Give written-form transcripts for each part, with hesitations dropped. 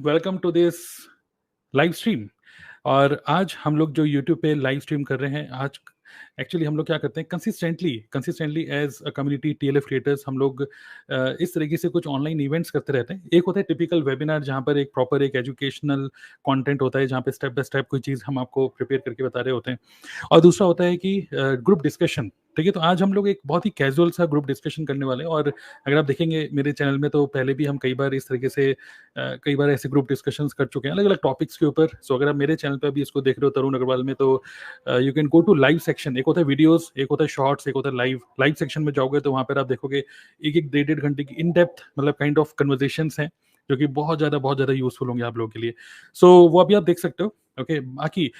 Welcome to this live stream. और आज हम लोग जो यूट्यूब पे लाइव स्ट्रीम कर रहे हैं, आज एक्चुअली हम लोग क्या करते हैं, consistently as a community TLF creators हम लोग इस तरीके से कुछ ऑनलाइन इवेंट्स करते रहते हैं। एक होता है टिपिकल वेबिनार, जहाँ पर एक प्रॉपर एक एजुकेशनल कंटेंट होता है, जहाँ पे स्टेप बाय स्टेप कोई चीज़ हम आपको प्रिपेयर करके बता रहे होते हैं। और दूसरा होता है कि ग्रुप डिस्कशन। ठीक है, तो आज हम लोग एक बहुत ही कैजुअल सा ग्रुप डिस्कशन करने वाले हैं। और अगर आप देखेंगे मेरे चैनल में, तो पहले भी हम कई बार इस तरीके से कई बार ऐसे ग्रुप डिस्कशंस कर चुके हैं अलग अलग टॉपिक्स के ऊपर। सो अगर आप मेरे चैनल पर भी इसको देख रहे हो तरुण अग्रवाल में, तो you can go to live section. एक होता है वीडियोस, एक होता है शॉर्ट्स, एक होता है लाइव। लाइव सेक्शन में जाओगे तो वहाँ पर आप देखोगे एक एक 1.5 घंटे की इन डेप्थ मतलब काइंड ऑफ कन्वर्जेशंस हैं, जो कि बहुत ज़्यादा यूजफुल होंगे आप लोगों के लिए। सो वो अभी आप देख सकते हो। ओके, बाकी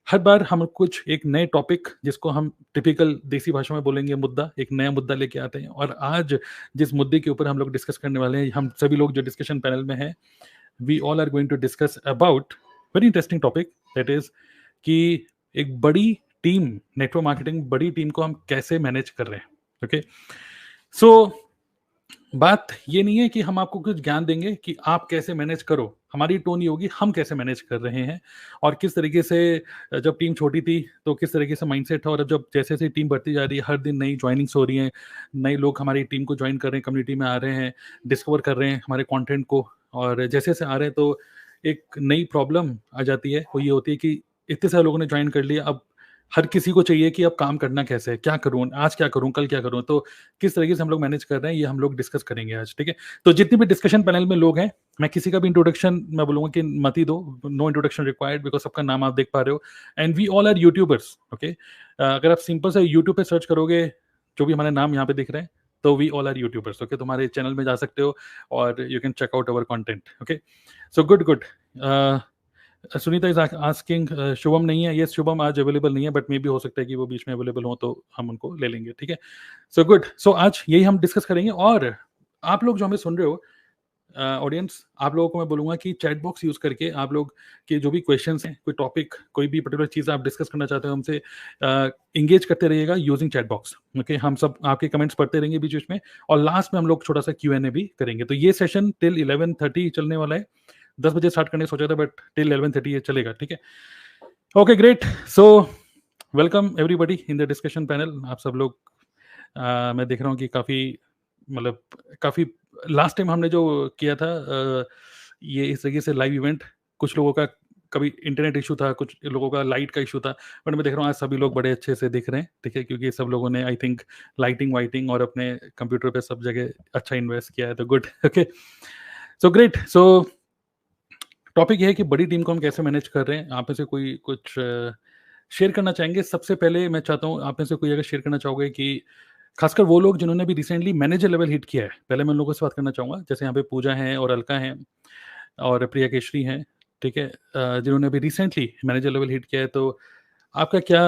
हर बार हम कुछ एक नए टॉपिक, जिसको हम टिपिकल देसी भाषा में बोलेंगे मुद्दा, एक नया मुद्दा लेके आते हैं। और आज जिस मुद्दे के ऊपर हम लोग डिस्कस करने वाले हैं, हम सभी लोग जो डिस्कशन पैनल में हैं, we all are going to discuss about very interesting topic, that is कि एक बड़ी टीम, नेटवर्क मार्केटिंग बड़ी टीम को हम कैसे मैनेज कर रहे हैं। ओके, सो बात ये नहीं है कि हम आपको कुछ ज्ञान देंगे कि आप कैसे मैनेज करो। हमारी टोन ये होगी हम कैसे मैनेज कर रहे हैं, और किस तरीके से जब टीम छोटी थी तो किस तरीके से माइंडसेट था, और अब जब जैसे जैसे टीम बढ़ती जा रही है, हर दिन नई ज्वाइनिंग्स हो रही हैं, नए लोग हमारी टीम को ज्वाइन कर रहे हैं, कम्युनिटी में आ रहे हैं, डिस्कवर कर रहे हैं हमारे कंटेंट को। और जैसे जैसे आ रहे हैं तो एक नई प्रॉब्लम आ जाती है, वो ये होती है कि इतने सारे लोगों ने ज्वाइन कर लिया, अब हर किसी को चाहिए कि अब काम करना कैसे है, क्या करूं, आज क्या करूं, कल क्या करूं। तो किस तरीके से हम लोग मैनेज कर रहे हैं, ये हम लोग डिस्कस करेंगे आज। ठीक है, तो जितने भी डिस्कशन पैनल में लोग हैं, मैं किसी का भी इंट्रोडक्शन मैं बोलूंगा कि मत ही दो, नो इंट्रोडक्शन रिक्वायर्ड, बिकॉज सबका नाम आप देख पा रहे हो, and we all are YouTubers. Okay, अगर आप सिंपल से यूट्यूब पे सर्च करोगे, जो भी हमारे नाम यहाँ पे दिख रहे हैं, तो we all are YouTubers. Okay, तुम्हारे चैनल में जा सकते हो और you can check out our content. Okay, so good good. Sunita is asking, Shubham नहीं है। यस, शुभम आज अवेलेबल नहीं है, बट मे भी हो सकता है कि वो बीच में अवेलेबल हो, तो हम उनको ले लेंगे। ठीक है, सो गुड। सो आज यही हम डिस्कस करेंगे। और आप लोग जो हमें सुन रहे हो, ऑडियंस, आप लोगों को मैं बोलूंगा कि चैट बॉक्स यूज करके आप लोग के जो भी क्वेश्चंस हैं, कोई टॉपिक, कोई भी पर्टिकुलर चीज आप डिस्कस करना चाहते हो हमसे, इंगेज करते रहिएगा यूजिंग चैट बॉक्स। ओके, हम सब आपके कमेंट्स पढ़ते रहेंगे बीच बीच में, और लास्ट में हम लोग छोटा सा Q&A भी करेंगे। तो ये सेशन टिल 11:30 चलने वाला है। 10 बजे स्टार्ट करने सोचा था, बट टिल 11:30 ये चलेगा। ठीक है, okay great. So welcome everybody in the discussion panel. आप सब लोग, मैं देख रहा हूँ कि काफ़ी लास्ट टाइम हमने जो किया था, ये इस तरीके से लाइव इवेंट, कुछ लोगों का कभी इंटरनेट इशू था, कुछ लोगों का लाइट का इशू था, बट मैं देख रहा हूँ आज सभी लोग बड़े अच्छे से दिख रहे हैं। ठीक है, क्योंकि सब लोगों ने आई थिंक लाइटिंग वाइटिंग और अपने कंप्यूटर पे सब जगह अच्छा इन्वेस्ट किया है, तो गुड। Okay, so great. सो टॉपिक ये है कि बड़ी टीम को हम कैसे मैनेज कर रहे हैं। आप में से कोई कुछ शेयर करना चाहेंगे? सबसे पहले मैं चाहता हूँ आप में से कोई अगर शेयर करना चाहोगे, कि खासकर वो लोग जिन्होंने भी रिसेंटली मैनेजर लेवल हिट किया है, पहले मैं उन लोगों से बात करना चाहूँगा। जैसे यहाँ पे पूजा हैं और अलका हैं और प्रिया केशरी हैं। ठीक है, जिन्होंने अभी रिसेंटली मैनेजर लेवल हिट किया है, तो आपका क्या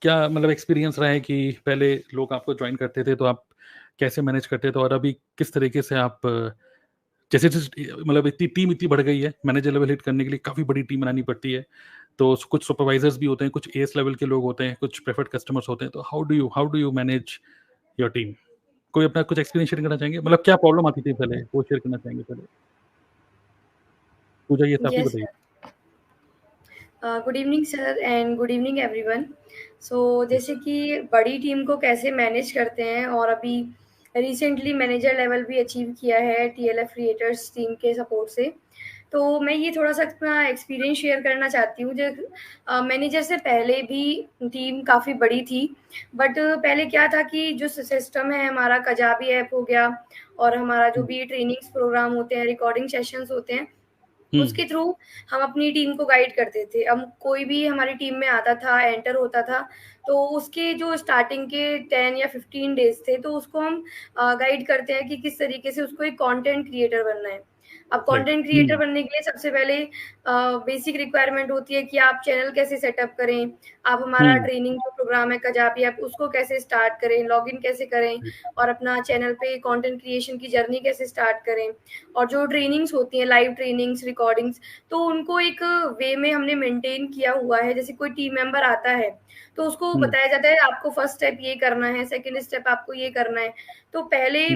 क्या मतलब एक्सपीरियंस रहा है कि पहले लोग आपको ज्वाइन करते थे तो आप कैसे मैनेज करते थे, और अभी किस तरीके से आप जैसे जैसे मतलब इतनी टीम इतनी बढ़ गई है, मैनेजर लेवल हिट करने के लिए काफ़ी बड़ी टीम बनानी पड़ती है, तो कुछ सुपरवाइजर्स भी होते हैं, कुछ एस लेवल के लोग होते हैं, कुछ प्रेफर्ड कस्टमर्स होते हैं, तो how do you manage your team? कोई अपना कुछ एक्सपीरियंस शेयर करना चाहेंगे? मतलब क्या प्रॉब्लम आती थी पहले, वो शेयर करना चाहेंगे पहले? पूजा, ये आप ही Yes, बताइए। Good evening sir and good evening everyone. So जैसे कि बड़ी टीम को कैसे मैनेज करते हैं, और अभी रिसेंटली मैनेजर लेवल भी अचीव किया है टीएलएफ क्रिएटर्स टीम के सपोर्ट से। तो मैं ये थोड़ा सा अपना एक्सपीरियंस शेयर करना चाहती हूँ। जो मैनेजर से पहले भी टीम काफ़ी बड़ी थी, बट पहले क्या था कि जो सिस्टम है हमारा, कजाबी ऐप हो गया, और हमारा जो भी ट्रेनिंग्स प्रोग्राम होते हैं, रिकॉर्डिंग सेशंस होते हैं, उसके थ्रू हम अपनी टीम को गाइड करते थे। अब कोई भी हमारी टीम में आता था, एंटर होता था, तो उसके जो स्टार्टिंग के 10 या 15 डेज थे, तो उसको हम गाइड करते हैं कि किस तरीके से उसको एक कंटेंट क्रिएटर बनना है। अब राइट। कंटेंट क्रिएटर बनने के लिए सबसे पहले बेसिक रिक्वायरमेंट होती है कि आप चैनल कैसे सेटअप करें, आप हमारा ट्रेनिंग जो प्रोग्राम है कजाबी, आप उसको कैसे स्टार्ट करें, लॉगिन कैसे करें, और अपना चैनल पे कंटेंट क्रिएशन की जर्नी कैसे स्टार्ट करें। और जो ट्रेनिंग्स होती हैं, लाइव ट्रेनिंग्स, रिकॉर्डिंग्स, तो उनको एक वे में हमने मेंटेन किया हुआ है। जैसे कोई टीम मेंबर आता है तो उसको बताया जाता है आपको फर्स्ट स्टेप ये करना है, सेकंड स्टेप आपको ये करना है। तो पहले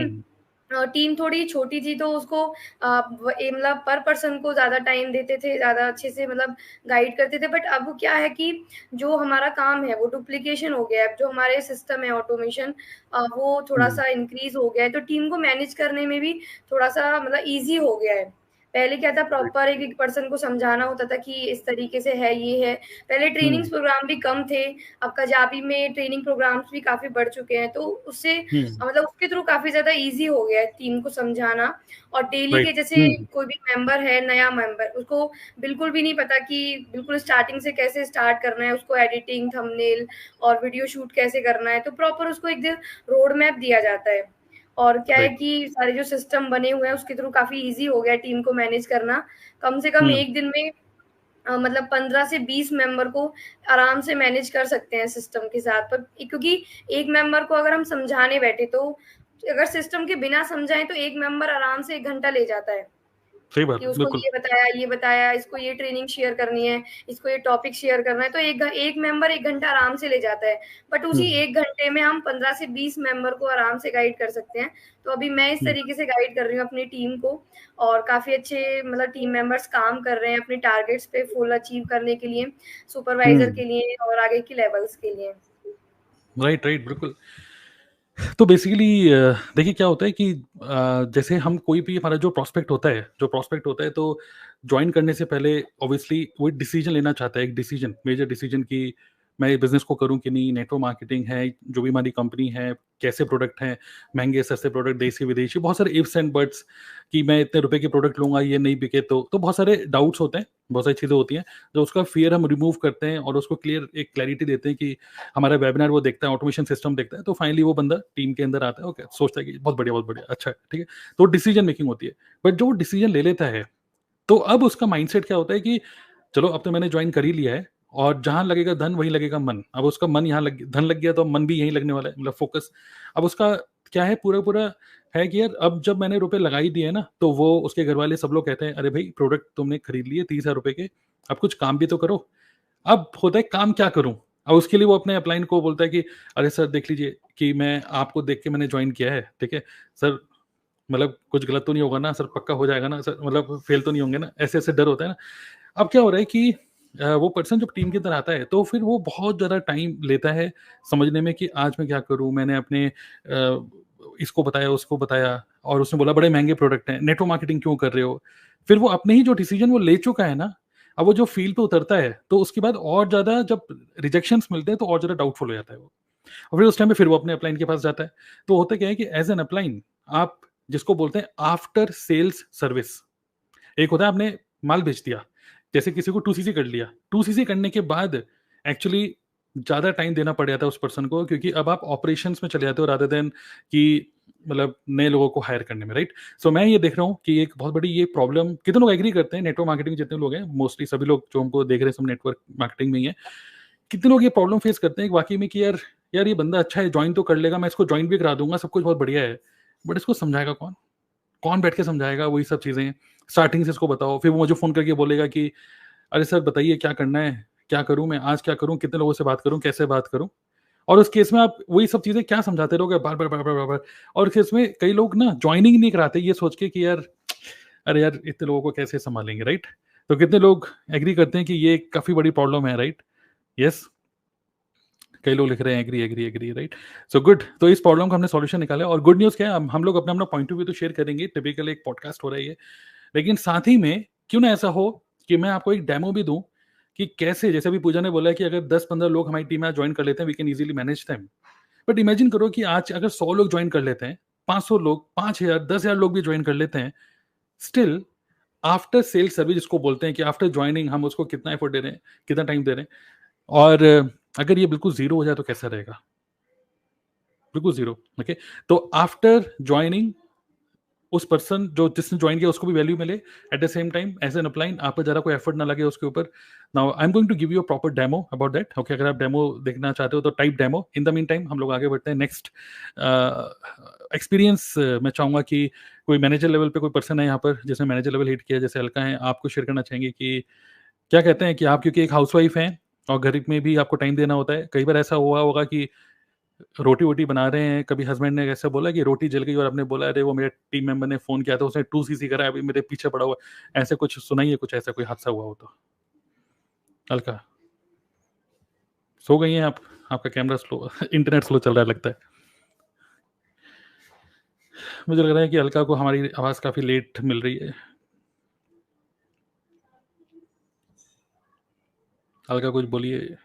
टीम थोड़ी छोटी थी तो उसको मतलब पर पर्सन को ज़्यादा टाइम देते थे, ज़्यादा अच्छे से मतलब गाइड करते थे। बट अब क्या है कि जो हमारा काम है वो डुप्लीकेशन हो गया है। जो हमारे सिस्टम है ऑटोमेशन वो हम्म, थोड़ा-सा इंक्रीज़ हो गया है, तो टीम को मैनेज करने में भी थोड़ा-सा मतलब ईज़ी हो गया है। पहले क्या था, राइट, प्रॉपर एक-एक पर्सन को समझाना होता था कि इस तरीके से है, ये है। पहले ट्रेनिंग्स हम्म, प्रोग्राम भी कम थे, अब काजाबी में ट्रेनिंग प्रोग्राम्स भी काफ़ी बढ़ चुके हैं, तो उससे हम्म, मतलब उसके थ्रू काफ़ी ज़्यादा ईज़ी हो गया है टीम को समझाना। और डेली के राइट, जैसे कोई भी मेंबर है, नया मेंबर, उसको बिल्कुल भी नहीं पता कि बिल्कुल स्टार्टिंग से कैसे स्टार्ट करना है, उसको एडिटिंग, थंबनेल और वीडियो शूट कैसे करना है, तो प्रॉपर उसको एक दिन रोड मैप दिया जाता है। और क्या है राइट, कि सारे जो सिस्टम बने हुए हैं, उसके थ्रू काफ़ी ईज़ी हो गया है टीम को मैनेज करना। कम से कम हम्म, 1 दिन में मतलब 15 से 20 मेंबर को आराम से मैनेज कर सकते हैं सिस्टम के साथ। पर क्योंकि एक मेंबर को अगर हम समझाने बैठे तो अगर सिस्टम के बिना समझाएँ तो एक मेंबर आराम से 1 घंटा ले जाता है। सही कि बात है, उसको बिल्कुल। ये बताया, इसको ये ट्रेनिंग शेयर करनी है, इसको ये टॉपिक शेयर करना है, तो एक मेंबर 1 घंटा आराम से ले जाता है। बट उसी हम्म, 1 घंटे में हम 15 से 20 मेंबर को आराम से गाइड कर सकते हैं। तो अभी मैं इस हम्म, तरीके से गाइड कर रही हूँ अपनी टीम को और काफ़ी अच्छे मतलब टीम मेंबर्स काम कर रहे हैं अपने टारगेट्स पे फुल अचीव करने के लिए, सुपरवाइज़र हम्म, के लिए और आगे की लेवल्स के लिए। राइट, राइट, बिल्कुल। तो बेसिकली देखिए क्या होता है कि जैसे हम कोई भी हमारा जो प्रॉस्पेक्ट होता है तो ज्वाइन करने से पहले ऑब्वियसली वो डिसीजन लेना चाहता है, एक डिसीजन, मेजर डिसीजन कि मैं बिजनेस को करूं कि नहीं, नेटवर्क मार्केटिंग है, जो भी हमारी कंपनी है, कैसे प्रोडक्ट हैं, महंगे सस्ते प्रोडक्ट, देसी विदेशी, बहुत सारे इफ्स एंड बट्स कि मैं इतने रुपए के प्रोडक्ट लूंगा, ये नहीं बिके तो बहुत सारे डाउट्स होते हैं, बहुत सारी चीज़ें होती हैं। जो उसका फियर हम रिमूव करते हैं और उसको एक क्लैरिटी देते हैं कि हमारा वेबिनार वो देखता है, ऑटोमेशन सिस्टम देखता है, तो फाइनली वो बंदा टीम के अंदर आता है, ओके, सोचता है कि बहुत बढ़िया, अच्छा है, ठीक है। तो डिसीजन मेकिंग होती है। बट जो डिसीजन ले लेता है, तो अब उसका माइंडसेट क्या होता है कि चलो अब तो मैंने ज्वाइन कर ही लिया है, और जहां लगेगा धन वहीं लगेगा मन। अब उसका मन यहाँ धन लग गया तो मन भी यहीं लगने वाला है, मतलब फोकस। अब उसका क्या है, पूरा पूरा है कि यार अब जब मैंने रुपए लगा ही दिए ना, तो वो उसके घर वाले सब लोग कहते हैं अरे भाई प्रोडक्ट तुमने खरीद लिए 30,000 रुपए के, अब कुछ काम भी तो करो। अब होता है काम क्या करूं। अब उसके लिए वो अपने अपलाइन को बोलता है कि अरे सर देख लीजिए कि मैं आपको देख के मैंने ज्वाइन किया है, ठीक है सर, मतलब कुछ गलत तो नहीं होगा ना सर, पक्का हो जाएगा ना सर, मतलब फेल तो नहीं होंगे ना, ऐसे ऐसे डर होता है ना। अब क्या हो रहा है कि वो पर्सन जब टीम के अंदर आता है तो फिर वो बहुत ज़्यादा टाइम लेता है समझने में कि आज मैं क्या करूं। मैंने अपने इसको बताया, उसको बताया, और उसने बोला बड़े महंगे प्रोडक्ट हैं, नेटवर्क मार्केटिंग क्यों कर रहे हो। फिर वो अपने ही जो डिसीजन वो ले चुका है ना, अब वो जो फील्ड पे उतरता है तो उसके बाद और ज़्यादा जब रिजेक्शंस मिलते हैं तो और ज़्यादा डाउटफुल हो जाता है वो। और फिर उस टाइम पे फिर वो अपने अपलाइन के पास जाता है। तो होता क्या है कि एज एन अपलाइन आप जिसको बोलते हैं आफ्टर सेल्स सर्विस, एक होता है आपने माल बेच दिया, जैसे किसी को 2cc कर लिया, 2cc करने के बाद एक्चुअली ज़्यादा टाइम देना पड़ जाता है उस पर्सन को, क्योंकि अब आप ऑपरेशंस में चले जाते हो रादर देन कि मतलब नए लोगों को हायर करने में, राइट। सो मैं ये देख रहा हूँ कि एक बहुत बड़ी ये प्रॉब्लम, कितने लोग एग्री करते हैं, नेटवर्क मार्केटिंग जितने लोग हैं, मोस्टली सभी लोग जो हमको देख रहे हैं सब नेटवर्क मार्केटिंग में ही है, कितने लोग ये प्रॉब्लम फेस करते हैं वाकई में कि यार यार ये बंदा अच्छा है, ज्वाइन तो कर लेगा, मैं इसको ज्वाइन भी करा दूंगा, सब कुछ बहुत बढ़िया है, बट इसको समझाएगा कौन, कौन बैठ के समझाएगा, वही सब चीज़ें स्टार्टिंग से इसको बताओ। फिर वो मुझे फ़ोन करके बोलेगा कि अरे सर बताइए क्या करना है, क्या करूँ मैं, आज क्या करूँ, कितने लोगों से बात करूँ, कैसे बात करूँ। और उस केस में आप वही सब चीज़ें क्या समझाते रहोगे बार बार बार बार बार बार। और उस केस में कई लोग ना ज्वाइनिंग नहीं कराते ये सोच के कि यार अरे यार इतने लोगों को कैसे संभालेंगे, राइट। तो कितने लोग एग्री करते हैं कि ये काफ़ी बड़ी प्रॉब्लम है, राइट। यस, कई लोग लिख रहे हैं agree agree agree, right. So good, तो इस प्रॉब्लम का हमने सॉल्यूशन निकाला है, और गुड न्यूज़ क्या है, हम लोग अपना अपना पॉइंट ऑफ व्यू तो शेयर करेंगे, टिपिकल एक पॉडकास्ट हो रहा है ये, लेकिन साथ ही में क्यों ना ऐसा हो कि मैं आपको एक डेमो भी दूं कि कैसे, जैसे अभी पूजा ने बोला कि अगर 10-15 लोग हमारी टीम में ज्वाइन कर लेते हैं we can easily manage them. But imagine करो कि आज अगर 100 लोग ज्वाइन कर लेते हैं, 500 लोग, 5000, 10,000 लोग भी ज्वाइन कर लेते हैं, स्टिल आफ्टर सेल सर्विस जिसको बोलते हैं कि आफ्टर ज्वाइनिंग हम उसको कितना एफर्ट दे रहे हैं, कितना टाइम दे रहे हैं, और अगर ये बिल्कुल जीरो हो जाए तो कैसा रहेगा, बिल्कुल जीरो। ओके, तो आफ्टर ज्वाइनिंग उस पर्सन जो जिसने ज्वाइन किया उसको भी वैल्यू मिले, at the same time as an upline आप पर जरा कोई एफर्ट ना लगे उसके ऊपर। Now I am going to give you a proper demo about that, okay. अगर आप डेमो देखना चाहते हो तो type demo, in the mean time हम लोग आगे बढ़ते हैं नेक्स्ट एक्सपीरियंस। मैं चाहूंगा कि कोई मैनेजर लेवल पे कोई पर्सन है यहाँ पर जिसने मैनेजर लेवल हिट किया, जैसे अलका है, आपको शेयर करना चाहेंगे कि क्या कहते हैं कि आप क्योंकि एक हाउसवाइफ हैं और घर में भी आपको टाइम देना होता है, कई बार ऐसा हुआ होगा कि रोटी वोटी बना रहे हैं, कभी हस्बैंड ने ऐसा बोला कि रोटी जल गई और आपने बोला अरे वो मेरे टीम मेंबर ने फोन किया था, उसने 2 सीसी करा है, अभी मेरे पीछे पड़ा हुआ है। ऐसे कुछ सुनाइए, कुछ ऐसा कोई हादसा हुआ हो तो। अलका, सो गई हैं आप? आपका कैमरा स्लो इंटरनेट स्लो चल रहा है लगता है। मुझे लग रहा है कि अलका को हमारी आवाज काफी लेट मिल रही है। अलका कुछ बोलिए।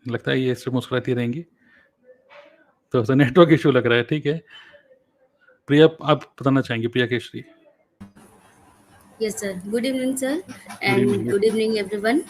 लगता है ये सिर्फ मुस्कुराती रहेंगी, तो नेटवर्क इशू लग रहा है। ठीक है, प्रिया आप बताना चाहेंगे? Priya Keshari. Yes sir, good evening sir good and evening. Good evening everyone.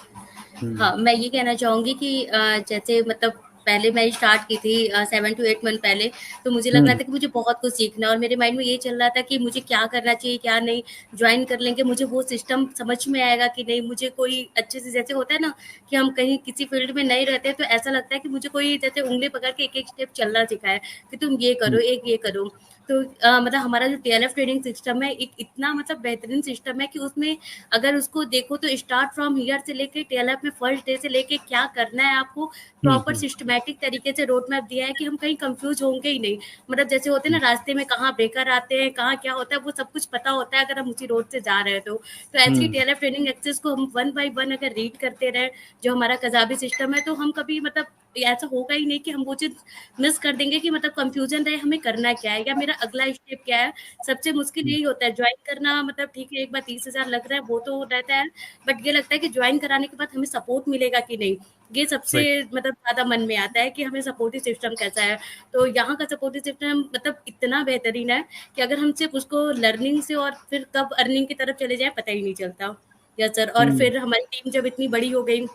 हाँ, मैं ये कहना चाहूँगी कि जैसे मतलब पहले मैं स्टार्ट की थी 7 टू 8 मंथ पहले, तो मुझे लग रहा था कि मुझे बहुत कुछ सीखना है और मेरे माइंड में ये चल रहा था कि मुझे क्या करना चाहिए, क्या नहीं। जॉइन कर लेंगे, मुझे वो सिस्टम समझ में आएगा कि नहीं, मुझे कोई अच्छे से जैसे होता है ना कि हम कहीं किसी फील्ड में नहीं रहते हैं, तो ऐसा लगता है कि मुझे कोई जैसे उँगली पकड़ के एक-एक स्टेप चलना सिखाए कि तुम ये करो, एक ये करो। तो मतलब हमारा जो टीएलएफ ट्रेनिंग सिस्टम है, एक इतना मतलब बेहतरीन सिस्टम है कि उसमें अगर उसको देखो तो स्टार्ट फ्रॉम हियर से लेके टीएलएफ में फर्स्ट डे से लेके क्या करना है आपको, प्रॉपर सिस्टमैटिक तरीके से रोड मैप दिया है कि हम कहीं कंफ्यूज होंगे ही नहीं। मतलब जैसे होते हैं ना रास्ते में कहाँ ब्रेकर आते हैं, कहाँ क्या होता है, वो सब कुछ पता होता है अगर हम उसी रोड से जा रहे हैं तो ऐसी टीएलएफ ट्रेनिंग एक्सेस को हम 1 बाय 1 अगर रीड करते रहे, जो हमारा कजाबी सिस्टम है, तो हम कभी मतलब ऐसा होगा ही नहीं कि हम वो चीज मिस कर देंगे कि मतलब कंफ्यूजन रहे हमें करना क्या है या मेरा अगला स्टेप क्या है। सबसे मुश्किल यही होता है ज्वाइन करना। मतलब ठीक है, एक बार 30,000 लग रहा है वो तो रहता है, बट ये लगता है कि ज्वाइन कराने के बाद हमें सपोर्ट मिलेगा कि नहीं, ये सबसे राइट। मतलब ज्यादा मन में आता है कि हमें सपोर्टिव सिस्टम कैसा है। तो यहाँ का सपोर्टिव सिस्टम मतलब इतना बेहतरीन है कि अगर हम सिर्फ उसको लर्निंग से और फिर कब अर्निंग की तरफ चले जाए पता ही नहीं चलता। Yes sir. और फिर हमारी टीम जब इतनी बड़ी हो गई,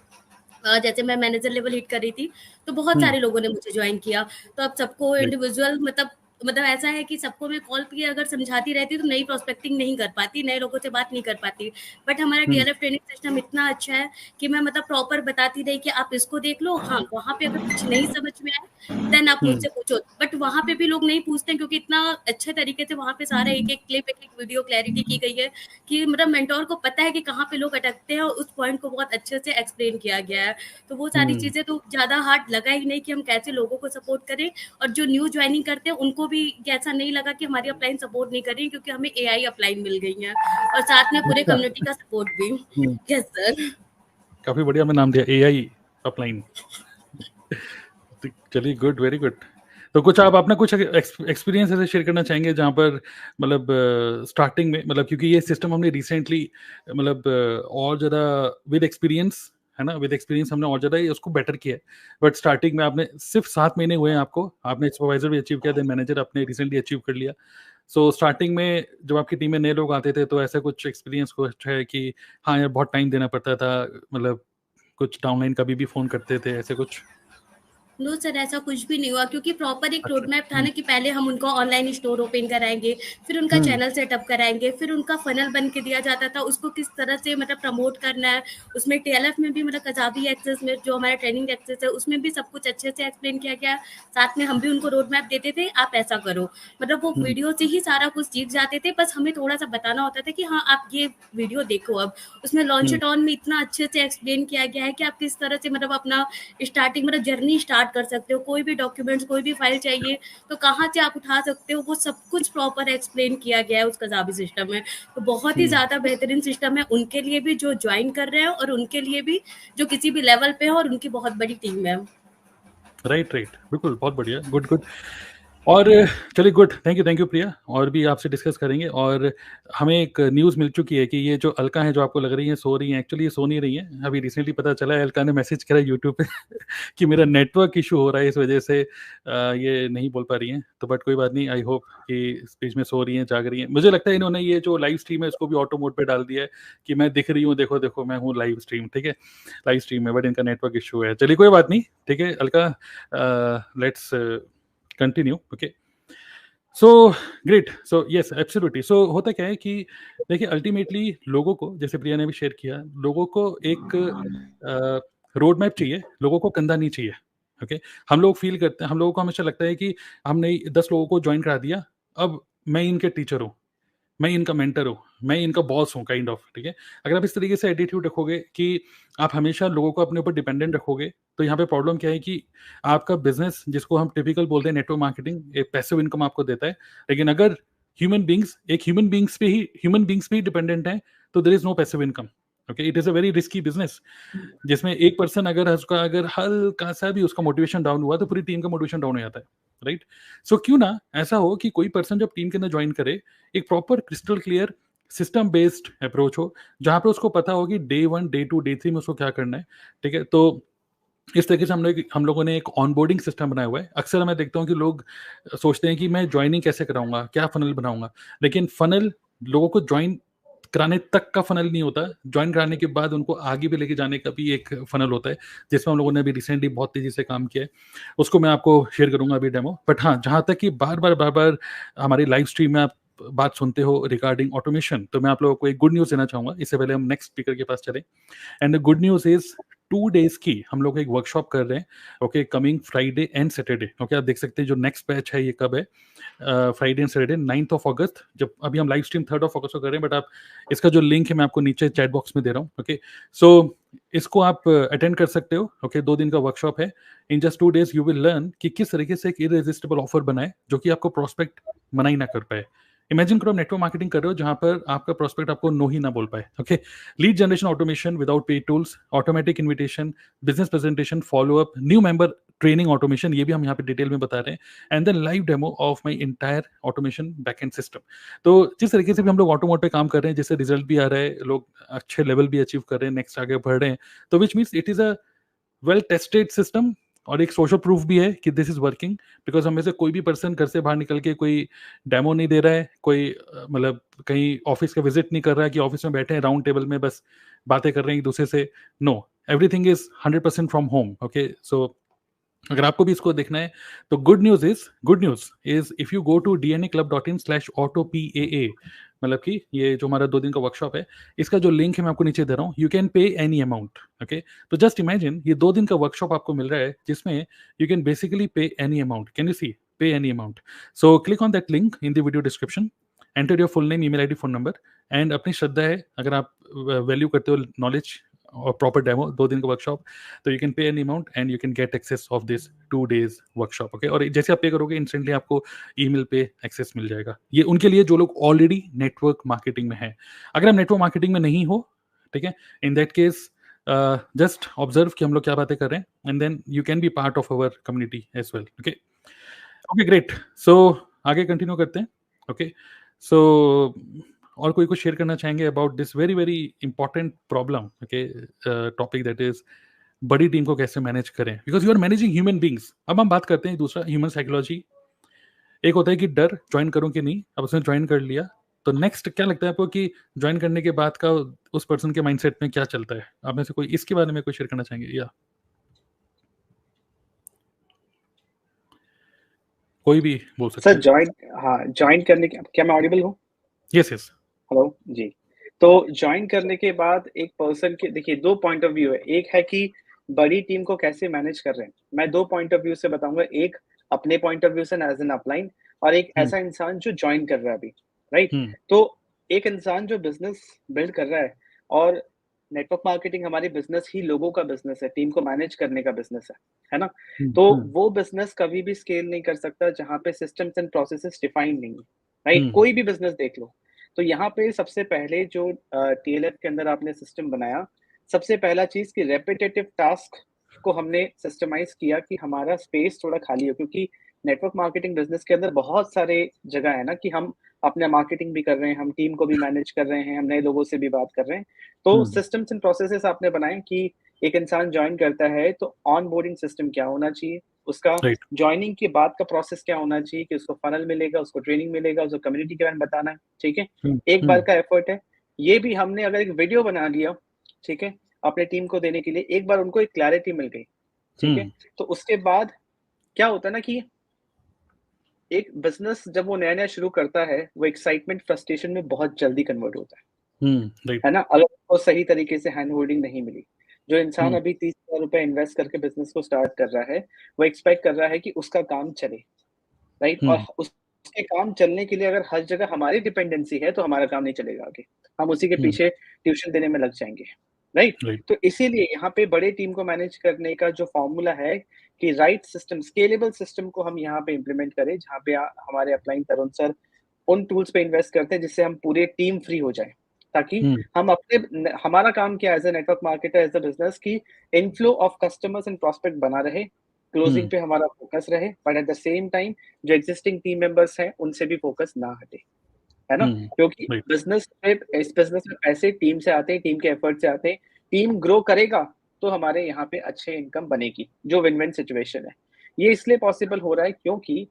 जैसे मैं मैनेजर लेवल हिट कर रही थी, तो बहुत सारे लोगों ने मुझे ज्वाइन किया। तो अब सबको राइट। इंडिविजुअल मतलब ऐसा है कि सबको मैं कॉल पे अगर समझाती रहती तो नई प्रोस्पेक्टिंग नहीं कर पाती, नए लोगों से बात नहीं कर पाती। बट हमारा टीएलएफ ट्रेनिंग सिस्टम इतना अच्छा है कि मैं मतलब प्रॉपर बताती रही कि आप इसको देख लो, हाँ वहाँ पे अगर कुछ नहीं समझ में आए देन आप मुझसे पूछो। बट वहाँ पे भी लोग नहीं पूछते क्योंकि इतना अच्छे तरीके से वहाँ पे सारा एक एक क्लिप एक एक वीडियो क्लैरिटी की गई है कि मतलब मेंटोर को पता है कि कहाँ पे लोग अटकते हैं और उस पॉइंट को बहुत अच्छे से एक्सप्लेन किया गया है। तो वो सारी चीजें तो ज्यादा हार्ड लगा ही नहीं कि हम कैसे लोगों को सपोर्ट करें। और जो न्यू ज्वाइनिंग करते हैं उनको भी ऐसा नहीं लगा कि हमारी अपलाइन सपोर्ट नहीं कर रही, क्योंकि हमें एआई अपलाइन मिल गई है और साथ में पूरे अच्छा। कम्युनिटी का सपोर्ट भी। Yes sir. काफी बढ़िया मैं नाम दिया, एआई अपलाइन। चलिए, गुड, वेरी गुड। तो कुछ आप अपना कुछ एक्सपीरियंस ऐसे शेयर करना चाहेंगे जहाँ पर मतलब स्टार्टिंग में, मतलब क्योंकि ये सिस्टम हमने रिसेंटली मतलब और ज़्यादा विद एक्सपीरियंस, है ना, विद एक्सपीरियंस हमने और ज़्यादा उसको बेटर किया है। बट स्टार्टिंग में आपने सिर्फ 7 महीने हुए हैं आपको, आपने सुपरवाइजर भी अचीव किया, देन मैनेजर आपने रिसेंटली अचीव कर लिया। सो स्टार्टिंग में जब आपकी टीम में नए लोग आते थे तो ऐसा कुछ एक्सपीरियंस कुछ है कि हाँ यार बहुत टाइम देना पड़ता था, मतलब कुछ डाउनलाइन कभी भी फ़ोन करते थे, ऐसे कुछ? नो सर, ऐसा कुछ भी नहीं हुआ क्योंकि प्रॉपर एक रोड अच्छा। मैप था ना कि पहले हम उनको ऑनलाइन स्टोर ओपन कराएंगे, फिर उनका हुँ, चैनल सेटअप कराएंगे, फिर उनका फनल बन के दिया जाता था उसको किस तरह से मतलब प्रमोट करना है। उसमें टीएलएफ में भी मतलब कजाबी एक्सेस में जो हमारा ट्रेनिंग एक्सेस है उसमें भी सब कुछ अच्छे से एक्सप्लेन किया गया। साथ में हम भी उनको रोड मैप देते थे, आप ऐसा करो। मतलब वो हुँ, वीडियो से ही सारा कुछ सीख जाते थे, बस हमें थोड़ा सा बताना होता था कि हाँ आप ये वीडियो देखो। अब उसमें लॉन्च हुँ, इट ऑन में इतना अच्छे से एक्सप्लेन किया गया है कि आप किस तरह से मतलब अपना स्टार्टिंग मतलब जर्नी स्टार्ट कर सकते हो। कोई भी डॉक्यूमेंट्स, कोई भी फाइल चाहिए तो कहाँ से आप उठा सकते हो, वो सब कुछ प्रॉपर एक्सप्लेन किया गया है उस कजाबी सिस्टम में। तो बहुत ही हुँ। ज़्यादा बेहतरीन सिस्टम है उनके लिए भी जो ज्वाइन कर रहे हैं और उनके लिए भी जो किसी भी लेवल पे है और उनकी बहुत बड़ी टीम है। Right, right. बिल्कुल, बहुत बढ़िया, गुड, गुड। और चलिए, गुड, थैंक यू प्रिया। और भी आपसे डिस्कस करेंगे। और हमें एक न्यूज़ मिल चुकी है कि ये जो अलका हैं, जो आपको लग रही हैं सो रही हैं, एक्चुअली ये सो नहीं रही हैं। अभी रिसेंटली पता चला है, अलका ने मैसेज करा यूट्यूब पे कि मेरा नेटवर्क इशू हो रहा है, इस वजह से ये नहीं बोल पा रही हैं। तो बट कोई बात नहीं, आई होप कि इस बीच में सो रही हैं, जाग रही हैं। मुझे लगता है इन्होंने ये जो लाइव स्ट्रीम है इसको भी ऑटो मोड पे डाल दिया है कि मैं दिख रही हूँ, देखो देखो मैं हूँ लाइव स्ट्रीम, ठीक है, लाइव स्ट्रीम में, बट इनका नेटवर्क इशू है। चलिए कोई बात नहीं, ठीक है Alka, let's continue, okay. So great, so yes absolutely. So होता क्या है कि देखिए अल्टीमेटली लोगों को, जैसे प्रिया ने भी शेयर किया, लोगों को एक रोड मैप चाहिए, लोगों को कंधा नहीं चाहिए। ओके, हम लोग फील करते हैं, हम लोगों को हमेशा लगता है कि हमने 10 लोगों को ज्वाइन करा दिया, अब मैं इनके टीचर हूँ, मैं इनका मेंटर हूँ, मैं इनका बॉस हूँ काइंड ऑफ, ठीक है। अगर आप इस तरीके से एटीट्यूड रखोगे कि आप हमेशा लोगों को अपने ऊपर डिपेंडेंट रखोगे, तो यहाँ पे प्रॉब्लम क्या है कि आपका बिजनेस, जिसको हम टिपिकल बोलते हैं नेटवर्क मार्केटिंग, एक पैसिव इनकम आपको देता है, लेकिन अगर ह्यूमन बींग्स पे ही डिपेंडेंट है, तो there is no passive income. Okay, it is a very risky business, जिसमें एक पर्सन अगर हल्का सा भी उसका मोटिवेशन डाउन हुआ तो पूरी टीम का मोटिवेशन डाउन हो जाता है, राइट। सो क्यों ना ऐसा हो कि कोई पर्सन जब टीम के अंदर ज्वाइन करे, एक proper crystal clear system based approach हो, जहां पे उसको पता हो कि डे 1 डे 2 डे 3 में उसको क्या करना है, ठीक है। तो इस तरीके से हम लोगों ने एक ऑनबोर्डिंग सिस्टम बनाया हुआ है। अक्सर मैं देखता हूँ कि लोग सोचते हैं कि मैं ज्वाइनिंग कैसे कराऊंगा, क्या फनल बनाऊंगा, लेकिन फनल लोगों को ज्वाइन कराने तक का फनल नहीं होता, ज्वाइन कराने के बाद उनको आगे भी लेके जाने का भी एक फनल होता है, जिसमें हम लोगों ने अभी रिसेंटली बहुत तेजी से काम किया है। उसको मैं आपको शेयर करूंगा अभी डेमो। बट हाँ, जहां तक कि बार बार हमारी लाइव स्ट्रीम में आप बात सुनते हो रिगार्डिंग ऑटोमेशन, तो मैं आप लोगों को एक गुड न्यूज देना चाहूंगा, इससे पहले हम नेक्स्ट स्पीकर के पास चले। And the good news is 2 days की हम लोग एक वर्कशॉप कर रहे हैं, okay, coming Friday and Saturday. Okay, आप देख सकते हैं जो नेक्स्ट बैच है ये कब है, Friday and Saturday 9th of August। जब अभी हम live stream 3rd of August को कर रहे हैं, बट आप इसका जो लिंक है मैं आपको नीचे चैट बॉक्स में दे रहा हूँ। ओके, सो इसको आप अटेंड कर सकते हो। ओके, 2 दिन का वर्कशॉप है। In just 2 days you will learn कि किस तरीके से एक इरेजिस्टिबल ऑफर बनाए जो कि आपको प्रोस्पेक्ट मना ही ना कर पाए। इमेजिन करो नेटवर्क मार्केटिंग कर रहे हो जहां पर आपका प्रोस्पेक्ट आपको नो ही ना बोल पाए। Okay, lead generation automation without paid tools, automatic invitation, business presentation, follow up, new member training automation, ये भी हम यहाँ पे डिटेल में बता रहे हैं। And then live demo of my entire automation backend system. तो जिस तरीके से भी हम लोग ऑटोमोट पे काम कर रहे हैं, जिससे रिजल्ट भी आ रहा है, लोग अच्छे लेवल भी अचीव कर रहे हैं, नेक्स्ट आगे बढ़ रहे हैं, तो which means it is a well tested system, और एक सोशल प्रूफ भी है कि दिस इज वर्किंग। बिकॉज हम में से कोई भी पर्सन घर से बाहर निकल के कोई डेमो नहीं दे रहा है, कोई मतलब कहीं ऑफिस का विजिट नहीं कर रहा है कि ऑफिस में बैठे हैं राउंड टेबल में बस बातें कर रहे हैं एक दूसरे से। No, everything is 100% from home. Okay, so अगर आपको भी इसको देखना है तो good news is if you go to dnaclub.in/autopaa, मतलब कि ये जो हमारा 2 दिन का वर्कशॉप है, इसका जो लिंक है मैं आपको नीचे दे रहा हूँ, you can pay any amount. Okay, तो जस्ट इमेजिन ये 2 दिन का वर्कशॉप आपको मिल रहा है जिसमें यू कैन बेसिकली पे any amount. Can you see, पे any amount. So click on that link in the video description, enter your full name, email ID, phone number, and अपनी श्रद्धा है, अगर आप वैल्यू करते हो नॉलेज और प्रॉपर डेमो 2 दिन का वर्कशॉप, तो you can pay any amount and you can get access of this 2 days workshop. Okay, और जैसे आप पे करोगे इंस्टेंटली आपको ईमेल पे एक्सेस मिल जाएगा। ये उनके लिए जो लोग ऑलरेडी नेटवर्क मार्केटिंग में है। अगर आप नेटवर्क मार्केटिंग में नहीं हो, ठीक है, in that case just observe कि हम लोग क्या बातें कर रहे हैं, and then you can be part of our community as well. Okay, okay, great. So आगे कंटिन्यू करते हैं। ओके, सो और कोई कुछ शेयर करना चाहेंगे about this very very important problem, okay, topic that is बड़ी टीम को कैसे मैनेज करें, because you are managing human beings. अब हम बात करते हैं दूसरा, ह्यूमन साइकोलॉजी। एक होता है कि डर, ज्वाइन करूं कि नहीं। अब उसने ज्वाइन कर लिया, तो नेक्स्ट क्या लगता है आपको कि ज्वाइन करने के बाद का उस पर्सन के माइंडसेट में क्या चलता है? आप में से कोई इसके बारे में कोई शेयर करना चाहेंगे, या कोई भी बोल सकते सर हैं? ज्वाइन करने के, क्या मैं ऑडिबल हूँ? Yes yes. हेलो जी। तो ज्वाइन करने के बाद एक पर्सन के, देखिए, 2 पॉइंट ऑफ व्यू है। एक है कि बड़ी टीम को कैसे मैनेज कर रहे हैं। मैं 2 पॉइंट ऑफ व्यू से बताऊंगा, एक अपने पॉइंट ऑफ व्यू से एज एन अपलाइन, और एक ऐसा इंसान जो ज्वाइन कर रहा है अभी, राइट। तो एक इंसान जो बिजनेस बिल्ड कर रहा है, और नेटवर्क मार्केटिंग हमारी बिजनेस ही लोगों का बिजनेस है, टीम को मैनेज करने का बिजनेस है ना। तो वो बिजनेस कभी भी स्केल नहीं कर सकता जहां पे सिस्टम्स एंड प्रोसेसेस डिफाइंड नहीं है, राइट। कोई भी बिजनेस देख लो, तो यहाँ पे सबसे पहले जो टीएलएफ के अंदर आपने सिस्टम बनाया, सबसे पहला चीज कि रेपिटेटिव टास्क को हमने सिस्टमाइज किया कि हमारा स्पेस थोड़ा खाली हो, क्योंकि नेटवर्क मार्केटिंग बिजनेस के अंदर बहुत सारे जगह है ना कि हम अपने मार्केटिंग भी कर रहे हैं, हम टीम को भी मैनेज कर रहे हैं, हम नए लोगों से भी बात कर रहे हैं। तो सिस्टम्स एंड प्रोसेसेस आपने बनाए कि एक इंसान ज्वाइन करता है तो ऑन बोर्डिंग सिस्टम क्या होना चाहिए, उसका ज्वाइनिंग के बाद का प्रोसेस क्या होना चाहिए कि उसको फनल मिलेगा, उसको ट्रेनिंग मिलेगा, उसको कम्युनिटी के बारे में बताना है, ठीक है। एक बार का एफर्ट है। ये भी हमने अगर एक वीडियो बना लिया, ठीक है, अपने टीम को देने के लिए, एक बार उनको एक क्लैरिटी मिल गई, ठीक है, तो उसके बाद क्या होता है ना कि एक बिजनेस जब वो नया नया शुरू करता है, वो एक्साइटमेंट फ्रस्ट्रेशन में बहुत जल्दी कन्वर्ट होता है ना, अगर उसको सही तरीके से हैंड होल्डिंग नहीं मिली। जो इंसान अभी 30,000 रुपए इन्वेस्ट करके बिजनेस को स्टार्ट कर रहा है, वो एक्सपेक्ट कर रहा है कि उसका काम चले, राइट, और उस उसके काम चलने के लिए अगर हर जगह हमारी डिपेंडेंसी है तो हमारा काम नहीं चलेगा आगे, हम उसी के पीछे ट्यूशन देने में लग जाएंगे, राइट। राइट। तो इसीलिए यहाँ पे बड़े टीम को मैनेज करने का जो फॉर्मूला है कि राइट सिस्टम, स्केलेबल सिस्टम को हम यहाँ पे इम्प्लीमेंट करें, जहाँ पे हमारे अपलाइन तरुण सर उन टूल्स पे इन्वेस्ट करते हैं जिससे हम पूरे टीम फ्री हो जाए, ताकि हम अपने, हमारा काम क्या as a network marketer, as a business की inflow of customers and prospect बना रहे, क्लोजिंग पे हमारा फोकस रहे, but at the same time जो एग्जिस्टिंग टीम मेंबर्स हैं उनसे भी फोकस ना हटे, है ना। क्योंकि बिजनेस में, इस बिजनेस में पैसे टीम से आते हैं, टीम के एफर्ट से आते हैं, टीम ग्रो करेगा तो हमारे यहाँ पे अच्छे इनकम बनेगी, जो विन विन सिचुएशन है। ये इसलिए पॉसिबल हो रहा है क्योंकि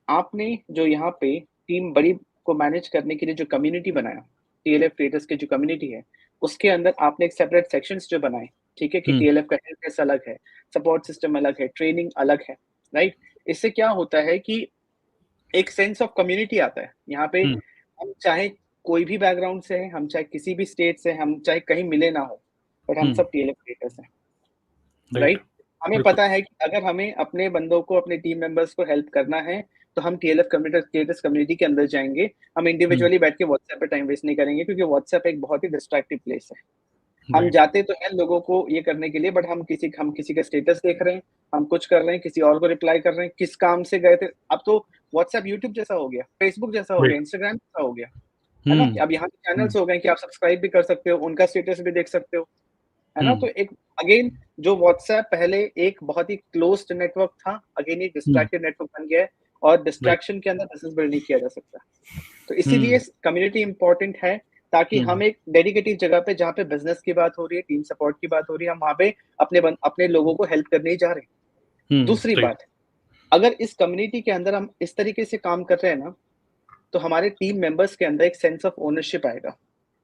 आपने जो यहाँ पे टीम बड़ी को मैनेज करने के लिए जो कम्युनिटी बनाया, टीएलएफ क्रिएटर्स की जो कम्युनिटी है, उसके अंदर आपने एक सेपरेट सेक्शंस जो बनाए, ठीक है, कि टीएलएफ का हेल्प डेस्क अलग है, सपोर्ट सिस्टम अलग है, ट्रेनिंग अलग है, राइट। इससे क्या होता है कि एक सेंस ऑफ कम्युनिटी आता है यहाँ पे। हम चाहे कोई भी बैकग्राउंड से हैं, हम चाहे किसी भी स्टेट से, हम चाहे कहीं मिले ना हो, बट हम सब टीएलएफ क्रिएटर्स हैं, राइट। हमें पता है कि अगर हमें अपने बंदों को, अपने टीम मेंबर्स को हेल्प करना है तो हम टीएलएफ क्रिएटर्स कम्युनिटी के अंदर जाएंगे। हम इंडिविजुअली बैठ के व्हाट्सएप पे टाइम वेस्ट नहीं करेंगे, क्योंकि व्हाट्सएप एक बहुत ही डिस्ट्रैक्टिव प्लेस है। हम जाते तो हैं लोगों को ये करने के लिए, बट हम किसी का स्टेटस देख रहे हैं, हम कुछ कर रहे हैं, किसी और को रिप्लाई कर रहे हैं, किस काम से गए थे। अब तो व्हाट्सएप यूट्यूब जैसा हो गया, फेसबुक जैसा हो गया, इंस्टाग्राम जैसा हो गया, है ना। अब यहाँ के चैनल्स हो गए कि आप सब्सक्राइब भी कर सकते हो, उनका स्टेटस भी देख सकते हो, है ना। तो एक अगेन जो व्हाट्सएप पहले एक बहुत ही क्लोज्ड नेटवर्क था, अगेन ये डिस्ट्रैक्टेड नेटवर्क बन गया है, और डिस्ट्रैक्शन के अंदर बिजनेस बिल्ड नहीं किया जा सकता। तो इसीलिए कम्युनिटी इंपॉर्टेंट है, ताकि हम एक डेडिकेटेड जगह पे, जहाँ पे बिजनेस की बात हो रही है, टीम सपोर्ट की बात हो रही है, हम वहां पे अपने लोगों को हेल्प करने ही जा रहे हैं। दूसरी बात, अगर इस कम्युनिटी के अंदर हम इस तरीके से काम कर रहे हैं ना, तो हमारे टीम मेंबर्स के अंदर एक सेंस ऑफ ओनरशिप आएगा।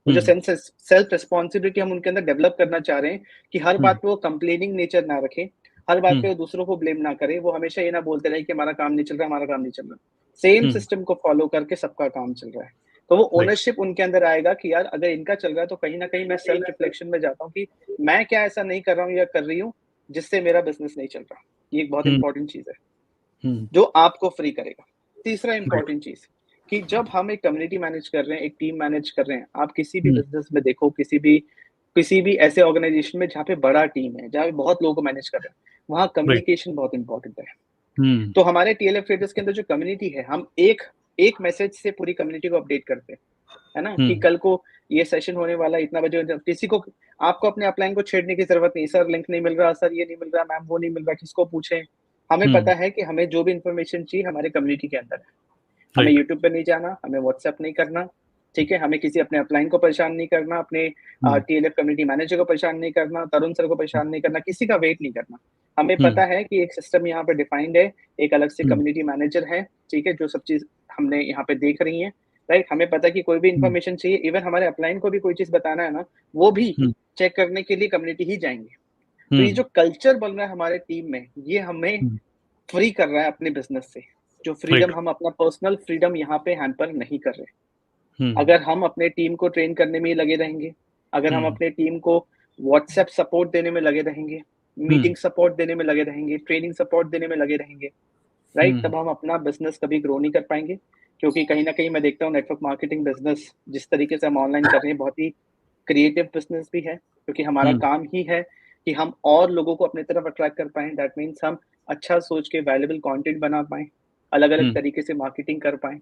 जो सेल्फ रिस्पॉन्सिबिलिटी हम उनके अंदर डेवलप करना चाह रहे हैं, कि हर बात पे वो कंप्लेनिंग नेचर ना रखे, हर बात पे वो दूसरों को ब्लेम ना करे, वो हमेशा ये ना बोलते रहे कि हमारा काम नहीं चल रहा, हमारा काम नहीं चल रहा। सेम सिस्टम को फॉलो करके सबका काम चल रहा है, तो वो ओनरशिप उनके अंदर आएगा कि यार अगर इनका चल रहा है तो कहीं ना कहीं मैं सेल्फ रिफ्लेक्शन में जाता हूँ कि मैं क्या ऐसा नहीं कर रहा हूँ या कर रही हूँ जिससे मेरा बिजनेस नहीं चल रहा। ये एक बहुत इंपॉर्टेंट चीज है जो आपको फ्री करेगा। तीसरा इंपॉर्टेंट चीज कि जब हम एक कम्युनिटी मैनेज कर रहे हैं, एक टीम मैनेज कर रहे हैं, आप किसी भी बिजनेस में देखो, किसी भी ऐसे ऑर्गेनाइजेशन में जहाँ पे बड़ा टीम है, जहाँ पे बहुत लोगों को मैनेज कर रहे हैं, वहाँ कम्युनिकेशन बहुत इंपॉर्टेंट है। तो हमारे टीएलएफ ट्रेडर्स के अंदर जो कम्युनिटी है, हम एक मैसेज से पूरी कम्युनिटी को अपडेट करते हैं, है ना, कि कल को ये सेशन होने वाला है, इतना बजे। किसी को, आपको अपने अपलाइन को छेड़ने की जरूरत नहीं, सर लिंक नहीं मिल रहा, सर ये नहीं मिल रहा, मैम वो नहीं मिल रहा, किसको पूछें। हमें पता है कि हमें जो भी इंफॉर्मेशन चाहिए हमारे कम्युनिटी के अंदर है। हमें यूट्यूब पे नहीं जाना, हमें व्हाट्सएप नहीं करना, ठीक है, हमें किसी अपने अपलाइन को परेशान नहीं करना, अपने टीएलएफ कम्युनिटी मैनेजर को परेशान नहीं करना, तरुण सर को परेशान नहीं करना, किसी का वेट नहीं करना। हमें पता है कि एक सिस्टम यहाँ पे डिफाइंड है, एक अलग से कम्युनिटी मैनेजर है, ठीक है, जो सब चीज हमने यहाँ पे देख रही है, राइट। हमें पता है कि कोई भी इन्फॉर्मेशन चाहिए, इवन हमारे अपलाइन को भी कोई चीज बताना है ना, वो भी चेक करने के लिए कम्युनिटी ही जाएंगे। तो ये जो कल्चर बन रहा है हमारे टीम में, ये हमें फ्री कर रहा है अपने बिजनेस से। जो फ्रीडम हम अपना पर्सनल फ्रीडम यहाँ पे हैम्पर नहीं कर रहे। अगर हम अपने टीम को ट्रेन करने में ही लगे रहेंगे, अगर हम अपने टीम को व्हाट्सएप सपोर्ट देने में लगे रहेंगे, मीटिंग सपोर्ट देने में लगे रहेंगे, ट्रेनिंग सपोर्ट देने में लगे रहेंगे, राइट, तब हम अपना बिजनेस कभी ग्रो नहीं कर पाएंगे। क्योंकि कहीं ना कहीं मैं देखता हूँ नेटवर्क मार्केटिंग बिजनेस जिस तरीके से हम ऑनलाइन कर रहे हैं, बहुत ही क्रिएटिव बिजनेस भी है, क्योंकि हमारा काम ही है कि हम और लोगों को अपने तरफ अट्रैक्ट कर पाए। दैट मीन्स हम अच्छा सोच के वैल्यूएबल कंटेंट बना पाए, अलग अलग तरीके से मार्केटिंग कर पाए।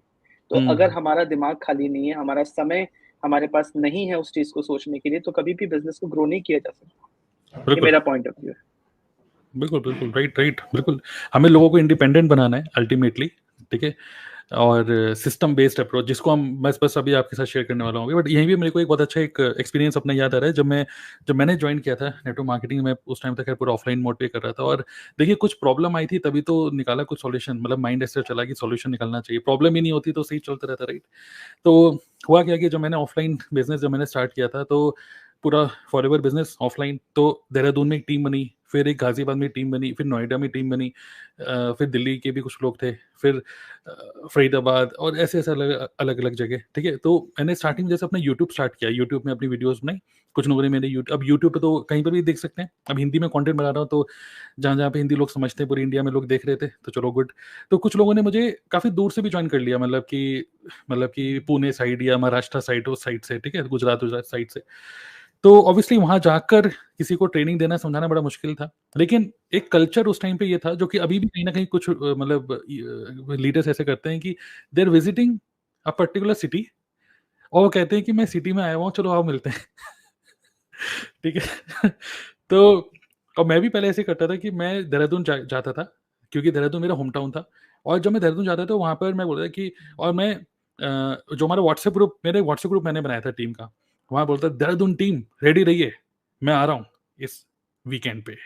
तो अगर हमारा दिमाग खाली नहीं है, हमारा समय हमारे पास नहीं है उस चीज को सोचने के लिए, तो कभी भी बिजनेस को ग्रो नहीं किया जा सकता। ये मेरा पॉइंट ऑफ व्यू है। बिल्कुल बिल्कुल, राइट, बिल्कुल। हमें लोगों को इंडिपेंडेंट बनाना है अल्टीमेटली, ठीक है, और सिस्टम बेस्ड अप्रोच, जिसको हम बस अभी आपके साथ शेयर करने वाला हूँ। बट यहीं भी मेरे को एक बहुत अच्छा एक एक्सपीरियंस अपना याद आ रहा है। जब मैंने ज्वाइन किया था नेटवर्क मार्केटिंग में, उस टाइम तक पूरा ऑफलाइन मोड पे कर रहा था, और देखिए कुछ प्रॉब्लम आई थी, तभी तो निकाला कुछ सॉल्यूशन, मतलब माइंड ऐसे चला कि सॉल्यूशन निकालना चाहिए, प्रॉब्लम ही नहीं होती तो सही चलता रहता, राइट। तो हुआ क्या कि जब मैंने ऑफलाइन बिजनेस जब मैंने स्टार्ट किया था, तो पूरा फॉरएवर बिजनेस ऑफलाइन, तो देहरादून में एक टीम बनी, फिर एक गाजियाबाद में टीम बनी, फिर नोएडा में टीम बनी, फिर दिल्ली के भी कुछ लोग थे, फिर फरीदाबाद और ऐसे अलग अलग जगह, ठीक है। तो मैंने स्टार्टिंग जैसे अपना यूट्यूब स्टार्ट किया, यूट्यूब में अपनी वीडियोस बनाई, कुछ लोगों ने मेरे अब यूट्यूब पे तो कहीं पर भी देख सकते हैं। अब हिंदी में कंटेंट बना रहा हूँ, तो जहाँ जहाँ पे हिंदी लोग समझते हैं पूरी इंडिया में लोग देख रहे थे, तो चलो गुड। तो कुछ लोगों ने मुझे काफ़ी दूर से भी ज्वाइन कर लिया, मतलब कि पुणे साइड या महाराष्ट्र साइड, उस साइड से, ठीक है, गुजरात साइड से। तो ऑब्वियसली वहाँ जाकर किसी को ट्रेनिंग देना, समझाना बड़ा मुश्किल था। लेकिन एक कल्चर उस टाइम पे ये था, जो कि अभी भी कहीं ना कहीं कुछ मतलब लीडर्स ऐसे करते हैं कि they are visiting a particular city और वो कहते हैं कि मैं सिटी में आया हुआ हूँ, चलो आओ मिलते हैं। ठीक है। तो और मैं भी पहले ऐसे करता था कि मैं देहरादून जाता था, क्योंकि देहरादून मेरा होम टाउन था। और जब मैं देहरादून जाता था, वहाँ पर मैं बोलता था कि, और मैं जो हमारा मेरे व्हाट्सएप ग्रुप मैंने बनाया था टीम का, वहाँ बोलता देहरादून टीम रेडी रहिए, मैं आ रहा हूँ इस वीकेंड पे।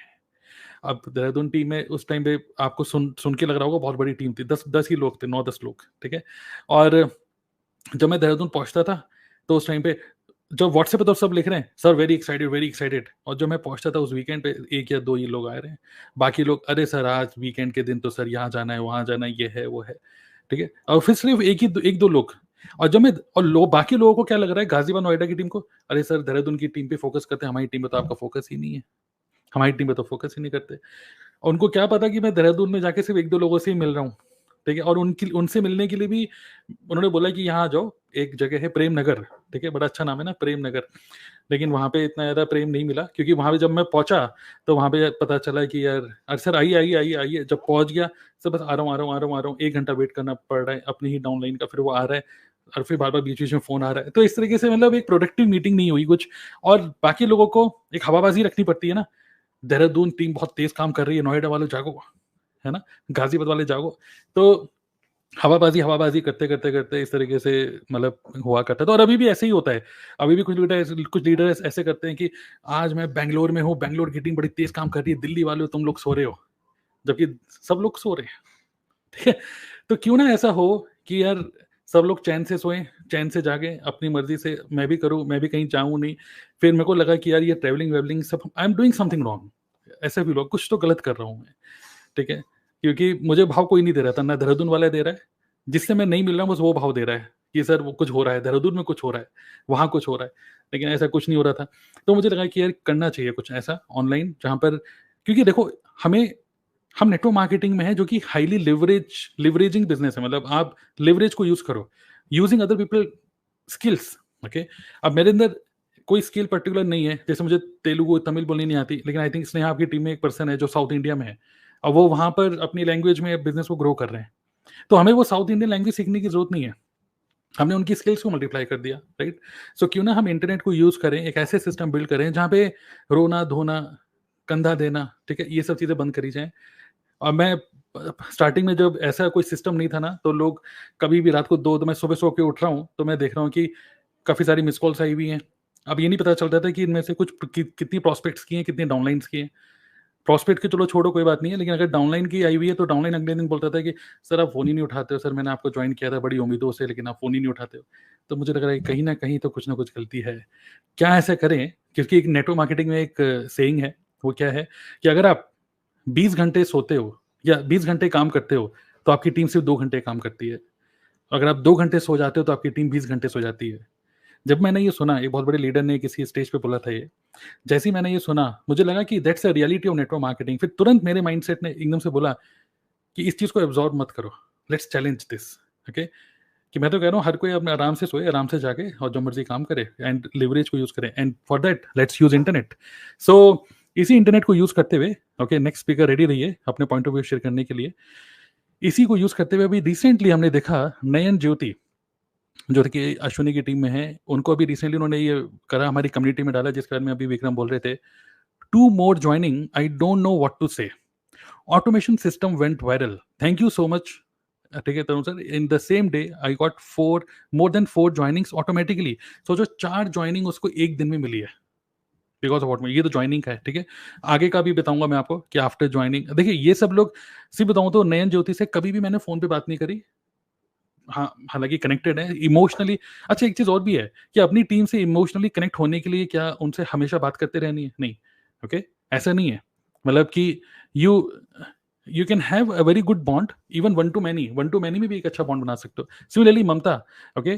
अब देहरादून टीम में उस टाइम पे आपको सुन के लग रहा होगा बहुत बड़ी टीम थी, 10 ही लोग थे, 9-10 लोग, ठीक है। और जब मैं देहरादून पहुंचता था, तो उस टाइम पे जब व्हाट्सएप पे तो सब लिख रहे हैं सर वेरी एक्साइटेड, और जब मैं पहुंचता था उस वीकेंड पे, 1 या 2 ही लोग आए रहे हैं। बाकी लोग, अरे सर आज वीकेंड के दिन तो सर यहाँ जाना है, वहाँ जाना है, ये है वो है, ठीक है। और फिर सिर्फ एक दो लोग, और जब मैं बाकी लोगों को क्या लग रहा है, गाजियाबाद नोएडा की टीम को, अरे सर देहरादून की टीम पे फोकस करते हैं, हमारी टीम में तो आपका फोकस ही नहीं है, हमारी टीम में तो फोकस ही नहीं करते। और उनको क्या पता कि मैं देहरादून में जाके सिर्फ 1-2 लोगों से ही मिल रहा हूँ, ठीक है। और उनसे मिलने के लिए भी उन्होंने बोला कि यहाँ आ जाओ, एक जगह है प्रेम नगर, ठीक है, बड़ा अच्छा नाम है ना, प्रेम नगर। लेकिन वहाँ पे इतना ज़्यादा प्रेम नहीं मिला, क्योंकि वहाँ पे जब मैं पहुंचा तो वहाँ पे पता चला कि यार, अरे सर आइए। जब पहुंच गया, सर बस आ रहा हूँ, 1 घंटा वेट करना पड़ रहा है अपनी ही डाउनलाइन का, फिर वो आ रहा है और फिर बार बार बीच बीच में फोन आ रहा है। तो इस तरीके से मतलब एक प्रोडक्टिव मीटिंग नहीं हुई कुछ। और बाकी लोगों को एक हवाबाजी रखनी पड़ती है ना, देहरादून टीम बहुत तेज काम कर रही है, नोएडा वाले जागो, है ना, गाजियाबाद वाले जागो। तो हवाबाजी करते इस तरीके से मतलब हुआ करता था। और अभी भी ऐसे ही होता है। अभी भी कुछ लीडर ऐसे करते हैं कि आज मैं बैंगलोर में हूँ, बैंगलोर की टीम बड़ी तेज काम कर रही है, दिल्ली वाले हो तुम लोग सो रहे हो, जबकि सब लोग सो रहे हैं, ठीक है। तो क्यों ना ऐसा हो कि यार सब लोग चैन से सोएं, चैन से जागे, अपनी मर्जी से मैं भी करूँ, मैं भी कहीं जाऊँ नहीं। फिर मेरे को लगा कि यार ये ट्रैवलिंग वेवलिंग सब, I am doing something wrong, ऐसे भी लोग, कुछ तो गलत कर रहा हूँ मैं, ठीक है। क्योंकि मुझे भाव कोई नहीं दे रहा था, ना देहरादून वाला दे रहा है, जिससे मैं नहीं मिल रहा हूँ बस वो भाव दे रहा है कि सर वो कुछ हो रहा है, देहरादून में कुछ हो रहा है, वहाँ कुछ हो रहा है, लेकिन ऐसा कुछ नहीं हो रहा था। तो मुझे लगा कि यार करना चाहिए कुछ ऐसा ऑनलाइन, जहाँ पर, क्योंकि देखो हम नेटवर्क मार्केटिंग में है, जो कि हाईली लिवरेजिंग बिजनेस है, मतलब आप लिवरेज को यूज करो, using other people skills, okay. अब मेरे अंदर कोई स्किल पर्टिकुलर नहीं है, जैसे मुझे तेलुगु तमिल बोलनी नहीं आती, लेकिन आई थिंक स्नेहा आपकी टीम में एक पर्सन है जो साउथ इंडिया में है, और वो वहाँ पर अपनी लैंग्वेज में बिजनेस को ग्रो कर रहे हैं। तो हमें वो साउथ इंडियन लैंग्वेज सीखने की जरूरत नहीं है, हमने उनकी स्किल्स को मल्टीप्लाई कर दिया, राइट। सो क्यों ना हम इंटरनेट को यूज करें, एक ऐसे सिस्टम बिल्ड करें जहाँ पे रोना धोना, कंधा देना, ठीक है, ये सब चीजें बंद करी जाएं। और मैं स्टार्टिंग में जब ऐसा कोई सिस्टम नहीं था ना, तो लोग कभी भी रात को 2, तो मैं सुबह सो के उठ रहा हूँ तो मैं देख रहा हूँ कि काफी सारी मिस कॉल्स आई हुई हैं। अब ये नहीं पता चलता था कि इनमें से कुछ कितनी प्रोस्पेक्ट्स की हैं, कितनी डाउनलाइंस की हैं। प्रोस्पेक्ट की चलो छोड़ो, कोई बात नहीं है, लेकिन अगर डाउनलाइन की आई हुई है तो डाउनलाइन अगले दिन बोलता था कि सर आप फोन ही नहीं उठाते हो, सर मैंने आपको ज्वाइन किया था बड़ी उम्मीदों से, लेकिन आप फोन ही नहीं उठाते हो। तो मुझे लग रहा है कहीं ना कहीं तो कुछ ना कुछ गलती है, क्या ऐसा करें। क्योंकि एक नेटवर्क मार्केटिंग में एक सेइंग है, वो क्या है कि अगर आप 20 घंटे सोते हो या 20 घंटे काम करते हो, तो आपकी टीम सिर्फ 2 घंटे काम करती है। अगर आप 2 घंटे सो जाते हो तो आपकी टीम 20 घंटे सो जाती है। जब मैंने ये सुना, एक बहुत बड़े लीडर ने किसी स्टेज पे बोला था ये, जैसे ही मैंने ये सुना मुझे लगा कि that's a reality of network marketing. फिर तुरंत मेरे माइंडसेट ने एकदम से बोला कि इस चीज को एब्जॉर्ब मत करो, लेट्स चैलेंज दिस, ओके। कि मैं तो कह रहा हूँ हर कोई अपने आराम से सोए, आराम से जाके और जो मर्जी काम करे, एंड लिवरेज को यूज करें, and for that let's use internet. So इसी इंटरनेट को यूज करते हुए, ओके, नेक्स्ट स्पीकर रेडी रहिए अपने पॉइंट ऑफ व्यू शेयर करने के लिए। इसी को यूज करते हुए अभी रिसेंटली हमने देखा नयन ज्योति, जो कि अश्विनी की टीम में है, उनको अभी रिसेंटली उन्होंने ये करा, हमारी कम्युनिटी में डाला, जिसके बारे में अभी विक्रम बोल रहे थे। 2 more joining, I don't know what to say. Automation system went viral. Thank you so much. ठीक है Tarun sir, in the same day I got more than 4 joinings automatically. So जो 4 ज्वाइनिंग उसको एक दिन में मिली है, बिकॉज ऑफ ऑटोमेशन। ये तो ज्वाइनिंग का है, ठीक है। आगे का भी बताऊंगा मैं आपको कि आफ्टर ज्वाइनिंग, देखिए ये सब लोग, सिर्फ बताऊं तो नयन ज्योति से कभी भी मैंने फोन पे बात नहीं करी। हाँ, हालांकि कनेक्टेड है इमोशनली। अच्छा, एक चीज और भी है कि अपनी टीम से इमोशनली कनेक्ट होने के लिए क्या उनसे हमेशा बात करते रहनी है? नहीं, ओके, ऐसा नहीं है। मतलब कि you can have a very good bond, even one to many में भी एक अच्छा बॉन्ड बना सकते हो. Similarly Mamta, okay,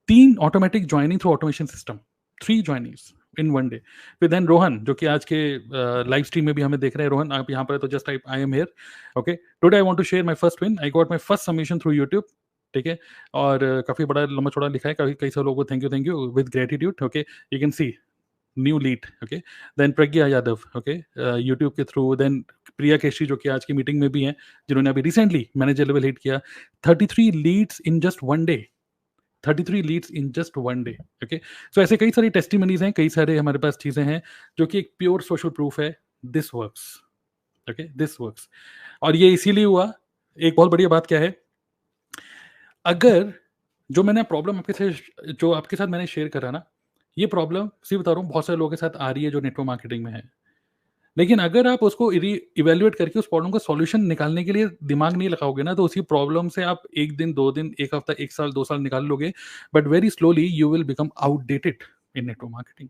3 automatic joining through automation system, 3 joinings in one day. फिर देन रोहन, जो कि आज के लाइव स्ट्रीम में भी हमें देख रहे हैं. रोहन, आप यहाँ पर तो just I am here. Okay, today I want to share my first win. I got my first submission through YouTube. ठीक है, और काफी बड़ा लंबा चौड़ा लिखा है, कई सारे लोगों को thank you with gratitude. Okay, you can see new lead. Okay, then Pragya Yadav, okay, YouTube के थ्रू. देन प्रिया केशरी, जो कि आज की मीटिंग में भी हैं, जिन्होंने अभी रिसेंटली मैनेजर लेवल हिट किया. 33 leads in just one day. 33 leads in just one day. Okay, so ऐसे कई सारी टेस्टिमनीज हैं, कई सारे हमारे पास चीजें हैं जो कि एक प्योर सोशल प्रूफ है. This works. Okay, this works. और ये इसीलिए हुआ. एक बहुत बढ़िया बात क्या है, अगर जो मैंने प्रॉब्लम आपके साथ मैंने शेयर करा ना, ये प्रॉब्लम सिर्फ बता रहा हूँ बहुत सारे लोगों के साथ आ रही है जो नेटवर्क मार्केटिंग में है. लेकिन अगर आप उसको इवेल्युएट करके उस प्रॉब्लम का सॉल्यूशन निकालने के लिए दिमाग नहीं लगाओगे ना, तो उसी प्रॉब्लम से आप 1 दिन 2 दिन 1 हफ्ता 1 साल 2 साल निकाल लोगे, but very slowly you will become outdated in network marketing.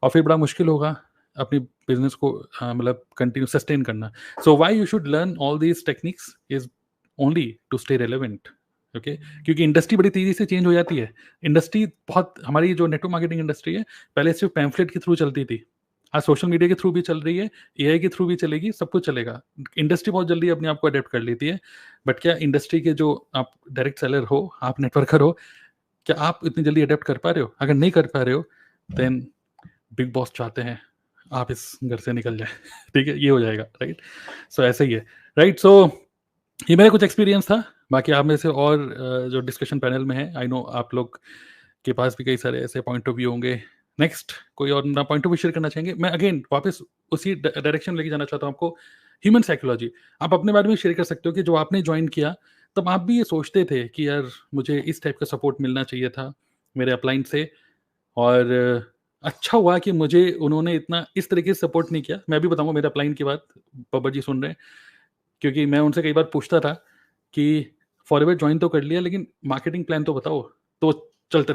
और फिर बड़ा मुश्किल होगा अपनी बिजनेस को मतलब कंटिन्यू सस्टेन करना. So why you should learn all these techniques is only to stay relevant. Okay, क्योंकि इंडस्ट्री बड़ी तेजी से चेंज हो जाती है. इंडस्ट्री बहुत, हमारी जो नेटवर्क मार्केटिंग इंडस्ट्री है, पहले सिर्फ पैम्फलेट के थ्रू चलती थी, आज सोशल मीडिया के थ्रू भी चल रही है, एआई के थ्रू भी चलेगी, सब कुछ चलेगा. इंडस्ट्री बहुत जल्दी अपने आप को अडेप्ट कर लेती है. बट क्या इंडस्ट्री के जो आप डायरेक्ट सेलर हो, आप नेटवर्कर हो, क्या आप इतनी जल्दी अडेप्ट कर पा रहे हो? अगर नहीं कर पा रहे हो, देन बिग बॉस चाहते हैं आप इस घर से निकल जाए. ठीक है, ये हो जाएगा. राइट, सो ऐसा ही है. राइट, सो ये मेरा कुछ एक्सपीरियंस था. बाकी आप में से और जो डिस्कशन पैनल में है, आई नो आप लोग के पास भी कई सारे ऐसे पॉइंट ऑफ व्यू होंगे. नेक्स्ट कोई और अपना पॉइंट ऑफ व्यू शेयर करना चाहेंगे? मैं अगेन वापस उसी डायरेक्शन लेके जाना चाहता हूँ आपको. ह्यूमन साइकोलॉजी आप अपने बारे में शेयर कर सकते हो कि जो आपने ज्वाइन किया तब आप भी ये सोचते थे कि यार मुझे इस टाइप का सपोर्ट मिलना चाहिए था मेरे अपलाइन से, और अच्छा हुआ कि मुझे उन्होंने इतना इस तरीके से सपोर्ट नहीं किया. मैं भी बताऊंगा मेरे अपलाइन की बात, बब्बर जी सुन रहे हैं, क्योंकि मैं उनसे कई बार पूछता था कि फॉरवर्ड ज्वाइन तो कर लिया, लेकिन मार्केटिंग प्लान तो बताओ. तो चलते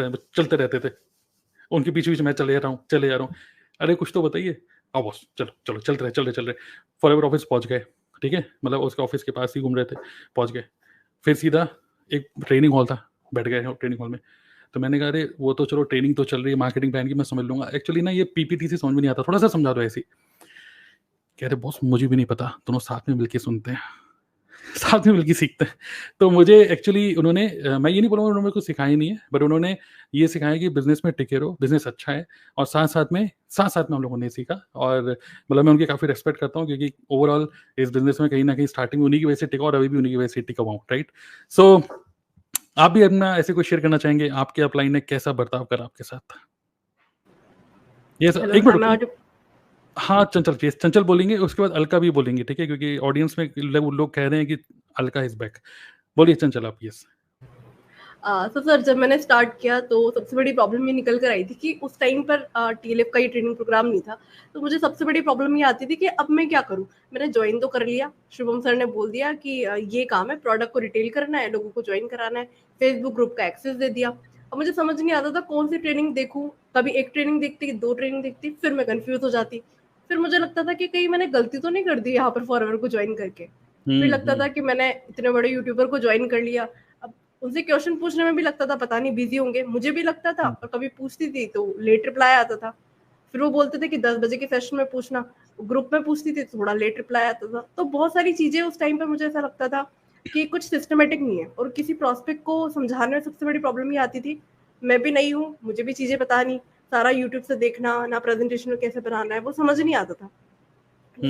रहते थे, उनके पीछे पीछे मैं चले जा रहा हूँ. अरे कुछ तो बताइए. आओ बॉस, चलो चल रहे. फॉरवर्ड ऑफिस पहुंच गए. ठीक है, मतलब उसके ऑफिस के पास ही घूम रहे थे, पहुंच गए. फिर सीधा एक ट्रेनिंग हॉल था, बैठ गए ट्रेनिंग हॉल में. तो मैंने कहा अरे वो तो चलो ट्रेनिंग तो चल रही है, मार्केटिंग प्लान की मैं समझ लूंगा, एक्चुअली ना ये पीपीटी से समझ में नहीं आता, थोड़ा सा समझा दो ऐसी. कह रहे बॉस मुझे भी नहीं पता, दोनों साथ में मिलके सुनते हैं, साथ में मिलकर सीखते हैं. तो मुझे एक्चुअली उन्होंने, मैं ये नहीं बोलूँगा उन्होंने कुछ सिखाया नहीं है, बट उन्होंने ये सिखाया कि बिजनेस में टिके रहो, बिजनेस अच्छा है. और साथ साथ में हम लोगों ने सीखा. और मतलब मैं उनकी काफ़ी रेस्पेक्ट करता हूँ, क्योंकि ओवरऑल इस बिजनेस में कहीं ना कहीं स्टार्टिंग में उन्हीं की वजह से टिका और अभी भी उन्हीं की वजह से टिका हुआ हूँ. राइट, सो आप भी अपना ऐसे कुछ शेयर करना चाहेंगे, आपके अपलाइन ने कैसा बर्ताव करा आपके साथ? ये एक मिनट. हाँ, चंचल बोलेंगे, उसके बाद अलका भी बोलेंगे. ठीक है, क्योंकि ऑडियंस में लोग कह रहे हैं कि अलका इज बैक. बोलिए चंचल आप. यस तो सर जब मैंने स्टार्ट किया तो सबसे बड़ी प्रॉब्लम ये निकल कर आई थी कि उस टाइम पर टीएलएफ का ये ट्रेनिंग प्रोग्राम नहीं था. तो मुझे सबसे बड़ी प्रॉब्लम ये आती थी कि अब मैं क्या करूं. मैंने ज्वाइन तो कर लिया, शुभम सर ने बोल दिया कि ये काम है, प्रोडक्ट को रिटेल करना है, लोगों को ज्वाइन कराना है, फेसबुक ग्रुप का एक्सेस दे दिया. अब मुझे समझ नहीं आता था कौन सी ट्रेनिंग देखूं. कभी एक ट्रेनिंग देखती, 2 ट्रेनिंग देखती, फिर मैं कंफ्यूज हो जाती. फिर मुझे लगता था कि कहीं मैंने गलती तो नहीं कर दी यहाँ पर फॉरवर्ड को ज्वाइन करके. फिर लगता था कि मैंने इतने बड़े यूट्यूबर को ज्वाइन कर लिया. अब उनसे क्वेश्चन पूछने में भी लगता था पता नहीं बिजी होंगे, मुझे भी लगता था. और कभी पूछती थी तो लेट रिप्लाई आता था. फिर वो बोलते थे कि 10 बजे के सेशन में पूछना. ग्रुप में पूछती थी तो थोड़ा लेट रिप्लाई आता था. तो बहुत सारी चीजें उस टाइम पर मुझे ऐसा लगता था कि कुछ सिस्टमेटिक नहीं है. और किसी प्रोस्पेक्ट को समझाने में सबसे बड़ी प्रॉब्लम ये आती थी, मैं भी नहीं हूँ, मुझे भी चीजें पता नहीं, सारा यूट्यूब से देखना ना, प्रेजेंटेशन कैसे बनाना है वो समझ नहीं आता था,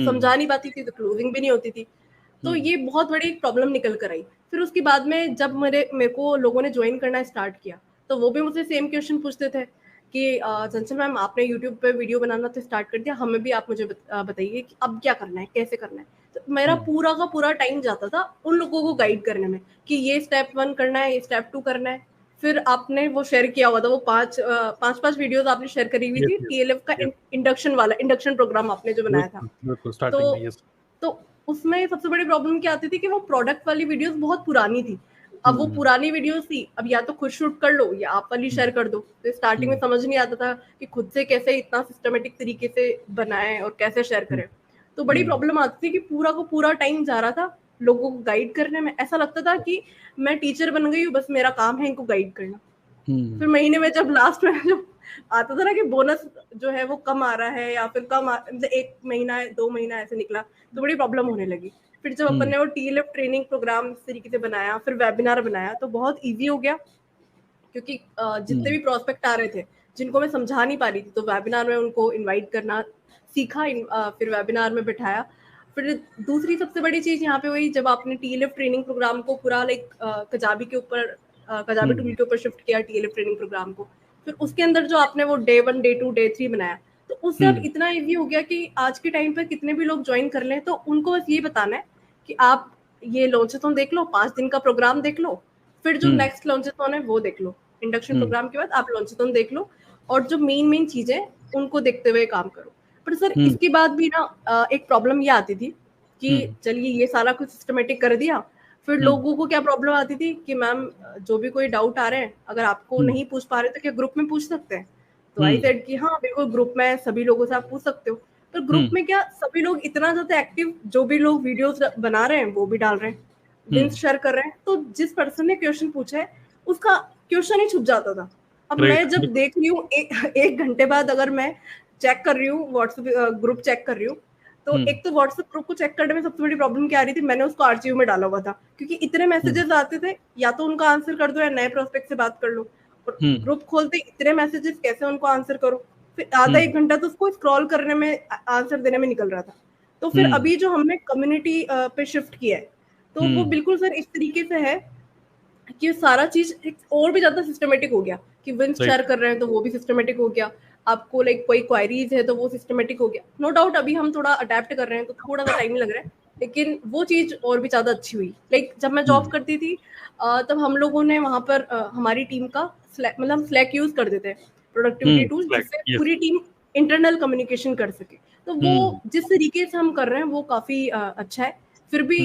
समझा नहीं पाती थी, तो क्लोजिंग भी नहीं होती थी. तो ये बहुत बड़ी एक प्रॉब्लम निकल कर आई. फिर उसके बाद में जब मेरे को लोगों ने ज्वाइन करना स्टार्ट किया तो वो भी मुझसे सेम क्वेश्चन पूछते थे कि चंचल मैम आपने यूट्यूब पे वीडियो बनाना तो स्टार्ट कर दिया, हमें भी आप मुझे बताइए कि अब क्या करना है, कैसे करना है. तो मेरा पूरा का पूरा टाइम जाता था उन लोगों को गाइड करने में कि ये स्टेप 1 करना है, ये स्टेप 2 करना है. फिर आपने वो शेयर किया हुआ था, वो 5 वीडियोस आपने शेयर करी हुई थी टीएलएफ का इंडक्शन प्रोग्राम आपने जो बनाया था. तो उसमें सबसे बड़ी प्रॉब्लम क्या आती थी कि वो प्रोडक्ट वाली वीडियोस बहुत पुरानी थी. अब वो पुरानी वीडियोस थी, अब या तो खुद शूट कर लो या आप वाली शेयर कर दो. तो स्टार्टिंग में समझ नहीं आता था कि खुद से कैसे इतना सिस्टमेटिक तरीके से बनाएं और कैसे शेयर करें. तो बड़ी प्रॉब्लम आती थी कि पूरा को पूरा टाइम जा रहा था लोगों को गाइड करने में। ऐसा लगता था कि मैं टीचर बन गई हूँ, बस मेरा काम है इनको गाइड करना। फिर महीने में जब लास्ट में जो आता था ना कि बोनस जो है वो कम आ रहा है या फिर मतलब 1 महीना 2 महीना ऐसे निकला, तो बड़ी प्रॉब्लम होने लगी। फिर जब अपन ने वो TLF ट्रेनिंग प्रोग्राम इस तरीके से बनाया, फिर वेबिनार बनाया, तो बहुत ईजी हो गया, क्योंकि जितने भी प्रोस्पेक्ट आ रहे थे जिनको मैं समझा नहीं पा रही थी, तो वेबिनार में उनको इनवाइट करना सीखा, फिर वेबिनार में बिठाया। फिर दूसरी सबसे बड़ी चीज यहाँ पे वही, जब आपने TLF ट्रेनिंग प्रोग्राम को पूरा कजाबी के ऊपर कजाबी टूल के ऊपर शिफ्ट किया TLF ट्रेनिंग प्रोग्राम को, फिर उसके अंदर जो आपने वो Day 1 Day 2 Day 3 बनाया, तो उससे अब इतना ईजी हो गया कि आज के टाइम पर कितने भी लोग ज्वाइन कर लें, तो उनको बस ये बताना है कि आप ये लॉन्चेथॉन देख लो, 5 दिन का प्रोग्राम देख लो, फिर जो नेक्स्ट लॉन्चेथॉन है वो देख लो, इंडक्शन प्रोग्राम के बाद आप लॉन्चेथॉन देख लो, और जो मेन चीजें उनको देखते हुए काम करो। पर सर इसके बाद भी ना एक प्रॉब्लम ये आती थी कि चलिए ये सारा कुछ सिस्टमेटिक कर दिया, फिर लोगों को क्या प्रॉब्लम आती थी कि मैम जो भी कोई डाउट आ रहे हैं, अगर आपको नहीं पूछ पा रहे तो क्या ग्रुप में पूछ सकते हैं? तो आई सेड कि हाँ बिल्कुल, ग्रुप में सभी लोगों से आप पूछ सकते हो। पर ग्रुप में क्या सभी लोग इतना ज्यादा एक्टिव, जो भी लोग वीडियोस बना रहे हैं वो भी डाल रहे हैं, लिंक्स शेयर कर रहे हैं, तो जिस पर्सन ने क्वेश्चन पूछा है उसका क्वेश्चन ही छुप जाता था। अब मैं जब देख रही हूँ एक घंटे बाद अगर मैं चेक कर रही हूँ व्हाट्सएप ग्रुप चेक कर रही हूँ, तो एक तो व्हाट्सएप ग्रुप को चेक करने में सबसे बड़ी प्रॉब्लम क्या आ रही थी, मैंने उसको आर्चिव में डाला हुआ था, क्योंकि इतने मैसेजेस आते थे, या तो उनका आंसर कर दो या नए प्रोस्पेक्ट से बात कर लो, और ग्रुप खोलते इतने मैसेजेस कैसे उनको आंसर करो, फिर आधा 1 घंटा तो उसको स्क्रॉल करने में, आंसर देने में निकल रहा था। तो फिर अभी जो हमने कम्युनिटी पे शिफ्ट किया है, तो वो बिल्कुल सर इस तरीके से है कि सारा चीज और भी ज्यादा सिस्टमेटिक हो गया, कि विंस शेयर कर रहे हैं तो वो भी सिस्टमेटिक हो गया, आपको कोई क्वायरीज है तो वो सिस्टमेटिक हो गया। नो डाउट अभी हम थोड़ा अडेप्ट कर रहे हैं तो थोड़ा सा टाइम लग रहा है, लेकिन वो चीज और भी ज्यादा अच्छी हुई। जब मैं जॉब करती थी तब हम लोगों ने वहां पर हमारी टीम का मतलब स्लैक यूज कर देते हैं, प्रोडक्टिविटी टूल, जिससे पूरी टीम इंटरनल कम्युनिकेशन कर सके। तो वो जिस तरीके से हम कर रहे हैं वो काफी अच्छा है। फिर भी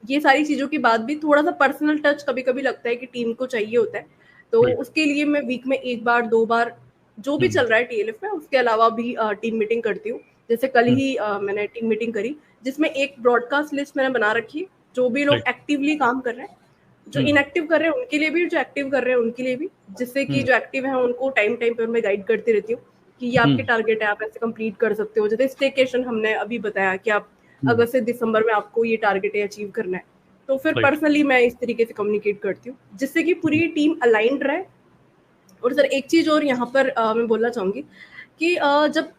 ये सारी चीजों के बाद भी थोड़ा सा पर्सनल टच कभी कभी लगता है कि टीम को चाहिए होता है, तो उसके लिए मैं वीक में 1 बार 2 बार जो भी चल रहा है TLF में, उसके अलावा भी टीम मीटिंग करती हूँ। जैसे कल ही मैंने टीम मीटिंग करी, जिसमें एक ब्रॉडकास्ट लिस्ट मैंने बना रखी, जो भी लोग एक्टिवली काम कर रहे हैं, जो इनएक्टिव कर रहे हैं उनके लिए भी, जो एक्टिव कर रहे हैं उनके लिए भी, जिससे कि जो एक्टिव है उनको टाइम पे मैं गाइड करती रहती हूँ कि ये आपके टारगेट है, आप ऐसे कंप्लीट कर सकते हो। जैसे स्टेकेशन हमने अभी बताया कि आप अगस्त से दिसंबर में आपको ये टारगेट है अचीव करना है, तो फिर पर्सनली मैं इस तरीके से कम्युनिकेट करती हूँ, जिससे कि पूरी टीम अलाइंड रहे। और सर एक चीज और यहाँ पर मैं बोलना चाहूंगी कि जब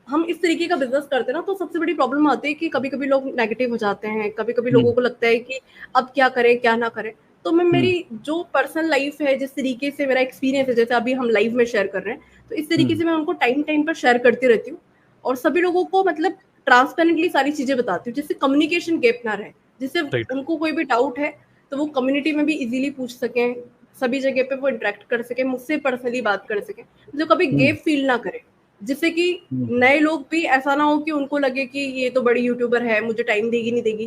हम इस तरीके का बिजनेस करते हैं ना, तो सबसे बड़ी प्रॉब्लम आती है कि कभी कभी लोग नेगेटिव हो जाते हैं, कभी कभी लोगों को लगता है कि अब क्या करें क्या ना करें। तो मैं मेरी जो पर्सनल लाइफ है, जिस तरीके से मेरा एक्सपीरियंस है, जैसे अभी हम लाइव में शेयर कर रहे हैं, तो इस तरीके से मैं उनको टाइम पर शेयर करती रहती हूँ, और सभी लोगों को मतलब ट्रांसपेरेंटली सारी चीजें बताती हूँ, जिससे कम्युनिकेशन गैप ना रहे, जिससे उनको कोई भी डाउट है तो वो कम्युनिटी में भी इजीली पूछ सकें, सभी जगह पे वो इंटरेक्ट कर सके, मुझसे पर्सनली बात कर सके, जो कभी गैप फील ना करे, जिससे कि नए लोग भी ऐसा ना हो कि उनको लगे कि ये तो बड़ी यूट्यूबर है, मुझे टाइम देगी नहीं देगी।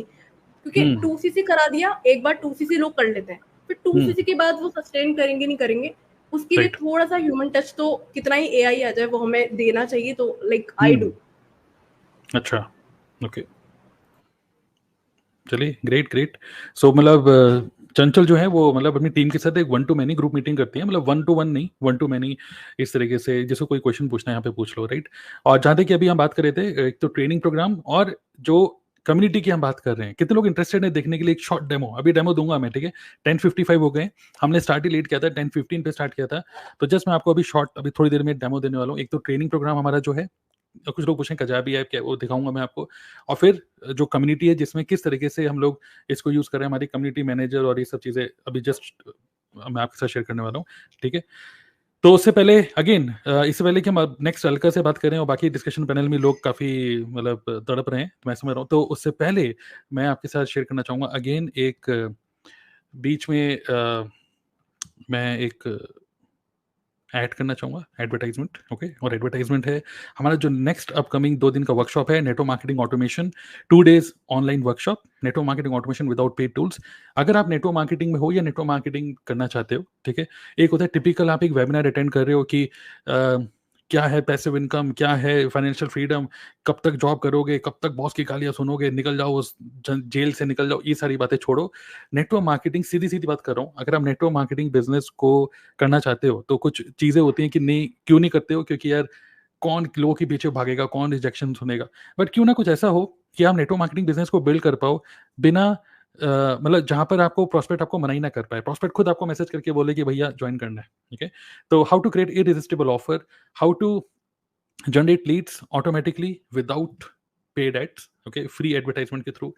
क्योंकि 2cc करा दिया, एक बार 2cc लोग कर लेते हैं, फिर 2cc के बाद वो सस्टेन करेंगे नहीं करेंगे, उसके लिए थोड़ा सा ह्यूमन टच, तो कितना ही AI आ जाए वो हमें देना चाहिए, तो आई डू। अच्छा, ओके, चलिए, ग्रेट। सो मतलब चंचल जो है वो मतलब अपनी टीम के साथ एक 1 to many ग्रुप मीटिंग करती है, मतलब 1 to 1 नहीं, 1 to many, इस तरीके से जिसको कोई क्वेश्चन पूछना है यहाँ पे पूछ लो, राइट। और जहाँ तक कि अभी हम बात कर रहे थे, एक तो ट्रेनिंग प्रोग्राम और जो कम्युनिटी की हम बात कर रहे हैं, कितने लोग इंटरेस्टेड है देखने के लिए एक शॉर्ट डेमो? अभी डेमो दूंगा मैं, ठीक है। 10:55 हो गए, हमने स्टार्ट ही लेट किया था, 10:15 पे स्टार्ट किया था, तो जस्ट मैं आपको अभी थोड़ी देर में डेमो देने वाला हूँ। एक तो ट्रेनिंग प्रोग्राम हमारा जो है, कुछ लोग पूछें कजाबी ऐप क्या, वो दिखाऊंगा मैं आपको, और फिर जो कम्युनिटी है जिसमें किस तरीके से हम लोग इसको यूज कर रहे हैं, हमारी कम्युनिटी मैनेजर और ये सब चीजें अभी जस्ट मैं आपके साथ शेयर करने वाला हूँ, ठीक है। तो उससे पहले अगेन, इससे पहले कि हम नेक्स्ट अलका से बात करें और बाकी डिस्कशन पैनल में लोग काफी मतलब तड़प रहे हैं, तो मैं समझ रहा हूँ, तो उससे पहले मैं आपके साथ शेयर करना चाहूंगा अगेन एक बीच में मैं एक ऐड करना चाहूँगा, एडवर्टाइजमेंट, ओके। और एडवर्टाइजमेंट है हमारा जो नेक्स्ट अपकमिंग 2 दिन का वर्कशॉप है, network marketing automation 2 days online workshop, network marketing automation without paid tools. अगर आप नेटवर्क मार्केटिंग में हो या नेटवर्क मार्केटिंग करना चाहते हो, ठीक है, एक होता है टिपिकल आप एक वेबिनार अटेंड कर रहे हो कि क्या है पैसिव इनकम, क्या है फाइनेंशियल फ्रीडम, कब तक जॉब करोगे, कब तक बॉस की गालियां सुनोगे, निकल जाओ उस जेल से निकल जाओ, ये सारी बातें छोड़ो। नेटवर्क मार्केटिंग, सीधी सीधी बात कर रहा हूँ, अगर आप नेटवर्क मार्केटिंग बिजनेस को करना चाहते हो तो कुछ चीजें होती हैं कि नहीं, क्यों नहीं करते हो, क्योंकि यार कौन लोगों के पीछे भागेगा, कौन रिजेक्शन सुनेगा। बट क्यों ना कुछ ऐसा हो कि आप नेटवर्क मार्केटिंग बिजनेस को बिल्ड कर पाओ बिना मतलब जहां पर आपको प्रॉस्पेक्ट आपको मना ही ना कर पाए, प्रॉस्पेक्ट खुद आपको मैसेज करके बोले कि भैया ज्वाइन करना है। ठीक है, तो how to create irresistible offer, how to generate leads automatically without paid ads, okay, free advertisement के through,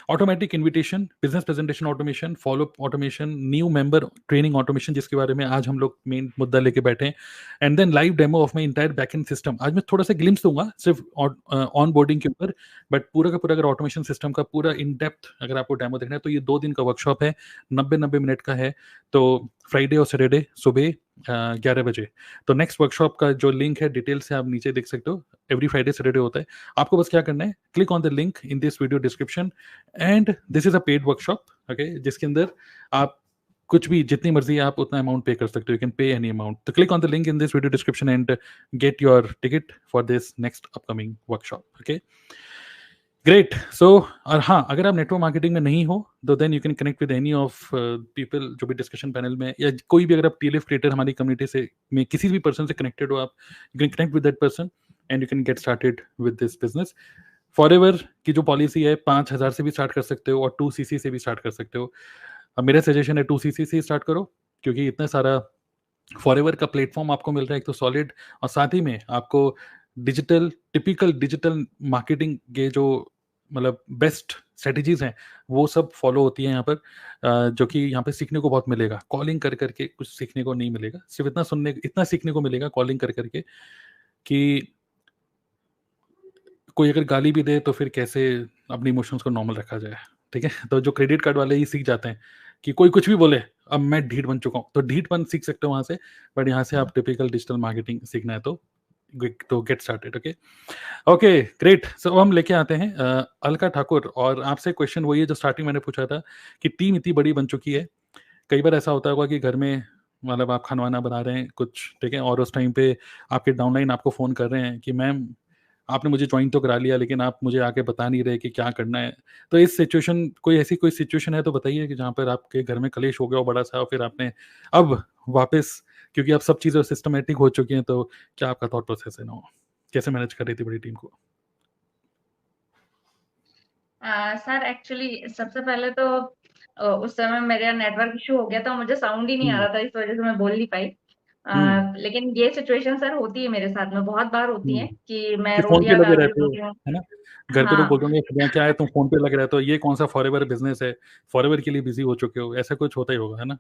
automatic invitation, business presentation automation, follow up automation, new member training automation जिसके बारे में आज हम लोग मेन मुद्दा लेके बैठे हैं, and then live demo of my entire backend system. आज मैं थोड़ा सा ग्लिम्स दूंगा सिर्फ ऑन बोर्डिंग के ऊपर, बट पूरा का पूरा अगर ऑटोमेशन सिस्टम का पूरा इन डेप्थ अगर आपको डेमो देखना है तो ये 2 दिन का वर्कशॉप है, 90 मिनट का है, तो फ्राइडे और सैटरडे सुबह 11 बजे। तो नेक्स्ट वर्कशॉप का जो लिंक है डिटेल से आप नीचे देख सकते हो, एवरी फ्राइडे सैटरडे होता है। आपको बस क्या करना है, click on the link in this video description, and this is a paid workshop, okay, जिसके अंदर आप कुछ भी जितनी मर्जी आप उतना अमाउंट पे कर सकते हो, you can pay any amount. तो click on the link in this video description and get your ticket for this next upcoming workshop, okay, great. So और हाँ, अगर आप नेटवर्क मार्केटिंग में नहीं हो तो then you can connect with any of people जो भी डिस्कशन पैनल में, या कोई भी अगर आप TLF क्रिएटर हमारी कम्युनिटी से में किसी भी पर्सन से कनेक्टेड हो, आप you can connect with that person and you can get started with this business. Forever की जो पॉलिसी है 5,000 से भी स्टार्ट कर सकते हो और 2cc से भी स्टार्ट कर सकते हो। अब मेरा सजेशन है 2cc से स्टार्ट करो, क्योंकि इतना सारा फॉरएवर का प्लेटफॉर्म आपको मिल रहा है एक तो सॉलिड, और साथ ही में आपको डिजिटल टिपिकल डिजिटल मार्केटिंग के जो मतलब बेस्ट स्ट्रेटजीज हैं वो सब फॉलो होती है यहाँ पर, जो कि यहाँ पे सीखने को बहुत मिलेगा। कॉलिंग कर करके कुछ सीखने को नहीं मिलेगा, सिर्फ इतना सीखने को मिलेगा कॉलिंग कर करके कि कोई अगर गाली भी दे तो फिर कैसे अपने इमोशंस को नॉर्मल रखा जाए। ठीक है, तो जो क्रेडिट कार्ड वाले ही सीख जाते हैं कि कोई कुछ भी बोले अब मैं ढीठ बन चुका हूँ, तो ढीठपन सीख सकते हो वहां से, बट यहाँ से आप टिपिकल डिजिटल मार्केटिंग सीखना है तो get started. Okay okay great. So हम लेके आते हैं अलका ठाकुर, और आपसे क्वेश्चन वही है जो स्टार्टिंग मैंने पूछा था कि टीम इतनी बड़ी बन चुकी है, कई बार ऐसा होता होगा कि घर में मतलब आप खाना वाना बना रहे हैं कुछ, ठीक है, और उस टाइम पे आपके डाउनलाइन आपको फ़ोन कर रहे हैं कि मैम आपने मुझे ज्वाइन तो करा लिया लेकिन आप मुझे आके बता नहीं रहे कि क्या करना है। तो इस सिचुएशन, कोई सिचुएशन है तो बताइए कि जहाँ पर आपके घर में कलेश हो गया हो बड़ा सा, और फिर आपने अब वापस, क्योंकि अब सब चीज़ें सिस्टमेटिक हो चुकी हैं, तो क्या आपका थॉट प्रोसेस है ना, कैसे मैनेज कर रही थी बड़ी टीम को? सर एक्चुअली सबसे पहले तो उस समय मेरा नेटवर्क इशू हो गया था, मुझे साउंड ही नहीं आ रहा था, इस वजह से मैं बोल नहीं पाई। लेकिन ये सिचुएशन सर होती है मेरे साथ में, बहुत बार होती है कि मैं कि फोन पे रोटियां लगे डाल रही रहते हो, होती हूँ। है ना, घर पे लोग हाँ बोलते होंगे क्या है तुम फोन पे लगे रहते हो, ये कौन सा फॉरएवर बिजनेस है, फॉरएवर के लिए बिजी हो चुके हो, ऐसा कुछ होता ही होगा, है ना?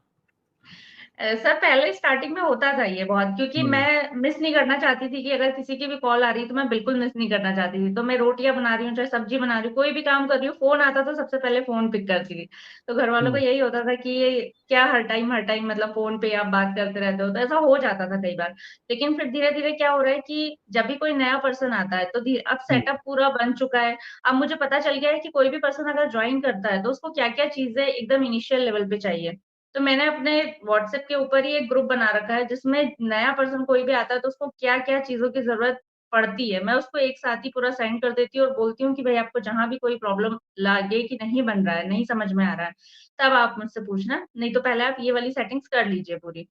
सर पहले स्टार्टिंग में होता था ये बहुत, क्योंकि मैं मिस नहीं करना चाहती थी कि अगर किसी की भी कॉल आ रही है तो मैं बिल्कुल मिस नहीं करना चाहती थी। तो मैं रोटियां बना रही हूँ, चाहे सब्जी बना रही हूँ, कोई भी काम कर रही हूँ, फोन आता तो सबसे पहले फोन पिक करती थी। तो घर वालों को यही होता था कि ये क्या हर टाइम मतलब फोन पे आप बात करते रहते हो, तो ऐसा हो जाता था कई बार। लेकिन फिर धीरे धीरे क्या हो रहा है कि जब भी कोई नया पर्सन आता है तो अब सेटअप पूरा बन चुका है। अब मुझे पता चल गया है कि कोई भी पर्सन अगर ज्वाइन करता है तो उसको क्या क्या चीजें एकदम इनिशियल लेवल पे चाहिए। तो मैंने अपने व्हाट्सएप के ऊपर ही एक ग्रुप बना रखा है, जिसमें नया पर्सन कोई भी आता है तो उसको क्या-क्या चीज़ों की ज़रूरत पड़ती है, मैं उसको एक साथ ही पूरा सेंड कर देती हूँ और बोलती हूँ कि भई आपको जहाँ भी कोई प्रॉब्लम लगे कि नहीं बन रहा है, नहीं समझ में आ रहा है, तब आप मुझसे पूछना, नहीं तो पहले आप ये वाली सेटिंग्स कर लीजिए पूरी।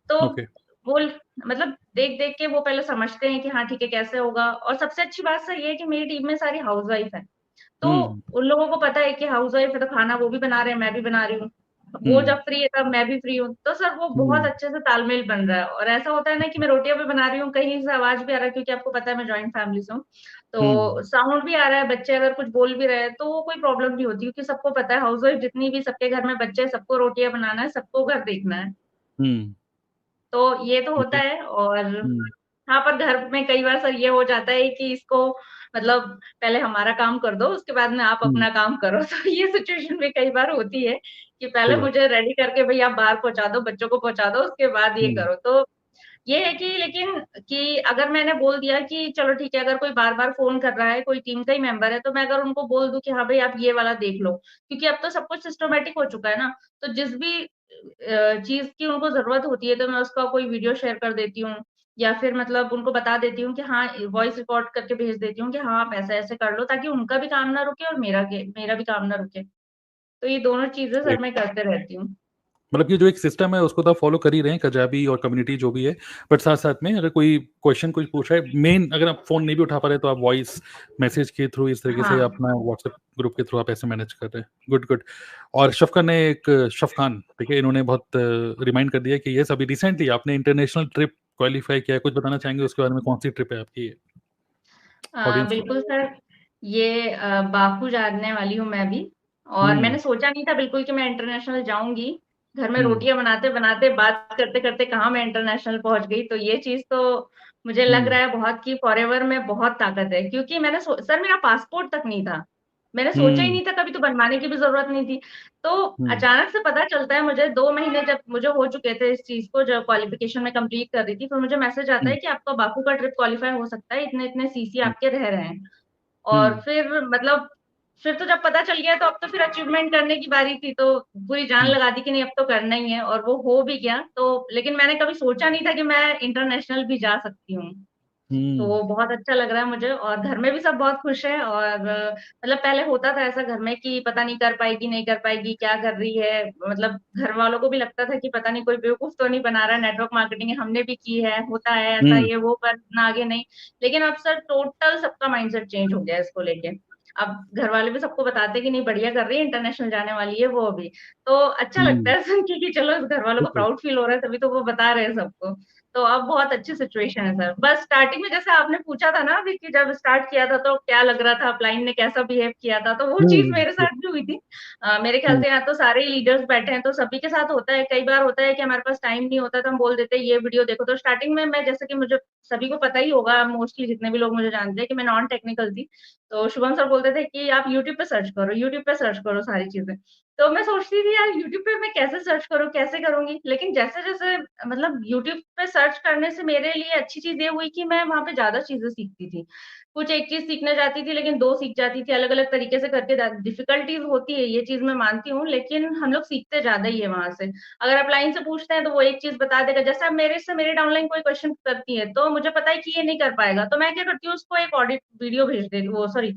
तो ओके। वो मतलब देख-देख के वो पहले समझते हैं कि हाँ ठीक है, कैसे होगा। और सबसे अच्छी बात सर ये है कि मेरी टीम में सारी हाउसवाइफ हैं। तो हम्म उन लोगों को पता है कि हाउसवाइफ है तो खाना वो भी बना रहे हैं, मैं भी बना रही हूँ। वो हम्म जब फ्री है तब मैं भी फ्री हूँ। तो सर वो बहुत हम्म अच्छे से तालमेल बन रहा है। और ऐसा होता है ना कि मैं रोटियाँ भी बना रही हूँ, कहीं से आवाज़ भी आ रहा है, क्योंकि आपको पता है मैं जॉइंट फैमिली से हूँ। तो हम्म साउंड भी आ रहा है, बच्चे अगर कुछ बोल भी रहे हैं तो वो कोई प्रॉब्लम नहीं होती, क्योंकि सबको पता है हाउसवाइफ जितनी भी सबके घर में बच्चे हैं, सबको रोटियाँ बनाना है, सबको घर देखना है। हम्म तो ये तो होता ओके। है। और हम्म हाँ, पर घर में कई बार सर ये हो जाता है कि इसको मतलब पहले हमारा काम कर दो, उसके बाद में आप हम्म अपना काम करो। तो ये सिचुएशन भी कई बार होती है कि पहले सही बात। मुझे रेडी करके भई आप बाहर पहुँचा दो, बच्चों को पहुँचा दो, उसके बाद ये हम्म करो। तो ये है कि लेकिन कि अगर मैंने बोल दिया कि चलो ठीक है, अगर कोई बार-बार फ़ोन कर रहा है, कोई टीम का ही मेंबर है, तो मैं अगर उनको बोल दूँ कि हाँ, भई आप ये वाला देख लो, क्योंकि अब तो सब कुछ सिस्टमैटिक हो चुका है ना। तो जिस भी चीज़ की उनको ज़रूरत होती है, तो मैं उसका कोई वीडियो शेयर कर देती हूँ, या फिर मतलब उनको बता देती हूँ कि हाँ, वॉइस रिकॉर्ड करके भेज देती हूँ कि हाँ, आप ऐसे-ऐसे कर लो, ताकि उनका भी काम ना रुके और मेरा भी काम ना रुके। तो ये दोनों चीज़ें सर मैं करते रहती हूँ। मतलब ये जो एक सिस्टम है उसको तो आप फॉलो कर ही रहे हैं, कजाबी और कम्युनिटी जो भी है, बट साथ साथ में अगर कोई क्वेश्चन कुछ पूछ रहा है, मेन अगर आप फोन नहीं भी उठा पा रहे तो आप वॉइस मैसेज के थ्रू इस तरीके से हाँ। अपना व्हाट्सएप ग्रुप के थ्रू आप ऐसे मैनेज कर रहे हैं। Good good. और शफका ने एक शफखान, ठीक है, इन्होंने बहुत रिमाइंड कर दिया कि ये अभी रिसेंटली आपने इंटरनेशनल ट्रिप क्वालिफाई किया है, कुछ बताना चाहेंगे उसके बारे में, कौन सी ट्रिप है आपकी ये ऑडियंस को? बिल्कुल सर, ये बाकू जाने वाली हूँ मैं भी, और हम्म मैंने सोचा नहीं था बिल्कुल कि मैं इंटरनेशनल जाऊँगी। घर में हम्म रोटियाँ बनाते-बनाते, बात करते-करते कहाँ मैं इंटरनेशनल पहुँच गई। तो ये चीज़ तो मुझे लग हम्म रहा है बहुत कि फॉरएवर में बहुत ताकत है, क्योंकि सर मेरा पासपोर्ट तक नहीं था। मैंने सोचा ही हम्म नहीं था कभी, तो बनवाने की भी ज़रूरत नहीं थी। तो हम्म अचानक से पता चलता है मुझे 2 महीने जब मुझे हो चुके थे इस चीज़ को, जब क्वालिफ़िकेशन मैं कंप्लीट कर रही थी, फिर मुझे मैसेज आता हम्म है कि आपका बाकू का ट्रिप क्वालीफाई हो सकता है, इतने-इतने सीसी हम्म आपके रह रहे हैं। और हम्म फिर मतलब फिर तो जब पता चल गया, तो अब तो फिर अचीवमेंट करने की बारी थी, तो पूरी जान हम्म लगा दी कि नहीं अब तो करना ही है, और वो हो भी गया। तो लेकिन मैंने कभी सोचा नहीं था कि मैं इंटरनेशनल भी जा सकती हूँ। तो हम्म वो बहुत अच्छा लग रहा है मुझे, और घर में भी सब बहुत खुश हैं। और मतलब पहले होता था ऐसा घर में कि पता नहीं कर पाएगी, नहीं कर पाएगी, क्या कर रही है? मतलब घर वालों को भी लगता था कि पता नहीं कोई बेवकूफ़ तो नहीं बना रहा है, नेटवर्क मार्केटिंग हमने भी की है, होता है ऐसा, हम्म ये वो, पर इतना आगे नहीं। लेकिन अब सर टोटल सबका माइंडसेट चेंज हो गया है इसको लेके। अब घर वाले भी सबको बताते हैं कि नहीं, बढ़िया कर रही है, इंटरनेशनल जाने वाली है वो अभी। तो अच्छा लगता हम्म है सुन के कि चलो घर वालों को बिल्कुल। प्राउड फील हो रहा है, तभी तो वो बता रहे हैं सबको। तो अब बहुत अच्छी सिचुएशन है सर। बस स्टार्टिंग में जैसे आपने पूछा था ना अभी कि जब स्टार्ट किया था तो क्या लग रहा था, क्लाइंट ने कैसा बिहेव किया था, तो वो चीज़ मेरे हुँ, साथ भी हुई थी। मेरे ख्याल हुँ, से यहाँ तो सारे ही लीडर्स बैठे हैं, तो सभी के साथ होता है। कई बार होता है कि हमारे पास टाइम नहीं होता, तो हम बोल देते हैं ये वीडियो देखो। तो स्टार्टिंग में मैं, जैसे कि मुझे सभी को पता ही होगा, मोस्टली जितने भी लोग मुझे जानते हैं कि मैं नॉन टेक्निकल थी। तो शुभम सर बोलते थे कि आप यूट्यूब पे सर्च करो, यूट्यूब पे सर्च करो सारी चीज़ें। तो मैं सोचती थी यार यूट्यूब पे मैं कैसे सर्च करूँ, कैसे करूँगी? लेकिन जैसे-जैसे मतलब यूट्यूब पे सर्च करने से मेरे लिए अच्छी चीज़ ये हुई कि मैं वहाँ पे ज़्यादा चीज़ें सीखती थी। कुछ एक चीज़ सीखना चाहती थी, लेकिन 2 सीख जाती थी, अलग-अलग तरीके से करके डिफ़िकल्टीज़ होती है, ये चीज़ मैं मानती हूँ, लेकिन हम लोग सीखते ज़्यादा ही है वहाँ से। अगर आप लाइन से पूछते हैं तो वो एक चीज़ बता देगा। जैसे अब मेरे से मेरी डाउनलाइन कोई क्वेश्चन करती है, तो मुझे पता है कि ये नहीं कर पाएगा, तो मैं क्या करती हूँ, उसको एक ऑडिट वीडियो भेज देती हूँ, वो सॉरी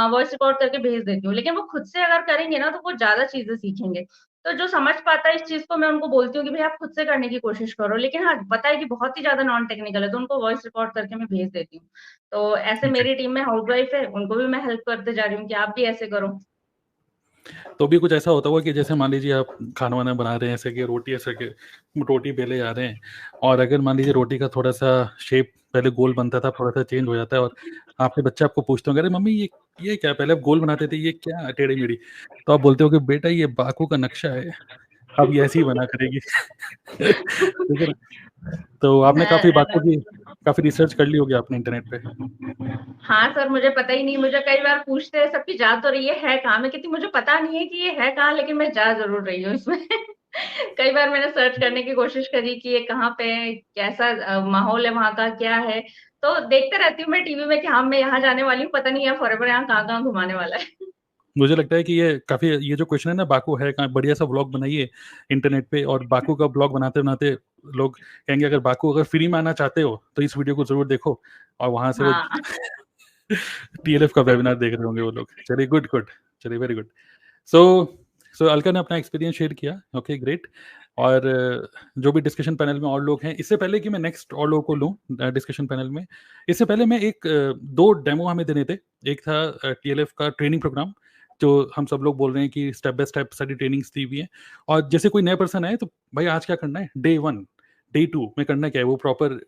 वॉइस रिकॉर्ड करके भेज देती हूँ। लेकिन वो खुद से अगर करेंगे ना, तो वो ज़्यादा चीज़ें सीखेंगे। तो जो समझ पाता है इस चीज़ को, मैं उनको बोलती हूँ कि भई आप खुद से करने की कोशिश करो। लेकिन हाँ, पता है कि बहुत ही ज़्यादा नॉन टेक्निकल है, तो उनको वॉइस रिकॉर्ड करके मैं भेज देती हूँ। तो ऐसे ओके। मेरी टीम में हाउसवाइफ है, उनको भी मैं हेल्प करते जा रही हूँ कि आप भी ऐसे करो। तो भी कुछ ऐसा होता होगा कि जैसे मान लीजिए आप खाना-वाना बना रहे हैं, ऐसे कि रोटी ऐसे कि रोटी बेले जा रहे हैं, और अगर मान लीजिए रोटी का थोड़ा-सा शेप पहले गोल बनता था, थोड़ा-सा चेंज हो जाता है, और आपके बच्चे आपको पूछते होंगे, "अरे मम्मी ये क्या? पहले आप गोल बनाते थे, ये क्या टेढ़ी-मेढ़ी?" तो आप बोलते हो कि बेटा ये बाकू का नक्शा है, अब ये ऐसे ही बना करेगी। ठीक है ना? तो आपने काफ़ी बाकू की काफ़ी रिसर्च कर ली होगी आपने इंटरनेट पे। हाँ सर, मुझे पता ही नहीं, मुझे कई बार पूछते हैं सब कि जा तो रही है कहाँ? मैं कहती हूँ मुझे पता नहीं है कि ये है कहाँ, लेकिन मैं जा ज़रूर रही हूँ इसमें। कई बार मैंने सर्च करने की कोशिश करी कि ये कहाँ पे है, कैसा माहौल है वहाँ का, क्या है? तो देखते रहती हूँ मैं टीवी में कि हाँ, मैं यहाँ जाने वाली हूँ, पता नहीं है फॉरएवर यहाँ कहाँ-कहाँ घुमाने वाला है। मुझे लगता है कि ये जो क्वेश्चन है ना, बाकू है कहाँ, बढ़िया सा व्लॉग बनाइए इंटरनेट पे, और बाकू का व्लॉग बनाते-बनाते लोग कहेंगे अगर बाकू अगर फ्री में आना चाहते हो तो इस वीडियो को ज़रूर देखो, और वहाँ से वो हाँ। टीएलएफ का वेबिनार देख रहे होंगे वो लोग। चलिए गुड, गुड। चलिए वेरी गुड। सो सो अलका ने अपना एक्सपीरियंस शेयर किया, ओके ग्रेट। और जो भी डिस्कशन पैनल में और लोग हैं, इससे पहले कि मैं नेक्स्ट और लोगों को लूँ डिस्कशन पैनल में, इससे पहले मैं 2 डेमो हमें देने थे। एक था टीएलएफ का ट्रेनिंग प्रोग्राम, जो हम सब लोग बोल रहे हैं कि स्टेप बाय स्टेप सारी ट्रेनिंग्स दी हुई है, और जैसे कोई नया पर्सन आए तो भाई आज क्या करना है, डे 1, डे 2 में करना क्या है, वो प्रॉपर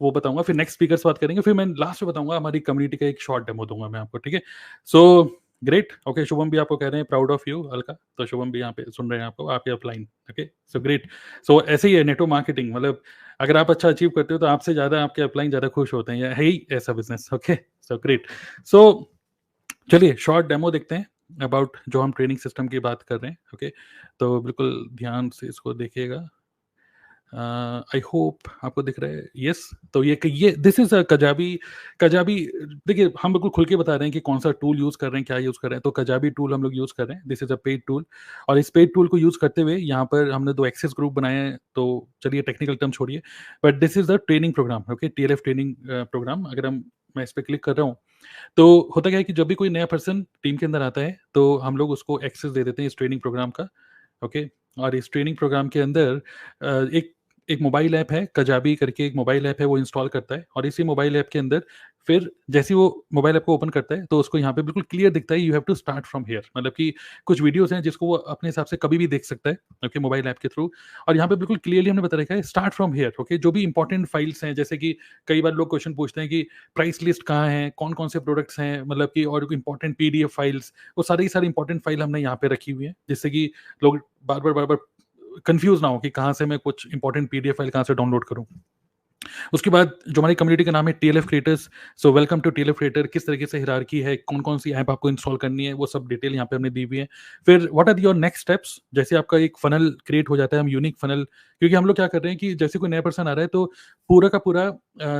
वो बताऊँगा, फिर नेक्स्ट स्पीकर से बात करेंगे, फिर मैं लास्ट में बताऊँगा, हमारी कम्युनिटी का एक शॉर्ट डेमो दूँगा मैं आपको, ठीक है? सो ग्रेट, ओके, शुभम भी आपको कह रहे हैं प्राउड ऑफ यू अलका, तो शुभम भी यहाँ पे सुन रहे हैं आपको, आपकी अपलाइन, ओके, सो ग्रेट। सो ऐसे ही है नेटवर्क मार्केटिंग, मतलब अगर आप अच्छा अचीव करते हो तो आपसे ज़्यादा आपके अपलाइन ज़्यादा खुश होते हैं, या है ही ऐसा बिजनेस, ओके, सो ग्रेट। सो चलिए शॉर्ट डेमो देखते हैं अबाउट जो हम ट्रेनिंग सिस्टम की बात कर रहे हैं, ओके, तो बिल्कुल ध्यान से इसको देखिएगा। आई होप आपको दिख रहा है। यस, तो ये दिस इज कजाबी। कजाबी, देखिए हम बिल्कुल खुल के बता रहे हैं कि कौन सा टूल यूज कर रहे हैं, क्या यूज कर रहे हैं। तो कजाबी टूल हम लोग यूज कर रहे हैं। This is a paid tool, और इस पेड टूल को यूज करते हुए यहाँ पर हमने 2 एक्सेस ग्रुप बनाए हैं। तो चलिए टेक्निकल टर्म छोड़िए, but this is the training program, okay, TLF training program. अगर मैं इस पर क्लिक कर रहा हूँ, तो होता क्या है कि जब भी कोई नया पर्सन टीम के अंदर आता है तो हम लोग उसको एक्सेस दे देते हैं इस ट्रेनिंग प्रोग्राम का, ओके। और इस ट्रेनिंग प्रोग्राम के अंदर एक एक मोबाइल ऐप है, कजाबी करके एक मोबाइल ऐप है, वो इंस्टॉल करता है। और इसी मोबाइल ऐप के अंदर फिर जैसे ही वो मोबाइल ऐप को ओपन करता है तो उसको यहाँ पे बिल्कुल क्लियर दिखता है, you have to start from here. मतलब कि कुछ वीडियोस हैं जिसको वो अपने हिसाब से कभी भी देख सकता है, ओके, मोबाइल ऐप के थ्रू। और यहाँ पे बिल्कुल क्लियरली हमने बता रखा है स्टार्ट फ्रॉम हियर, ओके। जो भी इंपॉर्टेंट फाइल्स हैं, जैसे कि कई बार लोग क्वेश्चन पूछते हैं कि प्राइस लिस्ट कहाँ है, कौन कौन से प्रोडक्ट्स हैं, मतलब कि और इंपॉर्टेंट PDF फाइल्स, वो सारी सारी इंपॉर्टेंट फाइल हमने यहाँ पे रखी हुई है, जिससे कि लोग बार बार कंफ्यूज ना हो कि कहाँ से मैं कुछ इंपॉर्टेंट PDF फाइल कहाँ से डाउनलोड करूँ। उसके बाद जो हमारी कम्युनिटी का नाम है TLF creators, so welcome to TLF creator. किस तरीके से हिरार्की है, कौन कौन सी ऐप आपको इंस्टॉल करनी है, वो सब डिटेल यहाँ पे हमने दी हुई है। फिर what are your next steps, जैसे आपका एक फनल क्रिएट हो जाता है, हम यूनिक फनल, क्योंकि हम लोग क्या कर रहे हैं कि जैसे कोई नया पर्सन आ रहा है तो पूरा का पूरा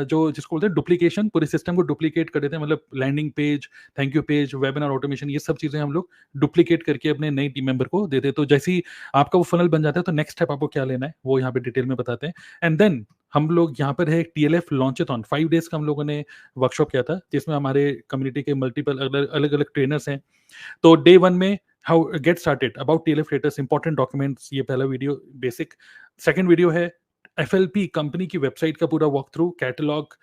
जो जिसको बोलते हैं डुप्लीकेशन, पूरे सिस्टम को डुप्लीकेट कर देते हैं। मतलब landing page, thank you page, webinar automation, ये सब चीजें हम लोग डुप्लीकेट करके अपने नई टीम मेंबर को देते हैं। तो जैसे ही आपका वो फनल बन जाता है तो नेक्स्ट स्टेप आपको क्या लेना है वो यहाँ पे डिटेल में बताते हैं। एंड देन हम लोग यहाँ पर है एक TLF लॉन्चेथॉन, 5 डेज का हम लोगों ने वर्कशॉप किया था, जिसमें हमारे कम्युनिटी के मल्टीपल अलग अलग ट्रेनर्स हैं। तो डे 1 में how get started about TLF creators, important documents, ये पहला वीडियो बेसिक। सेकंड वीडियो है FLP कंपनी की वेबसाइट का पूरा वॉक थ्रू, कैटलॉग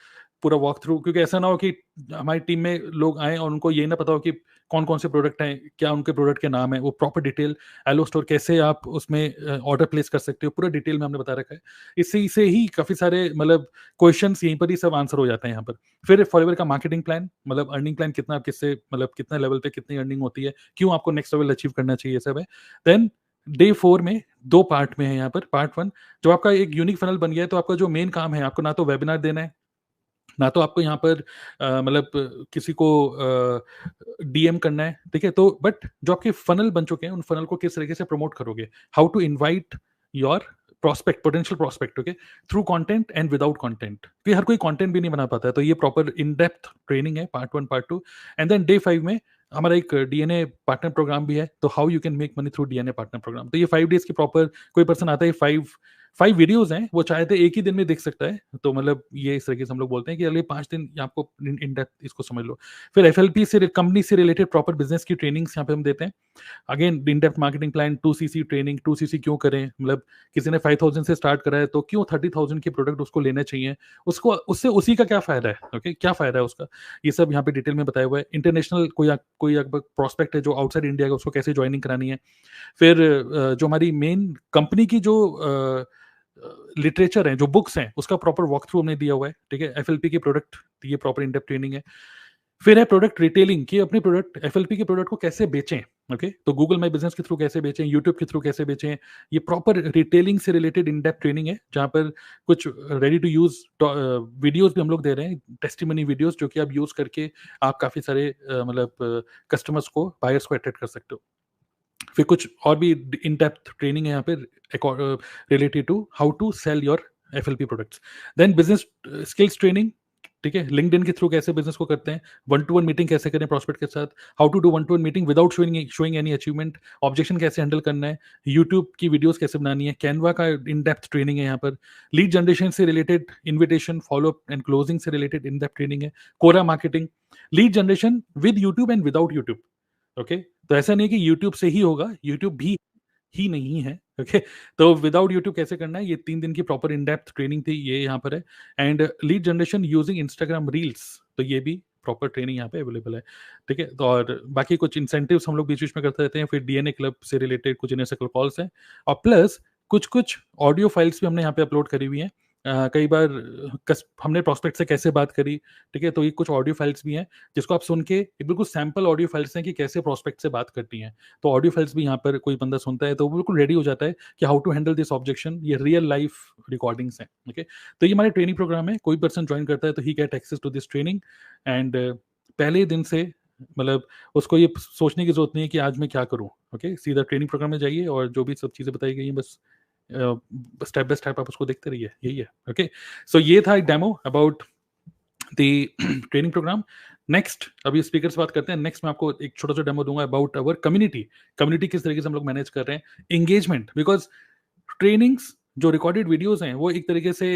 पूरा वॉक थ्रू, क्योंकि ऐसा ना हो कि हमारी टीम में लोग आए और उनको ये ना पता हो कि कौन कौन से प्रोडक्ट हैं, क्या उनके प्रोडक्ट के नाम है। वो प्रॉपर डिटेल, एलो स्टोर कैसे आप उसमें ऑर्डर प्लेस कर सकते हो, पूरा डिटेल में हमने बता रखा है। इससे ही काफी सारे मतलब क्वेश्चंस यहीं पर ही सब आंसर हो जाते हैं यहाँ पर। फिर फॉरएवर का मार्केटिंग प्लान, मतलब अर्निंग प्लान, कितना आप किससे, मतलब कितना लेवल पे कितनी अर्निंग होती है, क्यों आपको नेक्स्ट लेवल अचीव करना चाहिए, सब है। देन डे 4 में 2 पार्ट में है यहाँ पर। पार्ट 1, जब आपका एक यूनिक फनल बन गया है तो आपका जो मेन काम है, आपको ना तो वेबिनार देना है, ना तो आपको यहाँ पर मतलब किसी को DM करना है, ठीक है। तो बट जो आपके फनल बन चुके हैं उन फनल को किस तरीके से प्रमोट करोगे, how to invite your prospect, potential prospect, okay, through content and without content, क्योंकि हर कोई कंटेंट भी नहीं बना पाता है। तो ये प्रॉपर इन डेप्थ ट्रेनिंग है, part 1 part 2। And then day 5 में हमारा एक DNA पार्टनर प्रोग्राम भी है, तो how you can make money through DNA partner program. तो ये 5 डेज की प्रॉपर, कोई पर्सन आता है, 5 वीडियोस हैं, वो चाहे तो एक ही दिन में देख सकता है। तो मतलब ये इस तरीके से हम लोग बोलते हैं कि अगले 5 दिन आपको इन डेप्थ इसको समझ लो। फिर FLP से, कंपनी से रिलेटेड प्रॉपर बिजनेस की ट्रेनिंग्स यहाँ पे हम देते हैं। Again in depth marketing plan, 2CC training, 2CC क्यों करें, मतलब किसी ने 5,000 से स्टार्ट करा है तो क्यों 30,000 के प्रोडक्ट उसको लेने चाहिए, उसको उससे उसी का क्या फायदा है, ओके, क्या फायदा है उसका, ये सब यहाँ पे डिटेल में बताया हुआ है। इंटरनेशनल कोई प्रोस्पेक्ट है जो आउटसाइड इंडिया का, उसको कैसे ज्वाइनिंग करानी है। फिर जो हमारी मेन कंपनी की जो लिटरेचर है, जो बुक्स हैं, उसका प्रॉपर वॉक थ्रू हमने दिया हुआ है, ठीक है। FLP के प्रोडक्ट, ये प्रॉपर इन डेप्थ ट्रेनिंग है। फिर है प्रोडक्ट रिटेलिंग, कि अपने प्रोडक्ट, FLP के प्रोडक्ट को कैसे बेचें, ओके। तो गूगल माई बिजनेस के थ्रू कैसे बेचें, यूट्यूब के थ्रू कैसे बेचें, ये प्रॉपर रिटेलिंग से रिलेटेड इन डेप्थ ट्रेनिंग है, जहां पर कुछ रेडी टू यूज वीडियोस भी हम लोग दे रहे हैं, टेस्टिमनी वीडियोस, जो कि आप यूज करके आप काफी सारे मतलब कस्टमर्स को, बायर्स को अट्रैक्ट कर सकते हो। फिर कुछ और भी इन डेप्थ ट्रेनिंग है यहाँ पे related to how to sell your FLP products. Then business skills training, ठीक है, लिंक्डइन के थ्रू कैसे बिजनेस को करते हैं, 1-to-1 मीटिंग कैसे करें प्रॉस्पेक्ट के साथ, how to do 1-to-1 meeting without showing any achievement, objection कैसे हैंडल करना है, यूट्यूब की वीडियोस कैसे बनानी है, कैनवा का इन डेप्थ ट्रेनिंग है यहाँ पर। लीड जनरेशन से related, invitation, follow up and closing से रिलेटेड इन डेप्थ ट्रेनिंग है। Quora marketing, lead generation with YouTube and without YouTube, okay. तो ऐसा नहीं कि यूट्यूब से ही होगा, यूट्यूब भी ही नहीं है, ओके। तो विदाउट यूट्यूब कैसे करना है, ये 3 दिन की प्रॉपर इन डेप्थ ट्रेनिंग थी, ये यहाँ पर है। And lead generation using Instagram reels, तो ये भी प्रॉपर ट्रेनिंग यहाँ पे अवेलेबल है, ठीक है। तो और बाकी कुछ इंसेंटिव्स हम लोग बीच बीच में करते रहते हैं। फिर DNA क्लब से रिलेटेड कुछ इनर सर्कल कॉल्स हैं, और प्लस कुछ ऑडियो फाइल्स भी हमने यहाँ पे अपलोड करी हुई हैं। कई बार हमने प्रॉस्पेक्ट से कैसे बात करी, ठीक है, तो ये कुछ ऑडियो फाइल्स भी हैं जिसको आप सुन के, ये बिल्कुल सैंपल ऑडियो फाइल्स हैं कि कैसे प्रॉस्पेक्ट से बात करती हैं। तो ऑडियो फाइल्स भी यहाँ पर कोई बंदा सुनता है तो वो बिल्कुल रेडी हो जाता है कि how to handle this objection. ये रियल लाइफ रिकॉर्डिंग्स हैं, ओके। तो ये हमारे ट्रेनिंग प्रोग्राम है, कोई पर्सन ज्वाइन करता है तो ही get access to this training. And पहले दिन से मतलब उसको ये सोचने की जरूरत नहीं है कि आज मैं क्या करूँ, ओके। सीधा ट्रेनिंग प्रोग्राम में जाइए और जो भी सब चीज़ें बताई गई हैं बस स्टेप बाय स्टेप आप उसको देखते रहिए, यही है। ओके, सो ये था एक demo about the training program. Next अभी स्पीकर से बात करते हैं। नेक्स्ट मैं आपको एक छोटा सा डेमो दूंगा अबाउट अवर कम्युनिटी। कम्युनिटी किस तरीके से हम लोग मैनेज कर रहे हैं, एंगेजमेंट, बिकॉज ट्रेनिंग्स जो रिकॉर्डेड वीडियोस हैं वो एक तरीके से,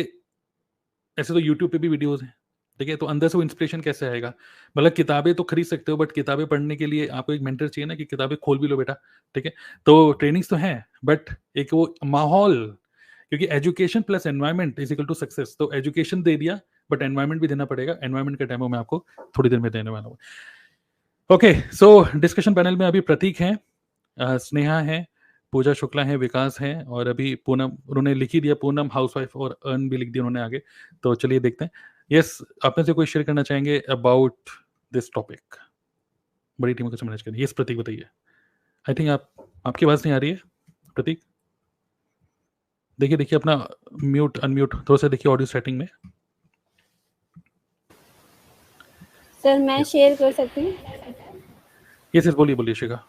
ऐसे तो यूट्यूब पे भी वीडियोस हैं, ठीक है, तो अंदर से वो इंस्पिरेशन कैसे आएगा? मतलब किताबें तो खरीद सकते हो, बट किताबें पढ़ने के लिए आपको एक मेंटर चाहिए ना, कि किताबें खोल भी लो बेटा, ठीक है। तो ट्रेनिंग्स तो हैं, बट एक वो माहौल, क्योंकि education plus environment is equal to success. तो एजुकेशन दे दिया, बट एनवायरनमेंट भी देना पड़ेगा। एनवायरनमेंट का डेमो मैं आपको थोड़ी देर में देने वाला हूँ। ओके, सो डिस्कशन पैनल में अभी प्रतीक हैं, स्नेहा है, पूजा शुक्ला है, विकास है, और अभी पूनम, उन्होंने लिख ही दिया पूनम हाउसवाइफ, और अर्न भी लिख दिया उन्होंने आगे। तो चलिए देखते हैं। यस, आप में से कोई शेयर करना चाहेंगे अबाउट दिस टॉपिक, बड़ी टीमों को कैसे मैनेज करें? यस प्रतीक बताइए। आई थिंक आपकी आवाज नहीं आ रही है प्रतीक। देखिए अपना म्यूट अनम्यूट थोड़ा सा देखिए ऑडियो सेटिंग में। सर मैं शेयर कर सकती हूँ? यस बोलिए शिखा।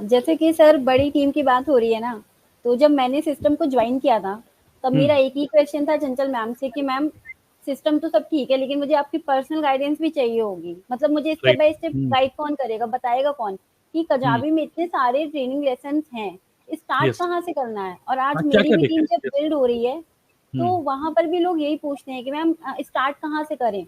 जैसे कि सर बड़ी टीम की बात हो रही है ना, तो जब मैंने सिस्टम को ज्वाइन किया था तब मेरा एक ही क्वेश्चन था चंचल मैम से कि मैम सिस्टम तो सब ठीक है, लेकिन मुझे आपकी पर्सनल गाइडेंस भी चाहिए होगी। मतलब मुझे स्टेप बाय स्टेप गाइड कौन करेगा, बताएगा कौन कि कजाबी में इतने सारे ट्रेनिंग लेसन हैं, स्टार्ट कहाँ से करना है। और आज मेरी भी टीम जब बिल्ड हो रही है तो वहां पर भी लोग यही पूछते हैं कि मैम स्टार्ट कहाँ से करें।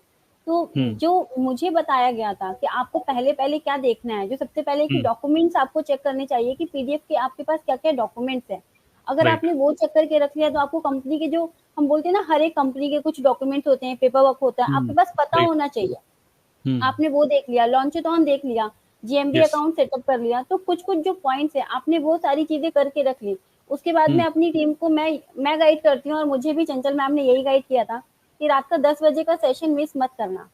तो जो मुझे बताया गया था कि आपको पहले क्या देखना है, जो सबसे पहले कि डॉक्यूमेंट्स आपको चेक करने चाहिए कि पीडीएफ के आपके पास क्या क्या डॉक्यूमेंट्स हैं। अगर आपने वो चेक करके रख लिया तो आपको कंपनी के, जो हम बोलते हैं ना, हर एक कंपनी के कुछ डॉक्यूमेंट्स होते हैं, पेपर वर्क होता है, आपके पास पता होना चाहिए। आपने वो देख लिया, लॉन्चेथॉन देख लिया, जीएमबी अकाउंट सेटअप कर लिया, तो कुछ जो पॉइंट्स है आपने वो सारी चीजें करके रख ली। उसके बाद में अपनी टीम को मैं गाइड करती हूँ, और मुझे भी चंचल मैम ने यही गाइड किया था कि रात का 10 बजे का सेशन मिस मत करना।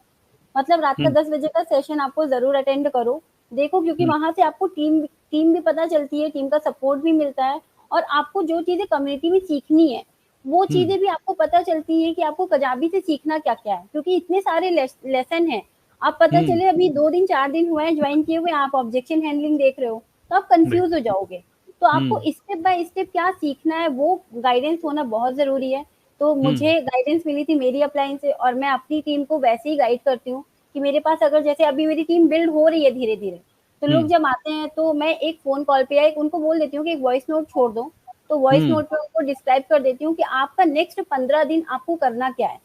मतलब रात का 10 बजे का सेशन आपको जरूर अटेंड करो, देखो, क्योंकि वहां से आपको टीम भी पता चलती है, टीम का सपोर्ट भी मिलता है, और आपको जो चीजें कम्युनिटी में सीखनी है वो चीजें भी आपको पता चलती है कि आपको कजाबी से सीखना क्या क्या है, क्योंकि इतने सारे लेसन हैं। आप पता चले अभी 2 दिन 4 दिन हुए हैं ज्वाइन किए हुए, आप ऑब्जेक्शन हैंडलिंग देख रहे हो तो आप कंफ्यूज हो जाओगे। तो आपको स्टेप बाय स्टेप क्या सीखना है वो गाइडेंस होना बहुत जरूरी है। तो मुझे गाइडेंस मिली थी मेरी अपलाइन से, और मैं अपनी टीम को वैसे ही गाइड करती हूँ कि मेरे पास अगर, जैसे अभी मेरी टीम बिल्ड हो रही है धीरे धीरे, तो लोग जब आते हैं तो मैं एक फोन कॉल पे या उनको बोल देती हूँ कि एक वॉइस नोट छोड़ दो, तो वॉइस नोट पे उनको डिस्क्राइब कर देती हूँ कि आपका नेक्स्ट 15 दिन आपको करना क्या है,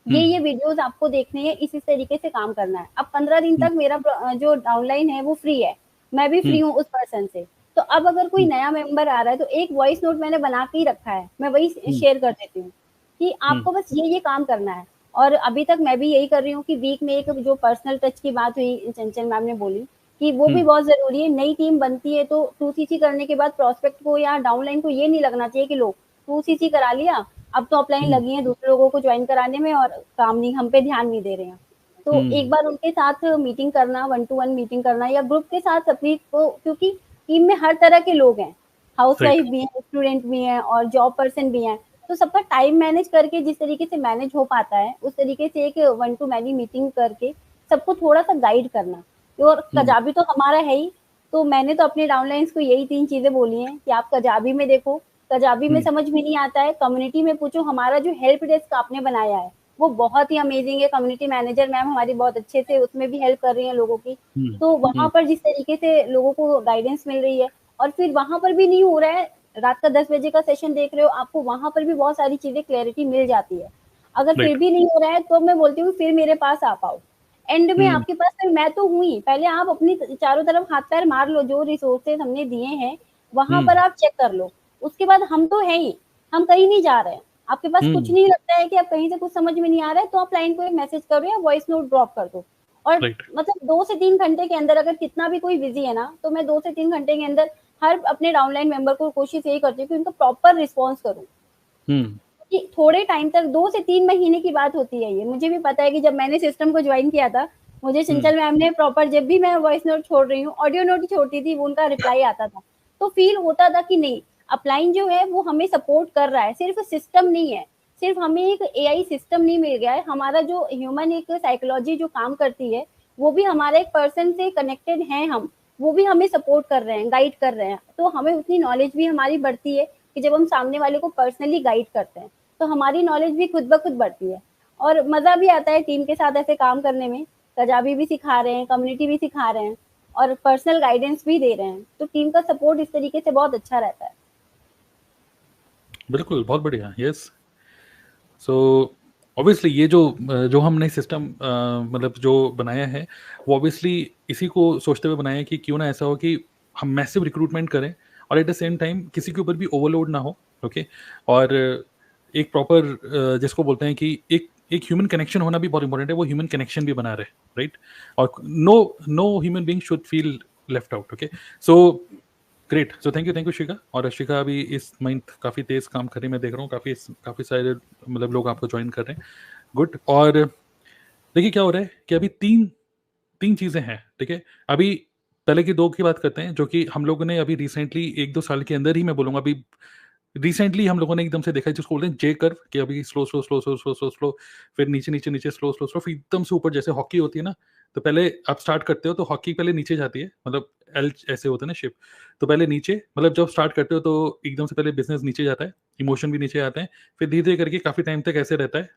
ये वीडियोस आपको देखने हैं, इस तरीके से काम करना है। अब 15 दिन तक मेरा जो डाउनलाइन है वो फ्री है, मैं भी फ्री हूँ उस पर्सन से। तो अब अगर कोई नया मेंबर आ रहा है तो एक वॉइस नोट मैंने बना के ही रखा है, मैं वही शेयर कर देती हूँ कि आपको बस ये काम करना है। और अभी तक मैं भी यही कर रही हूँ कि वीक में एक, जो पर्सनल टच की बात हुई चंचल मैम ने बोली कि वो भी बहुत जरूरी है। नई टीम बनती है तो 2cc करने के बाद प्रोस्पेक्ट को या डाउनलाइन को ये नहीं लगना चाहिए कि लो 2cc करा लिया, अब तो अपलाइन लगी है दूसरे लोगों को ज्वाइन कराने में और काम नहीं, हम पे ध्यान नहीं दे रहे हैं। तो एक बार उनके साथ मीटिंग करना, 1-to-1 मीटिंग करना, या ग्रुप के साथ अपनी को, क्योंकि टीम में हर तरह के लोग हैं, हाउसवाइफ भी हैं, स्टूडेंट भी हैं और जॉब पर्सन भी हैं, तो सबका टाइम मैनेज करके जिस तरीके से मैनेज हो पाता है उस तरीके से एक 1-to-many मीटिंग करके सबको थोड़ा सा गाइड करना। और कजाबी तो हमारा है ही, तो मैंने तो अपने डाउनलाइंस को यही 3 चीजें बोली हैं कि आप कजाबी में देखो, कजाबी में समझ में नहीं आता है कम्युनिटी में पूछो। हमारा जो हेल्प डेस्क आपने बनाया है वो बहुत ही अमेजिंग है, कम्युनिटी मैनेजर मैम हमारी बहुत अच्छे से उसमें भी हेल्प कर रही है लोगों की। तो वहां पर जिस तरीके से लोगों को गाइडेंस मिल रही है, और फिर वहां पर भी नहीं हो रहा है, रात का 10 बजे का सेशन देख रहे हो, आपको वहां पर भी बहुत सारी चीजें क्लैरिटी मिल जाती है। अगर फिर भी नहीं हो रहा है तो मैं बोलती हूँ फिर मेरे पास आ पाओ, एंड में आपके पास फिर मैं तो हूँ ही, पहले आप अपनी चारों तरफ हाथ पैर मार लो, जो रिसोर्सेज हमने दिए हैं वहां पर आप चेक कर लो, उसके बाद हम तो है ही, हम कहीं नहीं जा रहे हैं। आपके पास कुछ नहीं लगता है कि आप कहीं से कुछ समझ में नहीं आ रहा है तो आप लाइन को एक मैसेज करो या वॉइस नोट ड्रॉप कर दो। और मतलब 2 से 3 घंटे के अंदर, अगर कितना भी कोई बिजी है ना, तो मैं 2 से 3 घंटे के अंदर हर अपने डाउनलाइन मेंबर को कोशिश यही करती हूँ कि उनको प्रॉपर रिस्पॉन्स करूँ। कि थोड़े टाइम तक, 2 से 3 महीने की बात होती है ये, मुझे भी पता है कि जब मैंने सिस्टम को ज्वाइन किया था मुझे चंचल मैम ने प्रॉपर, जब भी मैं वॉइस नोट छोड़ रही हूँ, ऑडियो नोट छोड़ती थी, वो उनका रिप्लाई आता था, तो फील होता था कि नहीं, अपलाइन जो है वो हमें सपोर्ट कर रहा है, सिर्फ सिस्टम नहीं है, सिर्फ हमें एक एआई सिस्टम नहीं मिल गया है, हमारा जो ह्यूमन एक साइकोलॉजी जो काम करती है वो भी हमारा एक पर्सन से कनेक्टेड है, हम वो भी हमें सपोर्ट कर रहे हैं, गाइड कर रहे हैं, तो हमें उतनी नॉलेज भी हमारी बढ़ती है कि जब हम सामने वाले को पर्सनली गाइड करते हैं तो हमारी नॉलेज भी खुद ब खुद बढ़ती है और मज़ा भी आता है टीम के साथ ऐसे काम करने में। कजाबी भी सिखा रहे हैं, कम्युनिटी भी सिखा रहे हैं और पर्सनल गाइडेंस भी दे रहे हैं, तो टीम का सपोर्ट इस तरीके से बहुत अच्छा रहता है। बिल्कुल, बहुत बढ़िया। यस, सो ऑब्वियसली ये जो हमने सिस्टम मतलब जो बनाया है वो ऑब्वियसली इसी को सोचते हुए बनाया है कि क्यों ना ऐसा हो कि हम मैसिव रिक्रूटमेंट करें और एट द सेम टाइम किसी के ऊपर भी ओवरलोड ना हो। ओके, और एक प्रॉपर जिसको बोलते हैं कि एक ह्यूमन कनेक्शन होना भी बहुत इंपॉर्टेंट है, वो ह्यूमन कनेक्शन भी बना रहे, राइट? और no human being should feel left out. Okay, so great, so thank you Shikha. और शिखा अभी इस मंथ काफ़ी तेज काम कर रही है, मैं देख रहा हूँ काफ़ी सारे मतलब लोग आपको ज्वाइन कर रहे हैं। गुड। और देखिए क्या हो रहा है कि अभी तीन चीज़ें हैं, ठीक है? अभी पहले की दो की बात करते हैं जो कि हम लोगों ने अभी रिसेंटली 1-2 साल के अंदर ही, मैं बोलूँगा अभी रिसेंटली हम लोगों ने एकदम से देखा जिसको बोलते हैं जे कर्व, कि अभी स्लो, फिर नीचे स्लो, फिर एकदम से ऊपर, जैसे हॉकी होती है ना, तो पहले आप स्टार्ट करते हो तो हॉकी पहले नीचे जाती है, मतलब एल ऐसे होता है ना शेप, तो पहले नीचे, मतलब जब स्टार्ट करते हो तो एकदम से पहले बिजनेस नीचे जाता है, इमोशन भी नीचे आते हैं, फिर धीरे धीरे करके काफी टाइम तक ऐसे रहता है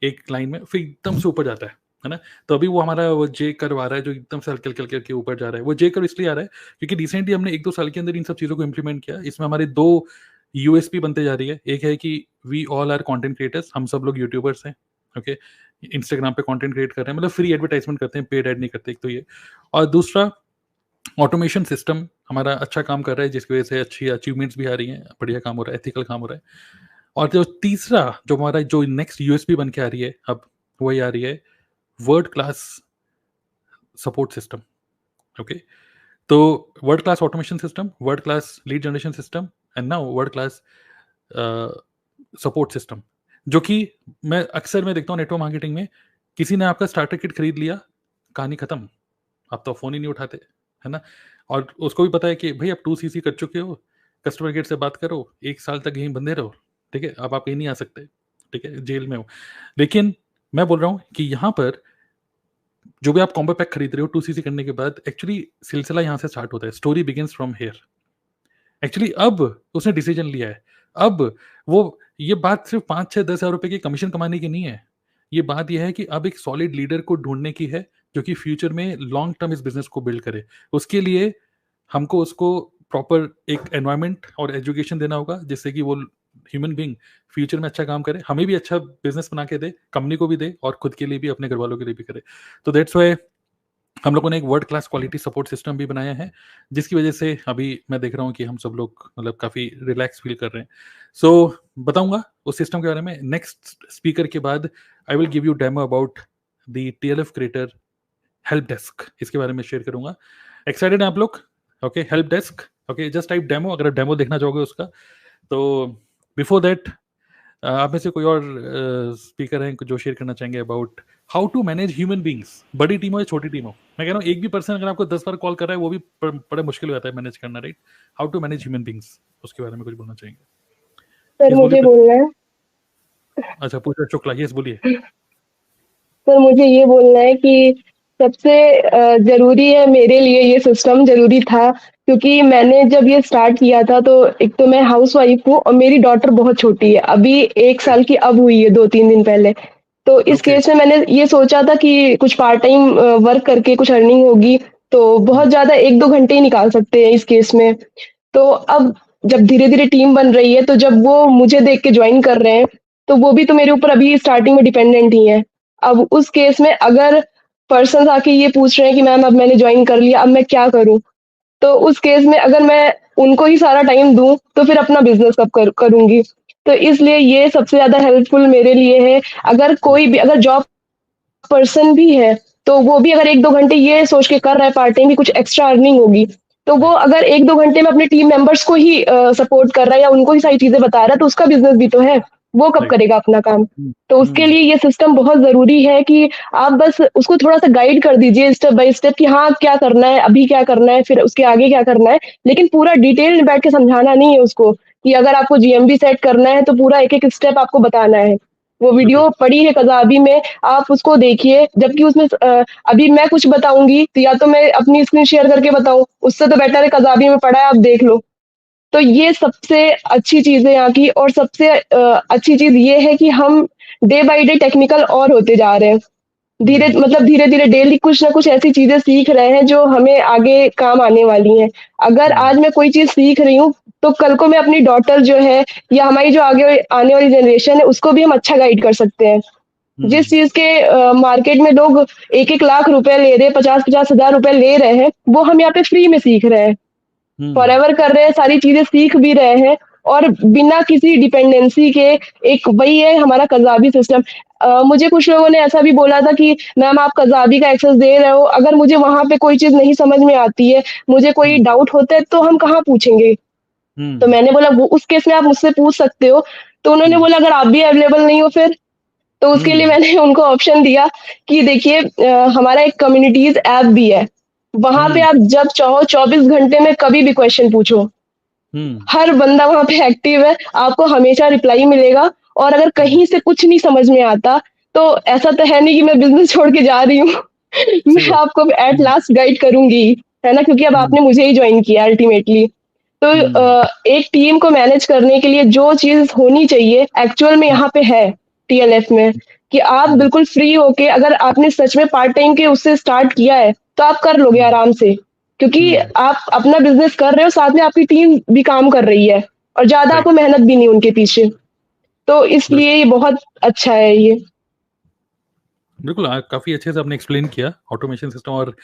एक लाइन में, फिर एकदम से ऊपर जाता है ना? तो अभी वो हमारा वो जे कर्व आ रहा है जो एकदम से हल्के हल्के के ऊपर जा रहा है। वो जे कर्व इसलिए आ रहा है क्योंकि रिसेंटली हमने 1-2 साल के अंदर इन सब चीज़ों को इम्प्लीमेंट किया। इसमें हमारे 2 यूएसपी बनते जा रही है। एक है कि we all are content creators, हम सब लोग यूट्यूबर्स हैं। ओके, इंस्टाग्राम पे कंटेंट क्रिएट कर रहे हैं, मतलब फ्री एडवर्टाइजमेंट करते हैं, पेड ऐड नहीं करते, एक तो ये। और दूसरा, ऑटोमेशन सिस्टम हमारा अच्छा काम कर रहा है जिसकी वजह से अच्छी अचीवमेंट्स भी आ रही हैं, बढ़िया काम हो रहा है, एथिकल काम हो रहा है। और जो तीसरा जो हमारा जो नेक्स्ट यूएसपी बन के आ रही है अब, वही आ रही है world class support system. Okay, तो world class automation system, world class lead generation system and now world class support system, जो कि मैं अक्सर देखता हूँ नेटवर्क मार्केटिंग में, किसी ने आपका स्टार्टर किट खरीद लिया, कहानी खत्म, आप तो फोन ही नहीं उठाते, है ना? और उसको भी पता है कि भाई आप 2CC कर चुके हो, कस्टमर केयर से बात करो, 1 साल तक यहीं बंदे रहो, ठीक है? अब आप कहीं नहीं आ सकते, ठीक है? जेल में हो। लेकिन मैं बोल रहा हूँ कि यहाँ पर जो भी आप कॉम्बो पैक खरीद रहे हो 2CC करने के बाद, एक्चुअली सिलसिला यहाँ से स्टार्ट होता है, story begins from here. Actually अब उसने डिसीजन लिया है, अब वो ये बात सिर्फ 5-6-10 हज़ार रुपए की कमीशन कमाने की नहीं है, ये बात यह है कि अब एक सॉलिड लीडर को ढूंढने की है जो कि फ्यूचर में लॉन्ग टर्म इस बिजनेस को बिल्ड करे। उसके लिए हमको उसको प्रॉपर एक एनवायरनमेंट और एजुकेशन देना होगा जिससे कि वो ह्यूमन बीइंग फ्यूचर में अच्छा काम करे, हमें भी अच्छा बिजनेस बना के दे, कंपनी को भी दे और खुद के लिए भी, अपने घर वालों के लिए भी करे। तो दैट्स वाई हम लोगों ने एक world class quality support system भी बनाया है, जिसकी वजह से अभी मैं देख रहा हूँ कि हम सब लोग मतलब काफ़ी रिलैक्स फील कर रहे हैं। सो बताऊंगा उस सिस्टम के बारे में नेक्स्ट स्पीकर के बाद। I will give you demo about the TLF creator help desk, इसके बारे में शेयर करूंगा। एक्साइटेड हैं आप लोग? Okay, help desk, okay, just type demo अगर आप डेमो देखना चाहोगे उसका। तो बिफोर दैट आप में से कोई और स्पीकर हैं जो शेयर करना चाहेंगे about how to manage human beings, बड़ी टीम हो या छोटी टीम हो? मैं कह रहा हूँ एक भी पर्सन अगर आपको 10 बार कॉल कर रहा है वो भी बड़ा मुश्किल हो जाता है मैनेज करना, right? How to manage human beings, उसके बारे में कुछ बोलना चाहेंगे? सर मुझे बोलना है। अच्छा, पूजा शुक्ला, यस बोलिए। सर मुझे ये बोलना है कि सबसे जरूरी है, मेरे लिए ये सिस्टम जरूरी था क्योंकि मैंने जब ये स्टार्ट किया था तो एक तो मैं हाउस वाइफ हूँ और मेरी डॉटर बहुत छोटी है, अभी 1 साल की अब हुई है 2-3 दिन पहले। तो इस केस में मैंने ये सोचा था कि कुछ पार्ट टाइम वर्क करके कुछ अर्निंग होगी, तो बहुत ज्यादा 1-2 घंटे ही निकाल सकते हैं इस केस में। तो अब जब धीरे धीरे टीम बन रही है तो जब वो मुझे देख के ज्वाइन कर रहे हैं तो वो भी तो मेरे ऊपर अभी स्टार्टिंग में डिपेंडेंट ही है। अब उस केस में अगर पर्सन आके ये पूछ रहे हैं कि मैम अब मैंने ज्वाइन कर लिया, अब मैं क्या करूं, तो उस केस में अगर मैं उनको ही सारा टाइम दूं तो फिर अपना बिजनेस कब करूंगी। तो इसलिए ये सबसे ज्यादा हेल्पफुल मेरे लिए है। अगर कोई भी अगर जॉब पर्सन भी है तो वो भी अगर 1-2 घंटे ये सोच के कर रहा है पार्ट टाइम की कुछ एक्स्ट्रा अर्निंग होगी, तो वो अगर 1-2 घंटे में अपने टीम मेंबर्स को ही सपोर्ट कर रहा है या उनको ही सारी चीजें बता रहा है तो उसका बिजनेस भी तो है, वो कब करेगा अपना काम। तो उसके लिए ये सिस्टम बहुत जरूरी है कि आप बस उसको थोड़ा सा गाइड कर दीजिए स्टेप बाय स्टेप कि हाँ क्या करना है, अभी क्या करना है, फिर उसके आगे क्या करना है, लेकिन पूरा डिटेल में बैठ के समझाना नहीं है उसको कि अगर आपको GMB सेट करना है तो पूरा एक एक स्टेप आपको बताना है। वो वीडियो पड़ी है कजाबी में, आप उसको देखिए। जबकि उसमें अभी मैं कुछ बताऊंगी तो या तो मैं अपनी स्क्रीन शेयर करके बताऊं, उससे तो बेटर है कजाबी में पढ़ा है आप देख लो। तो ये सबसे अच्छी चीज़ है यहाँ की। और सबसे अच्छी चीज़ ये है कि हम डे बाय डे टेक्निकल और होते जा रहे हैं। धीरे-धीरे डेली कुछ ना कुछ ऐसी चीज़ें सीख रहे हैं जो हमें आगे काम आने वाली हैं। अगर आज मैं कोई चीज़ सीख रही हूँ, तो कल को मैं अपनी डॉटर जो है या हमारी जो आगे आने वाली जनरेशन है, उसको भी हम अच्छा गाइड कर सकते हैं। जिस चीज़ के मार्केट में लोग 1-1 लाख रुपए ले रहे हैं, 50-50 हज़ार रुपए ले रहे हैं, वो हम यहाँ पे फ्री में सीख रहे हैं। फॉरएवर कर रहे हैं, सारी चीज़ें सीख भी रहे हैं और बिना किसी डिपेंडेंसी के। एक वही है हमारा कज़ाबी सिस्टम। मुझे कुछ लोगों ने ऐसा भी बोला था कि मैम आप कज़ाबी का एक्सेस दे रहे हो, अगर मुझे वहाँ पे कोई चीज़ नहीं समझ में आती है, मुझे कोई डाउट होता है, तो हम कहाँ पूछेंगे? तो मैंने बोला वो उस केस में आप मुझसे पूछ सकते हो। तो उन्होंने बोला अगर आप भी अवेलेबल नहीं हो फिर? तो उसके लिए मैंने उनको ऑप्शन दिया कि देखिए हमारा एक कम्युनिटीज़ ऐप भी है। वहाँ पे आप जब चाहो 24 घंटे में कभी भी क्वेश्चन पूछो। हर बंदा वहाँ पे एक्टिव है, आपको हमेशा रिप्लाई मिलेगा। और अगर कहीं से कुछ नहीं समझ में आता, तो ऐसा तो है नहीं कि मैं बिज़नेस छोड़ के जा रही हूँ। मैं आपको एट लास्ट गाइड करूँगी, है ना? क्योंकि अब आपने मुझे ही जॉइन किया अल्टीमेटली। तो एक टीम को मैनेज करने के लिए जो चीज़ होनी चाहिए एक्चुअल में यहाँ पे है टीएलएफ में, कि आप बिल्कुल फ्री होके अगर आपने सच में पार्ट टाइम के उससे स्टार्ट किया है, तो आप कर लोगे आराम से। क्योंकि आप अपना बिज़नेस कर रहे हो, साथ में आपकी टीम भी काम कर रही है और ज़्यादा आपको मेहनत भी नहीं उनके पीछे। तो इसलिए ये बहुत अच्छा है ये। बिल्कुल, काफ़ी अच्छे से आपने एक्सप्लेन किया ऑटोमेशन सिस्टम। और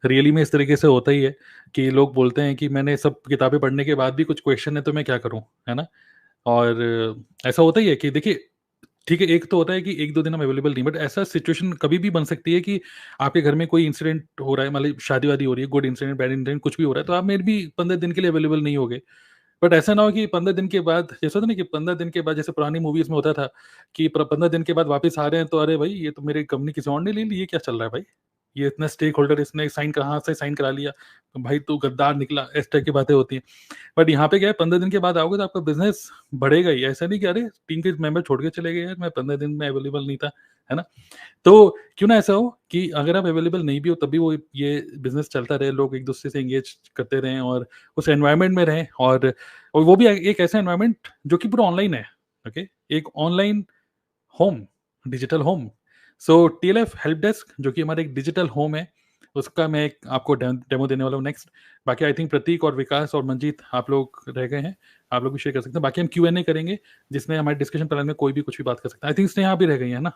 रियली में इस तरीके से होता ही है कि लोग बोलते हैं कि मैंने सब किताबें पढ़ने के बाद भी कुछ क्वेश्चन है तो मैं क्या करूं, है ना? और ऐसा होता ही है कि देखिए, ठीक है, एक तो होता है कि 1-2 दिन हम अवेलेबल नहीं, बट ऐसा सिचुएशन कभी भी बन सकती है कि आपके घर में कोई इंसिडेंट हो रहा है, मतलब शादी-वादी हो रही है, गुड इंसिडेंट, बैड इंसिडेंट कुछ भी हो रहा है, तो आप मेरे भी 15 दिन के लिए अवेलेबल नहीं होगे। बट ऐसा ना हो कि 15 दिन के बाद, जैसा होता है ना कि 15 दिन के बाद, जैसे पुरानी मूवीज़ में होता था कि 15 दिन के बाद वापस आ रहे हैं, तो अरे भाई ये तो मेरी कंपनी किसी और ने ले ली, ये क्या चल रहा है भाई? ये इतना स्टेक होल्डर इसने साइन कहाँ से साइन करा लिया? तो भाई तू गद्दार निकला, इस टाइप की बातें होती हैं। बट यहाँ पे क्या है, 15 दिन के बाद आओगे तो आपका बिज़नेस बढ़ेगा ही। ऐसा नहीं कि अरे टीम के मेंबर छोड़ के चले गए यार, मैं 15 दिन में अवेलेबल नहीं था, है ना? तो क्यों ना ऐसा हो कि अगर आप अवेलेबल नहीं भी हो तब भी वो ये बिज़नेस चलता रहे, लोग एक-दूसरे से एंगेज करते रहें और उस एनवायरनमेंट में रहें। और वो भी एक ऐसा एनवायरनमेंट जो कि पूरा ऑनलाइन है, ओके? एक ऑनलाइन होम, डिजिटल होम। सो टीएलएफ हेल्प डेस्क जो कि हमारा एक डिजिटल होम है, उसका मैं एक आपको डेमो देने वाला हूँ नेक्स्ट। बाकी आई थिंक प्रतीक और विकास और मंजीत आप लोग रह गए हैं, आप लोग भी शेयर कर सकते हैं। बाकी हम Q&A करेंगे जिसमें हमारे डिस्कशन पैनल में कोई भी कुछ भी बात कर सकता है। आई थिंक स्नेहा भी रह गई है ना,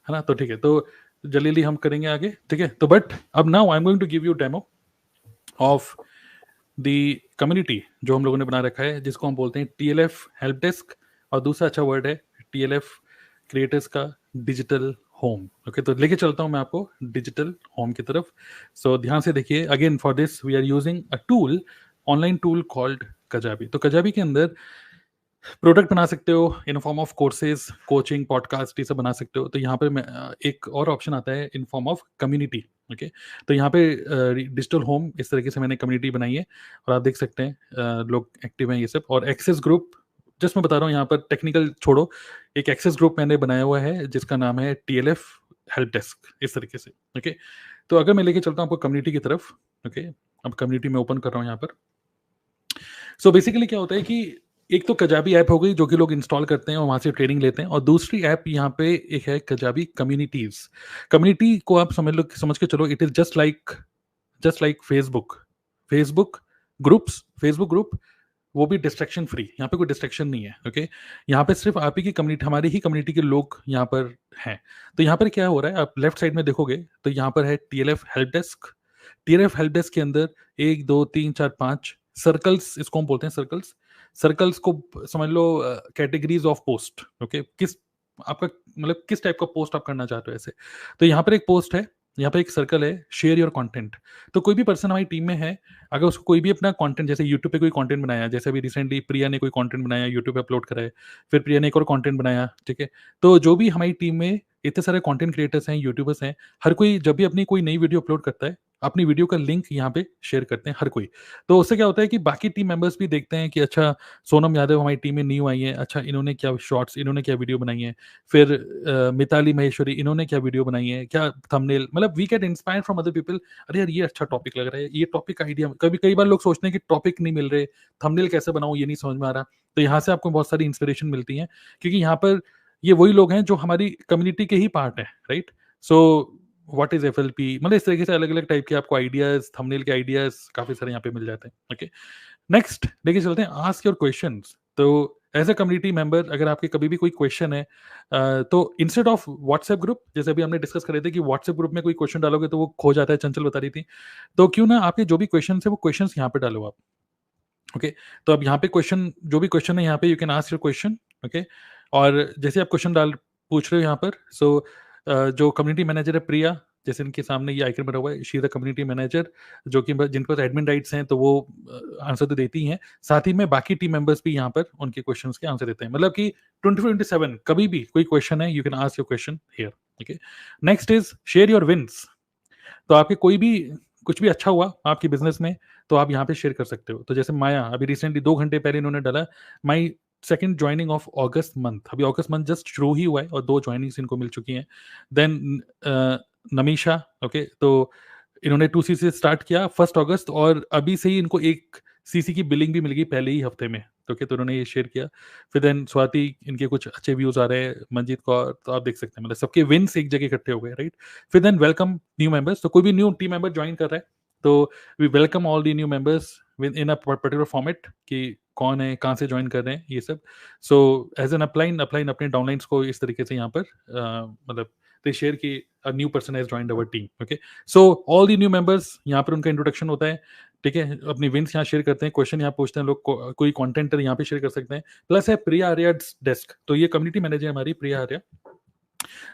है ना? तो ठीक है, तो जल्दी हम करेंगे आगे, ठीक है? तो बट अब now I am going to give you demo of the community जो हम लोगों ने बना रखा है, जिसको हम बोलते हैं टीएलएफ हेल्प डेस्क, और दूसरा अच्छा वर्ड है टीएलएफ क्रिएटर्स का डिजिटल होम। ओके, तो लेके चलता हूं मैं आपको डिजिटल होम की तरफ। सो ध्यान से देखिए। Again for this we are using a tool, online tool called Kajabi. तो कजाबी के अंदर प्रोडक्ट बना सकते हो in form of courses, coaching, podcast, ये सब बना सकते हो। तो यहाँ पे एक और ऑप्शन आता है इन फॉर्म ऑफ कम्युनिटी। ओके, तो यहाँ पे डिजिटल होम इस तरीके से मैंने कम्युनिटी बनाई है और आप देख सकते हैं लोग एक्टिव हैं ये सब। और एक्सेस ग्रुप, जस्ट मैं बता रहा हूँ यहाँ पर, टेक्निकल छोड़ो, एक एक्सेस ग्रुप मैंने बनाया हुआ है जिसका नाम है टीएलएफ हेल्प डेस्क, इस तरीके से। ओके, तो अगर मैं लेके चलता हूँ आपको कम्युनिटी की तरफ। ओके, अब कम्युनिटी में ओपन कर रहा हूँ यहाँ पर। सो बेसिकली क्या होता है कि एक तो कजाबी ऐप हो गई जो कि लोग इंस्टॉल करते हैं और वहाँ से ट्रेनिंग लेते हैं, और दूसरी ऐप यहाँ पे एक है कजाबी कम्युनिटीज। कम्युनिटी को आप समझ के चलो, it is just like Facebook groups, Facebook group, वो भी डिस्ट्रैक्शन फ्री। यहाँ पे कोई डिस्ट्रैक्शन नहीं है। ओके, यहाँ पे सिर्फ आप ही की कम्युनिटी, हमारी ही कम्युनिटी के लोग यहाँ पर हैं। तो यहाँ पर क्या हो रहा है, आप लेफ्ट साइड में देखोगे तो यहाँ पर है TLF help desk. TLF help desk के अंदर 1 2 3 4 5 सर्कल्स, इसको हम बोलते हैं सर्कल्स को समझ लो कैटेगरीज ऑफ पोस्ट। ओके, किस आपका मतलब किस टाइप का पोस्ट आप करना चाहते हो ऐसे। तो यहाँ पर एक पोस्ट है, यहाँ पर एक सर्कल है शेयर योर कंटेंट। तो कोई भी पर्सन हमारी टीम में है, अगर उसको कोई भी अपना कंटेंट, जैसे यूट्यूब पे कोई कंटेंट बनाया, जैसे अभी रिसेंटली प्रिया ने कोई कंटेंट बनाया, यूट्यूब पे अपलोड करा है, फिर प्रिया ने एक और कंटेंट बनाया, ठीक है? तो जो भी हमारी टीम में इतने सारे कंटेंट क्रिएटर्स हैं, यूट्यूबर्स हैं, हर कोई जब भी अपनी कोई नई वीडियो अपलोड करता है अपनी वीडियो का लिंक यहाँ पे शेयर करते हैं हर कोई। तो उससे क्या होता है कि बाकी टीम मेंबर्स भी देखते हैं कि अच्छा सोनम यादव हमारी टीम में न्यू आई है, अच्छा इन्होंने क्या शॉर्ट्स, इन्होंने क्या वीडियो बनाई है, फिर मिताली महेश्वरी इन्होंने क्या वीडियो बनाई है, क्या थंबनेल, मतलब we get inspired from other people. अरे यार ये अच्छा टॉपिक लग रहा है, ये टॉपिक आइडिया, कई बार लोग सोचते हैं कि टॉपिक नहीं मिल रहे, थंबनेल कैसे बनाऊं ये नहीं समझ में आ रहा, तो यहाँ से आपको बहुत सारी इंस्पिरेशन मिलती है, क्योंकि यहाँ पर ये वही लोग हैं जो हमारी कम्युनिटी के ही पार्ट है, right. So what is FLP, मतलब इस तरीके से अलग अलग टाइप के आपको आइडियाज, थंबनेल के आइडियाज काफी सारे यहाँ पे मिल जाते हैं। ओके, नेक्स्ट लेके चलते हैं आस्क योर क्वेश्चंस। तो एज अ कम्युनिटी मेंबर अगर आपके कभी भी कोई क्वेश्चन है तो इंस्टेड ऑफ व्हाट्सएप ग्रुप, जैसे अभी हमने डिस्कस कर रहे थे कि व्हाट्सएप ग्रुप में कोई क्वेश्चन डालोगे तो वो खो जाता है, चंचल बता रही थी, तो क्यों ना आपके जो भी क्वेश्चन है वो क्वेश्चन यहाँ पे डालो आप। ओके, तो अब यहाँ पे क्वेश्चन, जो भी क्वेश्चन है यहाँ पे you can ask your question. Okay, और जैसे आप क्वेश्चन पूछ रहे हो यहाँ पर, सो जो कम्युनिटी मैनेजर है प्रिया, जैसे इनके सामने ये आइकन बना हुआ है, she is the community manager, जो कि जिनके पास एडमिन राइट्स हैं तो वो आंसर तो देती हैं, साथ ही में बाकी टीम मेंबर्स भी यहाँ पर उनके क्वेश्चंस के आंसर देते हैं, मतलब कि 24/7 कभी भी कोई क्वेश्चन है you can ask your question here. Okay, next is share your wins. तो आपके कोई भी कुछ भी अच्छा हुआ आपकी बिजनेस में तो आप यहाँ पे शेयर कर सकते हो। तो जैसे माया अभी रिसेंटली 2 घंटे पहले इन्होंने डाला my second joining of August month, अभी अगस्त मंथ जस्ट शुरू ही हुआ है और 2 ज्वाइनिंग्स इनको मिल चुकी हैं। देन नमीशा, ओके, तो इन्होंने 2 CC से स्टार्ट किया 1 अगस्त और अभी से ही इनको 1 CC की बिलिंग भी मिल गई पहले ही हफ्ते में। ओके, तो उन्होंने ये शेयर किया। फिर देन स्वाति, इनके कुछ अच्छे व्यूज आ रहे हैं, मंजीत कौर, तो आप देख सकते हैं मतलब सबके विन्स एक जगह इकट्ठे हो गए, राइट। फिर देन वेलकम न्यू मेंबर्स, तो कोई भी न्यू टीम मेंबर ज्वाइन कर रहा है तो we welcome all the new members in a particular format कि कौन है, कहाँ से ज्वाइन कर रहे हैं, ये सब। सो एज एन अपलाइन अपने डाउनलाइंस को इस तरीके से यहाँ पर मतलब they share कि a new person has joined our team. Okay, so all the new members यहाँ पर उनका इंट्रोडक्शन होता है, ठीक है, अपनी विंस यहाँ शेयर करते हैं, क्वेश्चन यहाँ पूछते हैं लोग, कोई कंटेंट यहाँ पे शेयर कर सकते हैं। प्लस है प्रिया आर्या डेस्क, तो ये कम्युनिटी मैनेजर हमारी प्रिया आर्या,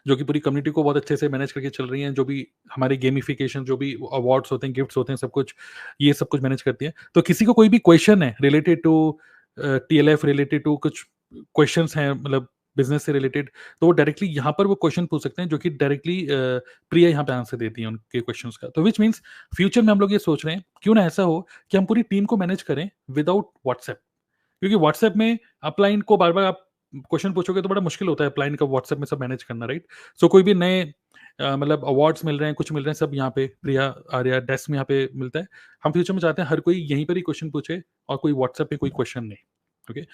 जो कि पूरी कम्युनिटी को बहुत अच्छे से मैनेज करके चल रही हैं, जो भी हमारे गेमिफिकेशन, जो भी अवार्ड्स होते हैं, गिफ्ट्स होते हैं, सब कुछ ये सब कुछ मैनेज करती है। तो किसी को कोई भी क्वेश्चन है related to TLF, related to कुछ क्वेश्चंस हैं मतलब बिजनेस से रिलेटेड, तो वो डायरेक्टली यहाँ पर वो क्वेश्चन पूछ सकते हैं, जो कि डायरेक्टली प्रिया यहाँ पे आंसर देती है उनके क्वेश्चंस का। तो विच मीन्स फ्यूचर में हम लोग ये सोच रहे हैं क्यों ना ऐसा हो कि हम पूरी टीम को मैनेज करें विदाउट व्हाट्सएप, क्योंकि व्हाट्सएप में अपलाइन को बार बार आप क्वेश्चन पूछोगे तो बड़ा मुश्किल होता है अपलाइन का व्हाट्सएप में सब मैनेज करना, राइट। सो कोई भी नए मतलब अवार्ड्स मिल रहे हैं, कुछ मिल रहे हैं, सब यहाँ पे प्रिया आर्या डेस्क में यहाँ पे मिलता है। हम फ्यूचर में चाहते हैं हर कोई यहीं पर ही क्वेश्चन पूछे और कोई व्हाट्सएप पे कोई क्वेश्चन नहीं। ओके,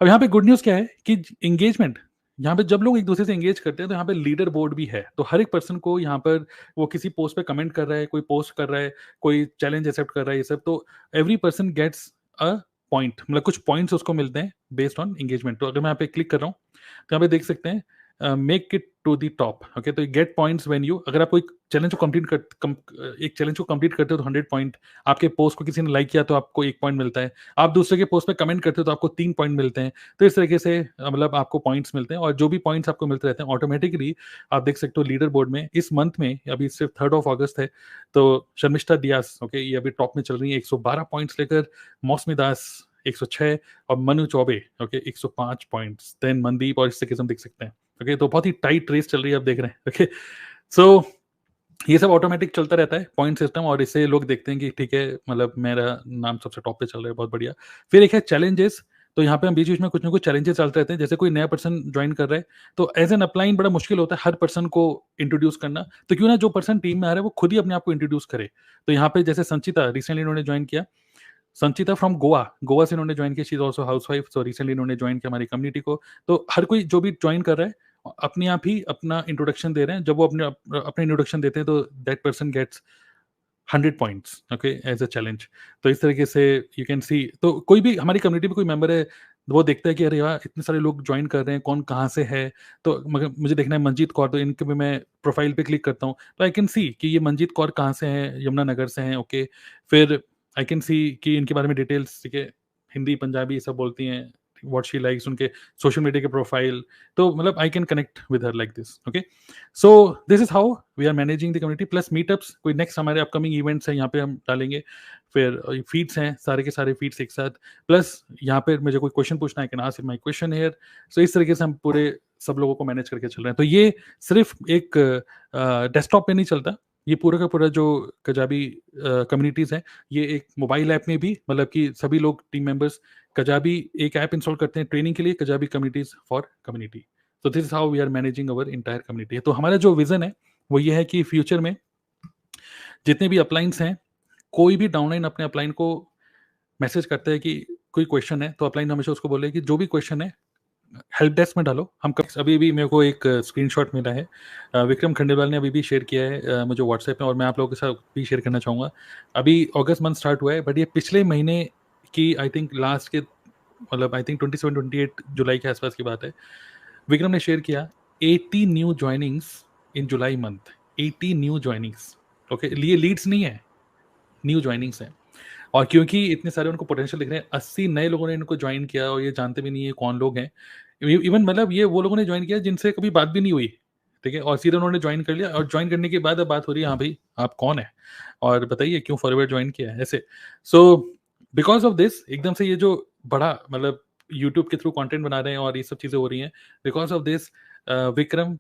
अब यहाँ पे गुड न्यूज क्या है कि एंगेजमेंट, यहाँ पे जब लोग एक दूसरे से एंगेज करते हैं तो यहाँ पे लीडर बोर्ड भी है, तो हर एक पर्सन को यहाँ पर वो किसी पोस्ट पे कमेंट कर रहा है, कोई पोस्ट कर रहा है, कोई चैलेंज एक्सेप्ट कर रहा है, ये सब, तो every person gets a point, मतलब कुछ पॉइंट्स उसको मिलते हैं बेस्ड ऑन एंगेजमेंट। तो अगर मैं यहाँ पे क्लिक कर रहा हूँ तो यहाँ पे देख सकते हैं make it to the top. Okay, तो गेट पॉइंट्स व्हेन यू, अगर आप कोई चैलेंज को एक चैलेंज को कंप्लीट करते हो तो 100 पॉइंट, आपके पोस्ट को किसी ने लाइक किया तो आपको 1 पॉइंट मिलता है, आप दूसरे के पोस्ट पे कमेंट करते हो तो आपको 3 पॉइंट मिलते हैं। तो इस तरीके से मतलब आपको पॉइंट्स मिलते हैं, और जो भी पॉइंट्स आपको मिलते रहते हैं ऑटोमेटिकली आप देख सकते हो लीडर बोर्ड में। इस मंथ में अभी सिर्फ 3 अगस्त है तो शर्मिष्ठा दियास, ओके, ये अभी टॉप में चल रही है 112 पॉइंट्स लेकर, मौसमी दास 106 और Manu Choubey, okay, 105 points, then Mandeep, और इस तरीके से हम देख सकते हैं। ओके, तो बहुत ही टाइट रेस चल रही है, आप देख रहे हैं। ओके, सो ये सब ऑटोमेटिक चलता रहता है पॉइंट सिस्टम, और इससे लोग देखते हैं कि ठीक है मतलब मेरा नाम सबसे टॉप पे चल रहा है, बहुत बढ़िया। फिर एक है चैलेंजेस, तो यहाँ पे हम बीच बीच में कुछ ना कुछ चैलेंजेस चलते रहते हैं, जैसे कोई नया पर्सन ज्वाइन कर रहा है तो एज एन अपलाइन बड़ा मुश्किल होता है हर पर्सन को इंट्रोड्यूस करना, तो क्यों ना जो पर्सन टीम में आ रहा है वो खुद ही अपने आप को इंट्रोड्यूस करे। तो यहाँ पे जैसे संचिता रिसेंटली इन्होंने ज्वाइन किया, संचिता फ्रॉम गोवा से इन्होंने ज्वाइन किया, she is also housewife, so recently इन्होंने ज्वाइन किया हमारी कम्युनिटी को। तो हर कोई जो भी ज्वाइन कर रहा है अपने आप ही अपना इंट्रोडक्शन दे रहे हैं, जब वो अपने इंट्रोडक्शन देते हैं तो that person gets 100 points, okay, as a challenge. तो इस तरीके से यू कैन सी, तो कोई भी हमारी कम्युनिटी में कोई मेंबर है वो देखता है कि अरे यार इतने सारे लोग ज्वाइन कर रहे हैं, कौन कहाँ से है, तो मगर मुझे देखना है मंजीत कौर, तो इनके भी मैं प्रोफाइल पे क्लिक करता हूँ तो आई कैन सी कि ये मंजीत कौर कहाँ से हैं, यमुनानगर से हैं। ओके, फिर आई कैन सी कि इनके बारे में डिटेल्स, ठीक है, हिंदी पंजाबी सब बोलती हैं, व्हाट शी लाइक्स, उनके सोशल मीडिया के प्रोफाइल, तो मतलब I can connect with her like this. Okay, so this is how we are managing the community. Plus meetups, कोई नेक्स्ट हमारे अपकमिंग इवेंट्स हैं यहाँ पे हम डालेंगे, फिर फीड्स हैं, सारे के सारे फीड्स एक साथ, प्लस यहाँ पे मुझे कोई क्वेश्चन पूछना है, can ask my question here. So इस तरीके से हम पूरे सब लोगों को मैनेज करके चल रहे हैं। तो ये सिर्फ एक डेस्कटॉप पे नहीं चलता, ये पूरा का पूरा जो कजाबी कम्युनिटीज़ हैं, ये एक मोबाइल ऐप में भी मतलब कि सभी लोग टीम मेंबर्स कजाबी एक ऐप इंस्टॉल करते हैं ट्रेनिंग के लिए, Kajabi communities for community. So this is how we are managing our entire community. तो हमारा जो विज़न है वो ये है कि फ्यूचर में जितने भी अपलाइंस हैं, कोई भी डाउनलाइन अपने अपलाइन को मैसेज करता है कि कोई क्वेश्चन है, तो अपलाइन हमेशा उसको बोले कि जो भी क्वेश्चन है हेल्प डेस्क में डालो। हम अभी भी मेरे को एक स्क्रीनशॉट मिला है, विक्रम खंडेलवाल ने अभी भी शेयर किया है मुझे व्हाट्सएप में, और मैं आप लोगों के साथ भी शेयर करना चाहूँगा। अभी अगस्त मंथ स्टार्ट हुआ है, बट ये पिछले महीने की आई थिंक लास्ट के मतलब आई थिंक 27-28 जुलाई के आसपास की बात है। विक्रम ने शेयर किया 80 न्यू ज्वाइनिंग्स इन जुलाई मंथ। 80 न्यू ज्वाइनिंग्स, ओके, ये लीड्स नहीं है, न्यू ज्वाइनिंग्स हैं। और क्योंकि इतने सारे उनको पोटेंशियल दिख रहे हैं, 80 नए लोगों ने इनको ज्वाइन किया और ये जानते भी नहीं है कौन लोग हैं। इवन मतलब ये वो लोगों ने ज्वाइन किया जिनसे कभी बात भी नहीं हुई, ठीक है, और सीधे उन्होंने ज्वाइन कर लिया, और ज्वाइन करने के बाद अब बात हो रही है, हाँ भाई आप कौन है और बताइए क्यों फॉरवर्ड ज्वाइन किया है, ऐसे। सो बिकॉज ऑफ दिस एकदम से ये जो बड़ा मतलब यूट्यूब के थ्रू कंटेंट बना रहे हैं और ये सब चीज़ें हो रही हैं, because of this Vikram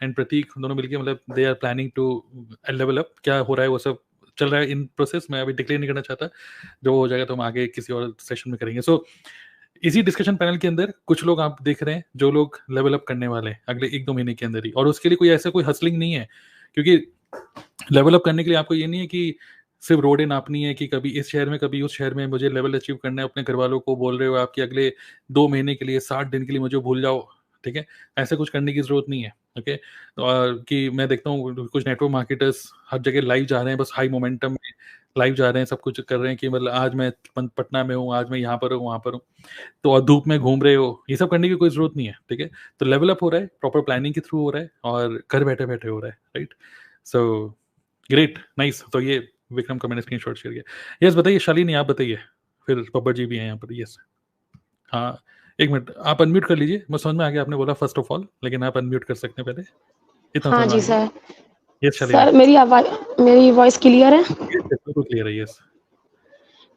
and Pratik दोनों मिलकर मतलब they are planning to level up. क्या हो रहा है वो सब चल रहा है इन प्रोसेस, मैं अभी डिक्लेयर नहीं करना चाहता, जो हो जाएगा तो हम आगे किसी और सेशन में करेंगे। सो इसी डिस्कशन पैनल के अंदर कुछ लोग आप देख रहे हैं जो लोग लेवल अप करने वाले हैं अगले 1-2 महीने के अंदर ही, और उसके लिए कोई ऐसा कोई हसलिंग नहीं है, क्योंकि लेवल अप करने के लिए आपको ये नहीं है कि सिर्फ रोडें नापनी है कि कभी इस शहर में कभी उस शहर में मुझे लेवल अचीव करना है। अपने घर वालों को बोल रहे हो आपके अगले 2 महीने के लिए 60 दिन के लिए मुझे भूल जाओ, ठीक है, ऐसा कुछ करने की जरूरत नहीं है, ओके। और कि मैं देखता हूँ कुछ नेटवर्क मार्केटर्स हर जगह लाइव जा रहे हैं, बस हाई मोमेंटम में लाइव जा रहे हैं, सब कुछ कर रहे हैं कि मतलब आज मैं पटना में हूँ, आज मैं यहाँ पर हूँ, वहाँ पर हूँ, तो और धूप में घूम रहे हो, ये सब करने की कोई जरूरत नहीं है, ठीक है। तो लेवल अप हो रहा है, प्रॉपर प्लानिंग के थ्रू हो रहा है, और घर बैठे बैठे हो रहा है, राइट। So great, nice. तो ये विक्रम का मैंने स्क्रीनशॉट शेयर किया। यस बताइए शालिनी, आप बताइए, फिर बब्बर जी भी हैं यहाँ पर। यस, हाँ एक मिनट आप अनम्यूट कर लीजिए, मैं समझ में आ गया आपने बोला फर्स्ट ऑफ ऑल, लेकिन आप अनम्यूट कर सकते हैं पहले, इतना हाँ जी सर। यस सर मेरी वॉइस क्लियर है? बिल्कुल क्लियर है। यस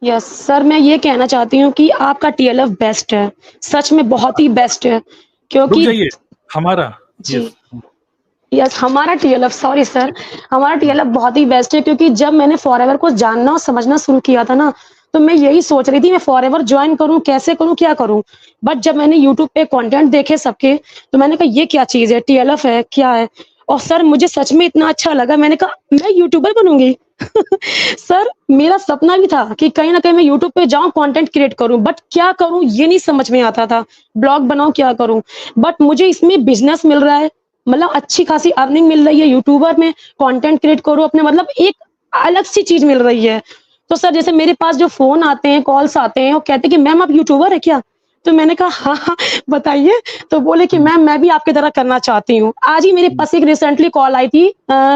यस सर, मैं ये कहना चाहती हूँ कि आपका टीएलएफ बेस्ट है, सच में बहुत ही बेस्ट है, क्योंकि हमारा यस हमारा टीएलएफ, सॉरी सर, हमारा टीएलएफ बहुत ही बेस्ट है, क्योंकि जब मैंने फॉरएवर को जानना और समझना शुरू किया था ना, तो मैं यही सोच रही थी मैं फॉरएवर ज्वाइन करूं, कैसे करूं, क्या करूं। बट जब मैंने यूट्यूब पे कंटेंट देखे सबके, तो मैंने कहा ये क्या चीज है, टीएलएफ है क्या है, और सर मुझे सच में इतना अच्छा लगा, मैंने कहा मैं यूट्यूबर बनूंगी। सर मेरा सपना भी था कि कहीं ना कहीं मैं यूट्यूब पे जाऊं, कंटेंट क्रिएट करूं, बट क्या करूं ये नहीं समझ में आता था, ब्लॉग बनाऊं क्या करूं। बट मुझे इसमें बिजनेस मिल रहा है, मतलब अच्छी खासी अर्निंग मिल रही है, यूट्यूबर में कंटेंट क्रिएट करो अपने, मतलब एक अलग सी चीज मिल रही है। तो सर जैसे मेरे पास जो फोन आते हैं, कॉल्स आते हैं, वो कहते हैं कि मैम आप यूट्यूबर है क्या, तो मैंने कहा हाँ हाँ बताइए, तो बोले कि मैम मैं भी आपकी तरह करना चाहती हूँ। आज ही मेरे पास एक रिसेंटली कॉल आई थी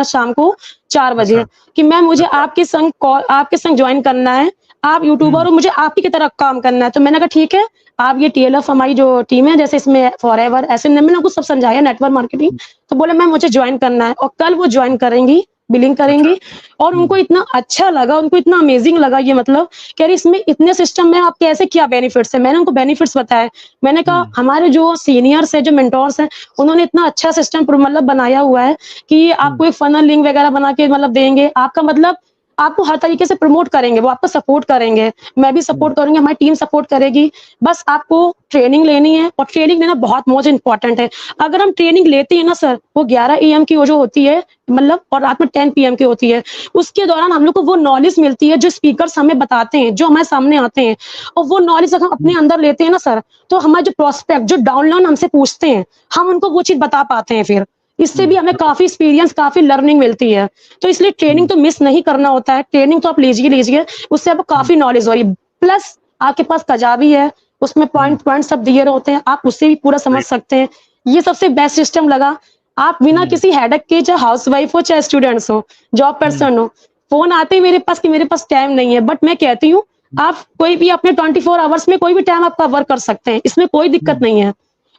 शाम को 4 बजे कि मैम मुझे आपके संग ज्वाइन करना है, आप यूट्यूबर हो, मुझे आप ही की तरह काम करना है। तो मैंने कहा ठीक है, आप ये टीएलएफ हमारी जो टीम है, जैसे इसमें फॉरएवर ऐसे मैंने कुछ सब समझाया, नेटवर्क मार्केटिंग, तो बोले मैम मुझे ज्वाइन करना है, और कल वो ज्वाइन करेंगी, बिलिंग करेंगी। और उनको इतना अच्छा लगा, उनको इतना अमेजिंग लगा, ये मतलब कह रही इसमें इतने सिस्टम में आप कैसे, क्या बेनिफिट्स है। मैंने उनको बेनिफिट्स बताए, मैंने कहा हमारे जो सीनियर्स है, जो मेंटोर्स हैं, उन्होंने इतना अच्छा सिस्टम मतलब बनाया हुआ है कि आपको एक फनल लिंक वगैरह बना के मतलब देंगे, आपका मतलब आपको हर तरीके से प्रमोट करेंगे, वो आपको सपोर्ट करेंगे, मैं भी सपोर्ट करूंगी, हमारी टीम सपोर्ट करेगी। बस आपको ट्रेनिंग लेनी है, और ट्रेनिंग लेना बहुत मोस्ट इंपॉर्टेंट है। अगर हम ट्रेनिंग लेते हैं ना सर, वो 11 AM की वो जो होती है मतलब, और रात में 10 PM की होती है, उसके दौरान हम लोग को वो नॉलेज मिलती है जो स्पीकर्स हमें बताते हैं, जो हमारे सामने आते हैं, और वो नॉलेज अगर हम अपने अंदर लेते हैं ना सर, तो हमारे जो प्रोस्पेक्ट जो डाउनलाइन हमसे पूछते हैं, हम उनको वो चीज बता पाते हैं। फिर इससे भी हमें काफी एक्सपीरियंस, काफी लर्निंग मिलती है। तो इसलिए ट्रेनिंग तो मिस नहीं करना होता है, ट्रेनिंग तो आप लीजिए, उससे आपको काफी नॉलेज हो रही है। प्लस आपके पास कजाबी है, उसमें पॉइंट सब दिए होते हैं, आप उससे भी पूरा समझ सकते हैं। ये सबसे बेस्ट सिस्टम लगा। आप बिना किसी हेडेक के, चाहे हाउसवाइफ हो चाहे स्टूडेंट्स हो, जॉब पर्सन हो, फोन आते ही मेरे पास कि मेरे पास टाइम नहीं है, बट मैं कहती हूँ आप कोई भी अपने 24 आवर्स में कोई भी टाइम आपका वर्क कर सकते हैं, इसमें कोई दिक्कत नहीं है।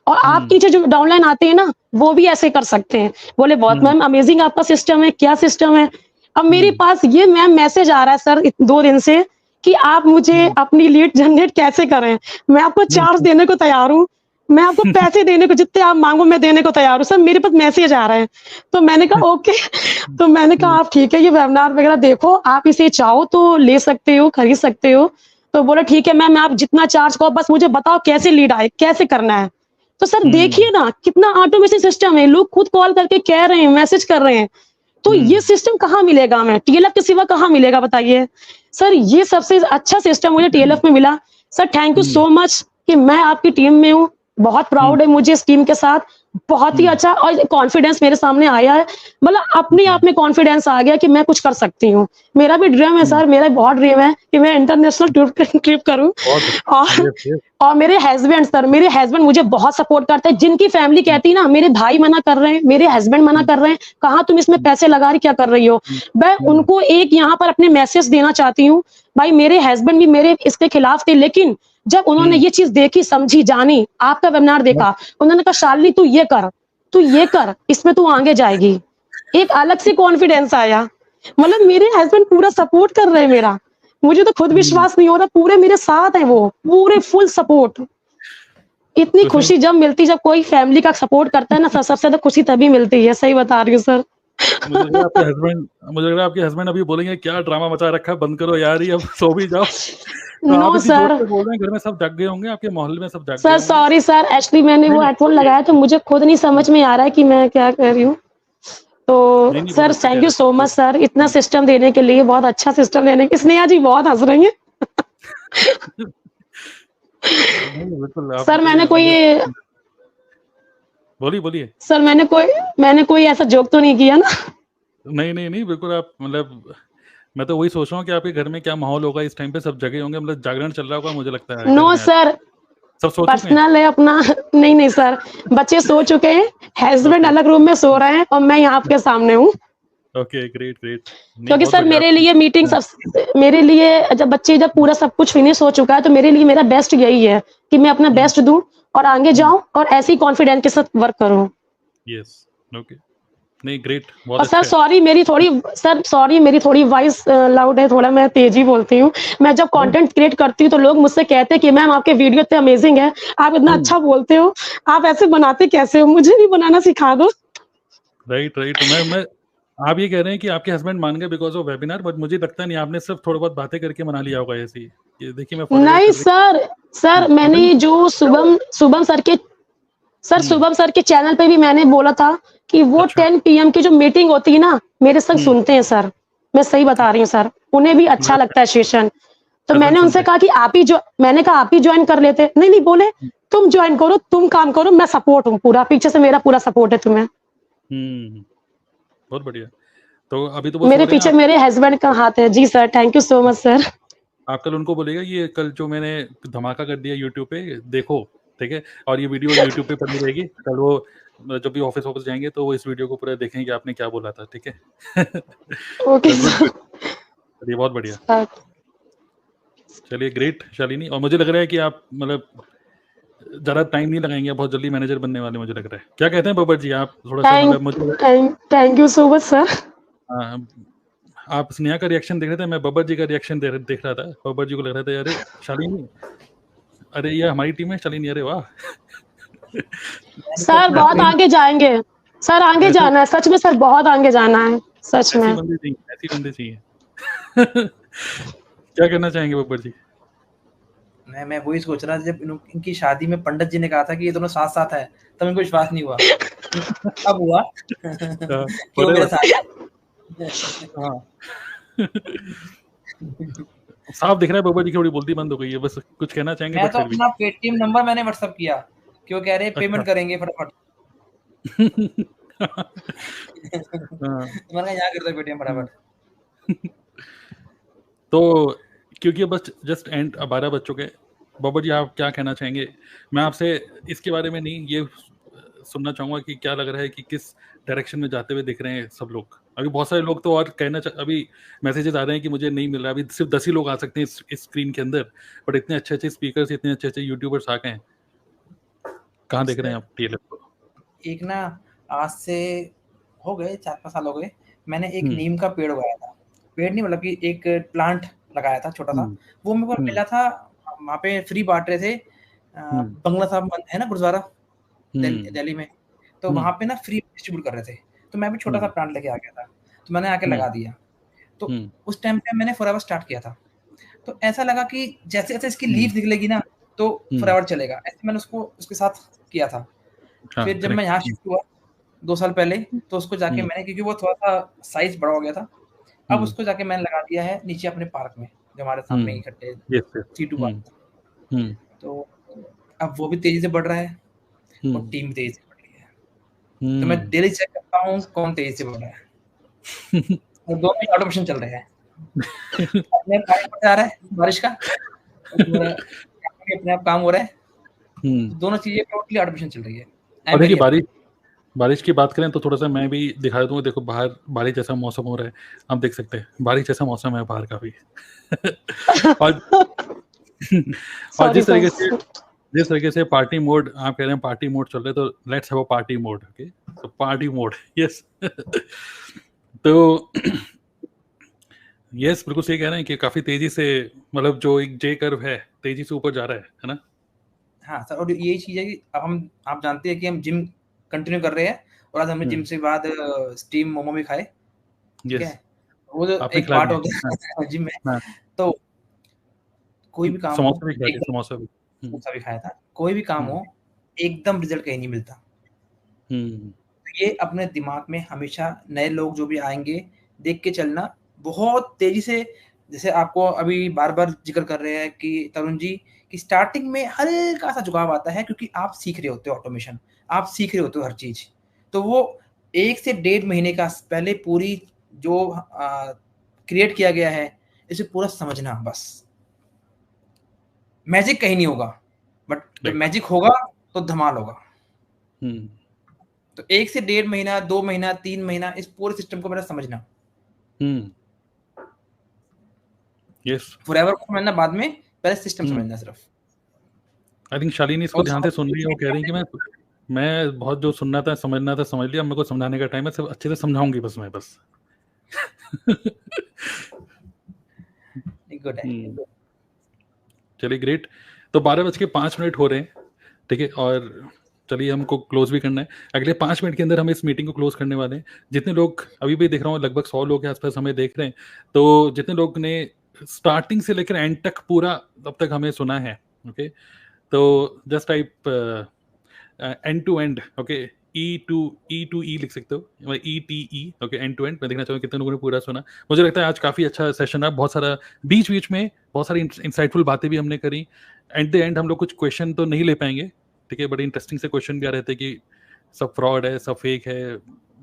और आपके जो डाउनलाइन आते हैं ना, वो भी ऐसे कर सकते हैं। बोले बहुत मैम अमेजिंग आपका सिस्टम है, क्या सिस्टम है। अब मेरे पास ये मैम मैसेज आ रहा है सर 2 दिन से कि आप मुझे अपनी लीड जनरेट कैसे करें, मैं आपको चार्ज देने को तैयार हूँ, मैं आपको पैसे देने को, जितने आप मांगो मैं देने को तैयार हूँ। सर मेरे पास मैसेज आ रहे हैं, तो मैंने कहा ओके। तो मैंने कहा आप ठीक है, ये वेबिनार वगैरह देखो, आप इसे चाहो तो ले सकते हो, खरीद सकते हो। तो बोला ठीक है मैम, आप जितना चार्ज करो, बस मुझे बताओ कैसे लीड आए, कैसे करना है। तो सर देखिए ना कितना ऑटोमेशन सिस्टम है, लोग खुद कॉल करके कह रहे हैं, मैसेज कर रहे हैं। तो ये सिस्टम कहाँ मिलेगा हमें, टीएलएफ के सिवा कहाँ मिलेगा बताइए। सर ये सबसे अच्छा सिस्टम मुझे टीएलएफ में मिला। Sir thank you so much कि मैं आपकी टीम में हूँ, बहुत प्राउड है मुझे इस टीम के साथ। बहुत ही अच्छा, और कॉन्फिडेंस मेरे सामने आया है, मतलब अपने आप में कॉन्फिडेंस आ गया कि मैं कुछ कर सकती हूँ। मेरा भी ड्रीम है सर, मेरा बहुत ड्रीम है कि मैं इंटरनेशनल ट्रिप करूँ। और मेरे हस्बैंड सर, मेरे हस्बैंड मुझे बहुत सपोर्ट करते हैं। जिनकी फैमिली कहती है ना मेरे भाई मना कर रहे हैं, मेरे हस्बैंड मना कर रहे हैं, कहाँ तुम इसमें पैसे लगा रही, क्या कर रही हो, मैं उनको एक यहाँ पर अपने मैसेज देना चाहती हूँ। भाई मेरे हस्बैंड भी मेरे इसके खिलाफ थे, लेकिन जब उन्होंने ये चीज देखी, समझी, जानी, आपका वेबिनार देखा, उन्होंने कहा शालिनी तू ये कर, इसमें तू आगे जाएगी। एक अलग से कॉन्फिडेंस आया, मतलब मेरे हस्बैंड पूरा सपोर्ट कर रहे हैं मेरा। मुझे तो खुद विश्वास नहीं हो रहा, पूरे मेरे साथ हैं वो, पूरे फुल सपोर्ट। इतनी खुशी जब मिलती, जब कोई फैमिली का सपोर्ट करता है ना सर, सबसे ज्यादा खुशी तभी मिलती है। सही बता रही हूँ सर। मुझे लग रहा है आपके हस्बैंड अभी बोलेंगे क्या ड्रामा मचा रखा है, बंद करो यार, ये अब सो भी जाओ। तो नो सर, बोल रहे हैं घर में सब जग गए होंगे, आपके मोहल्ले में सब जग सर सॉरी सर, एक्चुअली मैंने वो हेडफोन लगाया तो मुझे खुद नहीं समझ में आ रहा है कि मैं क्या कर रही हूँ। तो sir thank you so much sir, इतना सिस्टम देने के लिए, बहुत अच्छा सिस्टम देने के। स्नेहा जी बहुत हंस रही हैं। सर मैंने कोई, बोलिए सर मैंने कोई ऐसा जोक तो नहीं किया ना? नहीं बिल्कुल, आप मतलब मैं तो वही सोच रहा हूँ कि आपके घर में क्या माहौल होगा इस टाइम पे, सब जगह होंगे, मतलब जागरण चल रहा होगा मुझे लगता है। नो सर, सब सो पर्सनल है अपना। नहीं सर, बच्चे सो चुके हैं, हस्बैंड अलग रूम में सो रहे हैं और मैं यहाँ आपके सामने हूँ। Okay great. क्योंकि सर मेरे लिए मीटिंग मेरे लिए जब पूरा सब कुछ फिनिश हो चुका है, तो मेरे लिए मेरा बेस्ट यही है कि मैं अपना बेस्ट दूं और आगे जाऊं और ऐसे ही कॉन्फिडेंस के साथ वर्क करूं। यस ओके, नहीं ग्रेट, बहुत और सर सॉरी मेरी थोड़ी वॉइस लाउड है, थोड़ा मैं तेजी बोलती हूँ। मैं जब कंटेंट क्रिएट करती हूँ तो लोग मुझसे कहते हैं कि मैम आपके वीडियो इतने अमेजिंग है, आप इतना अच्छा बोलते हो, आप ऐसे बनाते कैसे हो, मुझे भी बनाना सिखा दो। राइट मैं आप ये कह रहे हैं कि आपके हस्बैंड मान गए बिकॉज ऑफ वेबिनार, बट मुझे लगता नहीं, आपने सिर्फ थोड़ा बहुत बातें करके मना लिया होगा ऐसे ही। ये देखिए मैं नहीं सर मैंने जो शुभम सर के चैनल पे भी मैंने बोला था कि वो 10 PM की जो मीटिंग होती है ना, मेरे संग सुनते हैं सर। मैं सही बता रही हूँ सर, उन्हें भी अच्छा लगता है सेशन। तो मैंने उनसे कहा कि आप ही ज्वाइन कर लेते। नहीं बोले तुम ज्वाइन करो, तुम काम करो, मैं सपोर्ट हूँ पूरा, पीछे से मेरा पूरा सपोर्ट है तुम्हें। बहुत बढ़िया। तो अभी तो मेरे पीछे मेरे हस्बैंड का हाथ है। जी sir, thank you so much sir. आप कल उनको बोलेगा ये कल जो मैंने धमाका कर दिया यूट्यूब पे देखो, ठीक है, और ये वीडियो यूट्यूब पे पड़ी रहेगी। कल वो जब भी ऑफिस जाएंगे तो वो इस वीडियो को पूरा देखेंगे आपने क्या बोला था, ठीक है। ओके चलिए बहुत बढ़िया, चलिए ग्रेट शालिनी। और मुझे लग रहा है कि आप मतलब ज्यादा टाइम नहीं लगाएंगे, बहुत जल्दी मैनेजर बनने वाले मुझे लग रहा है। क्या कहते हैं बब्बर जी, आप थोड़ा सा thank you so much sir. आप स्नेहा का रिएक्शन देख रहे थे, मैं बब्बर जी का रिएक्शन देख रहा था। बब्बर जी को लग रहा था अरे शालिनी, अरे ये हमारी टीम है शालिनी, अरे वाह। सर बहुत आगे जाएंगे सर, आगे जाना है सच में सर, बहुत आगे जाना है सच में। ऐसी बंदे चाहिए। क्या करना चाहेंगे बब्बर जी? मैं वही सोच रहा था, जब इनकी शादी में पंडित जी ने कहा था कि ये दोनों साथ साथ है, तब इनको विश्वास नहीं हुआ। अब हुआ क्यों मेरे साथ। साफ दिख रहा है बब्बर जी की थोड़ी बोलती बंद हो गई है, बस कुछ कहना चाहेंगे? मैं तो अपना पेटीएम नंबर मैंने व्हाट्सएप किया, क्यों कह रहे हैं पेमेंट करेंगे फटाफट। मैंने कहा यहाँ कर दो पेटीएम फटाफट। तो क्योंकि बस जस्ट एंड 12 बज चुके, बब्बर जी आप क्या कहना चाहेंगे? मैं आपसे इसके बारे में नहीं, ये सुनना चाहूंगा कि क्या लग रहा है कि किस डायरेक्शन में जाते हुए दिख रहे हैं सब लोग। अभी बहुत सारे लोग तो और अभी मैसेजेस आ रहे हैं कि मुझे नहीं मिल रहा, अभी सिर्फ 10 ही लोग आ सकते हैं इस स्क्रीन के अंदर, बट इतने अच्छे स्पीकर्स, इतने अच्छे यूट्यूबर्स आ गए हैं। कहाँ देख रहे हैं आप टीएलएफ को? एक ना आज से हो गए 4-5 साल हो गए, मैंने एक नीम का पेड़ उगाया था। पेड़ नहीं मतलब कि एक प्लांट लगाया था छोटा सा, वो मेरे को मिला था वहाँ पे, फ्री बांट रहे थे बंगला साहब है ना गुरुद्वारा दिल्ली में, तो वहां पे ना फ्री डिस्ट्रीब्यूट कर रहे थे, तो मैं भी छोटा सा प्लांट लेके आ गया था, तो मैंने आके लगा दिया। तो उस टाइम पे मैंने फॉरएवर स्टार्ट किया था, तो ऐसा लगा कि जैसे जैसे इसकी लीफ निकलेगी ना तो फॉरएवर चलेगा, ऐसे मैंने उसके साथ किया था। फिर जब मैं यहाँ शिफ्ट हुआ 2 साल पहले, तो उसको जाके मैंने, क्योंकि वो थोड़ा सा साइज बड़ा हो गया था, अब उसको जाके मैंने लगा दिया है नीचे अपने पार्क में, जो हमारे सामने ही इकट्ठे C2 पार्क। तो अब वो भी तेजी से बढ़ रहा है और टीम तेजी से बढ़ रही है, तो मैं डेली चेक करता हूँ कौन तेजी से बढ़ रहा है और दोनों ही ऑटोमेशन चल रहे हैं। अपने पानी आ रहा है बारिश का, अपने आप काम हो रहा है, तो दोनों चीजें टोटली ऑटोमेशन चल रही है। और देखिए बारिश की बात करें तो थोड़ा सा मैं भी दिखा दूँ, देखो बाहर बारिश जैसा मौसम हो रहा है, आप देख सकते हैं बारिश जैसा मौसम है बाहर काफी। और जिस तरीके से पार्टी मोड आप कह रहे हैं, पार्टी मोड चल रहा है, तो let's have a party mode. Okay, तो पार्टी मोड, यस। तो यस, बिल्कुल सही कह रहे हैं कि काफी तेजी से, मतलब जो एक जे कर्व है तेजी से ऊपर जा रहा है ना। हाँ सर, और यही चीज है कि अब आप जानते हैं कि हम जिम कंटिन्यू कर रहे हैं, और आज हमने जिम से बाद स्टीम मोमो भी खाए, ठीक है, वो जो एक पार्ट हो गया जिम में। तो कोई भी काम समोसा भी खाया था, कोई भी काम हो एकदम रिजल्ट कहीं नहीं मिलता। ये अपने दिमाग में हमेशा नए लोग जो भी आएंगे देख के चलना, बहुत तेजी से, जैसे आपको अभी बार बार जिक्र कर रहे हैं कि तरुण जी कि स्टार्टिंग में हल्का सा झुकाव आता है, क्योंकि आप सीख रहे होते हो ऑटोमेशन, आप सीख रहे होते हो हर चीज, तो वो 1 से 1.5 महीने का पहले पूरी जो क्रिएट किया गया है इसे पूरा समझना, बस मैजिक कहीं नहीं होगा, बट जब मैजिक होगा तो धमाल होगा। तो 1 से 1.5 महीना, 2 महीना, 3 महीना इस पूरे सिस्टम को मेरा समझना, यस, फॉरएवर को समझना बाद में, पहले सिस्टम समझना सिर्फ। आई थिंक शालिनी इसको ध्यान से सुन रही है, वो कह रही है कि मैं बहुत जो सुनना था समझना था समझ लिया, मेरे को समझाने का टाइम है, सब अच्छे से समझाऊंगी बस मैं बस। गुड है। चलिए ग्रेट। तो 12:05 हो रहे हैं, ठीक है, और चलिए हमको क्लोज भी करना है। अगले 5 मिनट के अंदर हम इस मीटिंग को क्लोज करने वाले हैं। जितने लोग अभी भी देख रहा हूँ, लगभग 100 लोग के आसपास हमें देख रहे हैं, तो जितने लोग ने स्टार्टिंग से लेकर एंड तक पूरा अब तक हमें सुना है, ओके, तो just type end to end, okay, E लिख सकते हो, ETE, okay, end to end. मैं देखना चाहूँगा कितने लोगों ने पूरा सुना। मुझे लगता है आज काफ़ी अच्छा सेशन है, बहुत सारा बीच बीच में बहुत सारी इंसाइटफुल बातें भी हमने करी। एट द एंड हम लोग कुछ क्वेश्चन तो नहीं ले पाएंगे, ठीक है, बड़े इंटरेस्टिंग से क्वेश्चन भी आ रहे थे कि सब फ्रॉड है, सब फेक है,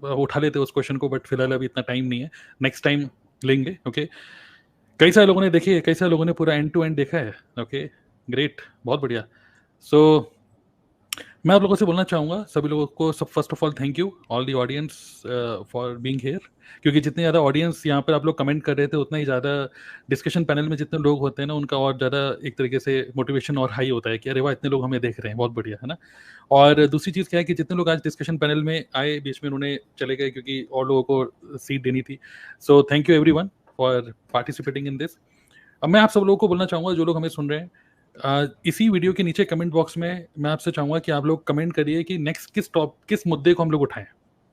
उठा लेते उस क्वेश्चन को, बट फिलहाल अभी इतना टाइम नहीं है, नेक्स्ट टाइम लेंगे। ओके, कई सारे लोगों ने देखी है, कई सारे लोगों ने पूरा एंड टू एंड देखा है। ओके, ग्रेट, बहुत बढ़िया। सो मैं आप लोगों से बोलना चाहूँगा सभी लोगों को, सब first of all thank you all the audience for being here, क्योंकि जितने ज़्यादा ऑडियंस यहाँ पर आप लोग कमेंट कर रहे थे, उतना ही ज़्यादा डिस्कशन पैनल में जितने लोग होते हैं ना, उनका और ज़्यादा एक तरीके से मोटिवेशन और हाई होता है कि अरे वाह, इतने लोग हमें देख रहे हैं, बहुत बढ़िया, है ना। और दूसरी चीज़ क्या है कि जितने लोग आज डिस्कशन पैनल में आए, बीच में उन्होंने चले गए क्योंकि और लोगों को सीट देनी थी। सो thank you everyone for participating in this. अब मैं आप सब लोगों को बोलना चाहूँगा, जो लोग हमें सुन रहे हैं, इसी वीडियो के नीचे कमेंट बॉक्स में मैं आपसे चाहूँगा कि आप लोग कमेंट करिए कि नेक्स्ट किस मुद्दे को हम लोग उठाएं,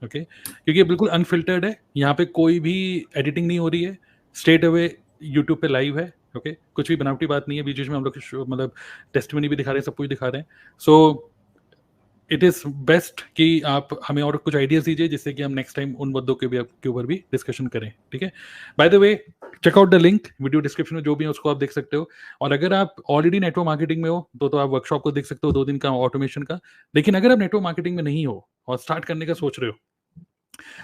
ओके, क्योंकि ये बिल्कुल अनफिल्टर्ड है, यहाँ पे कोई भी एडिटिंग नहीं हो रही है, स्ट्रेट अवे यूट्यूब पे लाइव है, ओके, कुछ भी बनावटी बात नहीं है, बीच बीच में हम लोग मतलब टेस्टिमनी भी दिखा रहे हैं, सब कुछ दिखा रहे हैं। सो इट इज़ बेस्ट कि आप हमें और कुछ आइडियाज दीजिए, जिससे कि हम नेक्स्ट टाइम उन मुद्दों के ऊपर भी डिस्कशन करें, ठीक है। By the way, check out the link video description में, जो भी है उसको आप देख सकते हो। और अगर आप ऑलरेडी नेटवर्क मार्केटिंग में हो तो आप वर्कशॉप को देख सकते हो, 2 दिन का ऑटोमेशन का। लेकिन अगर आप नेटवर्क मार्केटिंग में नहीं हो और स्टार्ट करने का सोच रहे हो,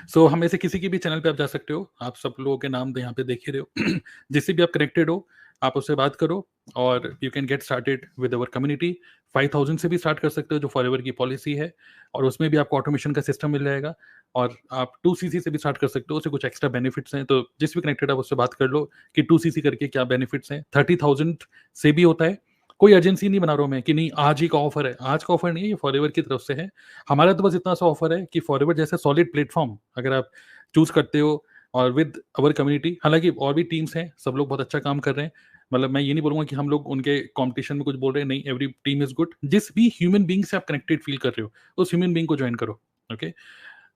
सो हम में से किसी की भी चैनल पे आप जा सकते हो, आप सब लोगों के नाम यहाँ पे देख ही रहे हो, जिससे भी आप कनेक्टेड हो आप उससे बात करो और you can get started with our community. 5000 से भी स्टार्ट कर सकते हो, जो फॉरएवर की पॉलिसी है, और उसमें भी आपको ऑटोमेशन का सिस्टम मिल जाएगा। और आप 2cc से भी स्टार्ट कर सकते हो, उससे कुछ एक्स्ट्रा बेनिफिट्स हैं, तो जिस भी कनेक्टेड आप उससे बात कर लो कि 2cc करके क्या बेनिफिट्स हैं। 30,000 से भी होता है। कोई अर्जेंसी नहीं बना रहा हूँ मैं कि नहीं आज ही का ऑफर है, आज का ऑफर नहीं है, ये फॉरएवर की तरफ से है। हमारा तो बस इतना सा ऑफर है कि फॉरएवर जैसे सॉलिड प्लेटफॉर्म अगर आप चूज करते हो और विद अवर कम्युनिटी, हालांकि और भी टीम्स हैं, सब लोग बहुत अच्छा काम कर रहे हैं, मतलब मैं ये नहीं बोलूंगा कि हम लोग उनके कंपटीशन में कुछ बोल रहे हैं, नहीं, एवरी टीम इज गुड। जिस भी ह्यूमन बीइंग से आप कनेक्टेड फील कर रहे हो उस ह्यूमन बीइंग को ज्वाइन करो, ओके।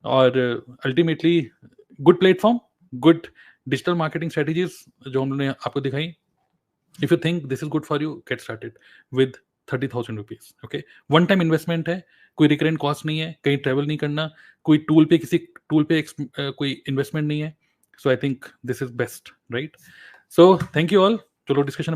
और ultimately good platform, good digital marketing strategies जो हमने आपको दिखाई। If you think this is good for you, get started with 30,000 rupees, okay. One time investment है, कोई रिकरेंट कॉस्ट नहीं है, कहीं ट्रेवल नहीं करना, कोई टूल पे किसी टूल पे कोई इन्वेस्टमेंट नहीं है। So I think this is best, right? So thank you all. चलो डिस्कशन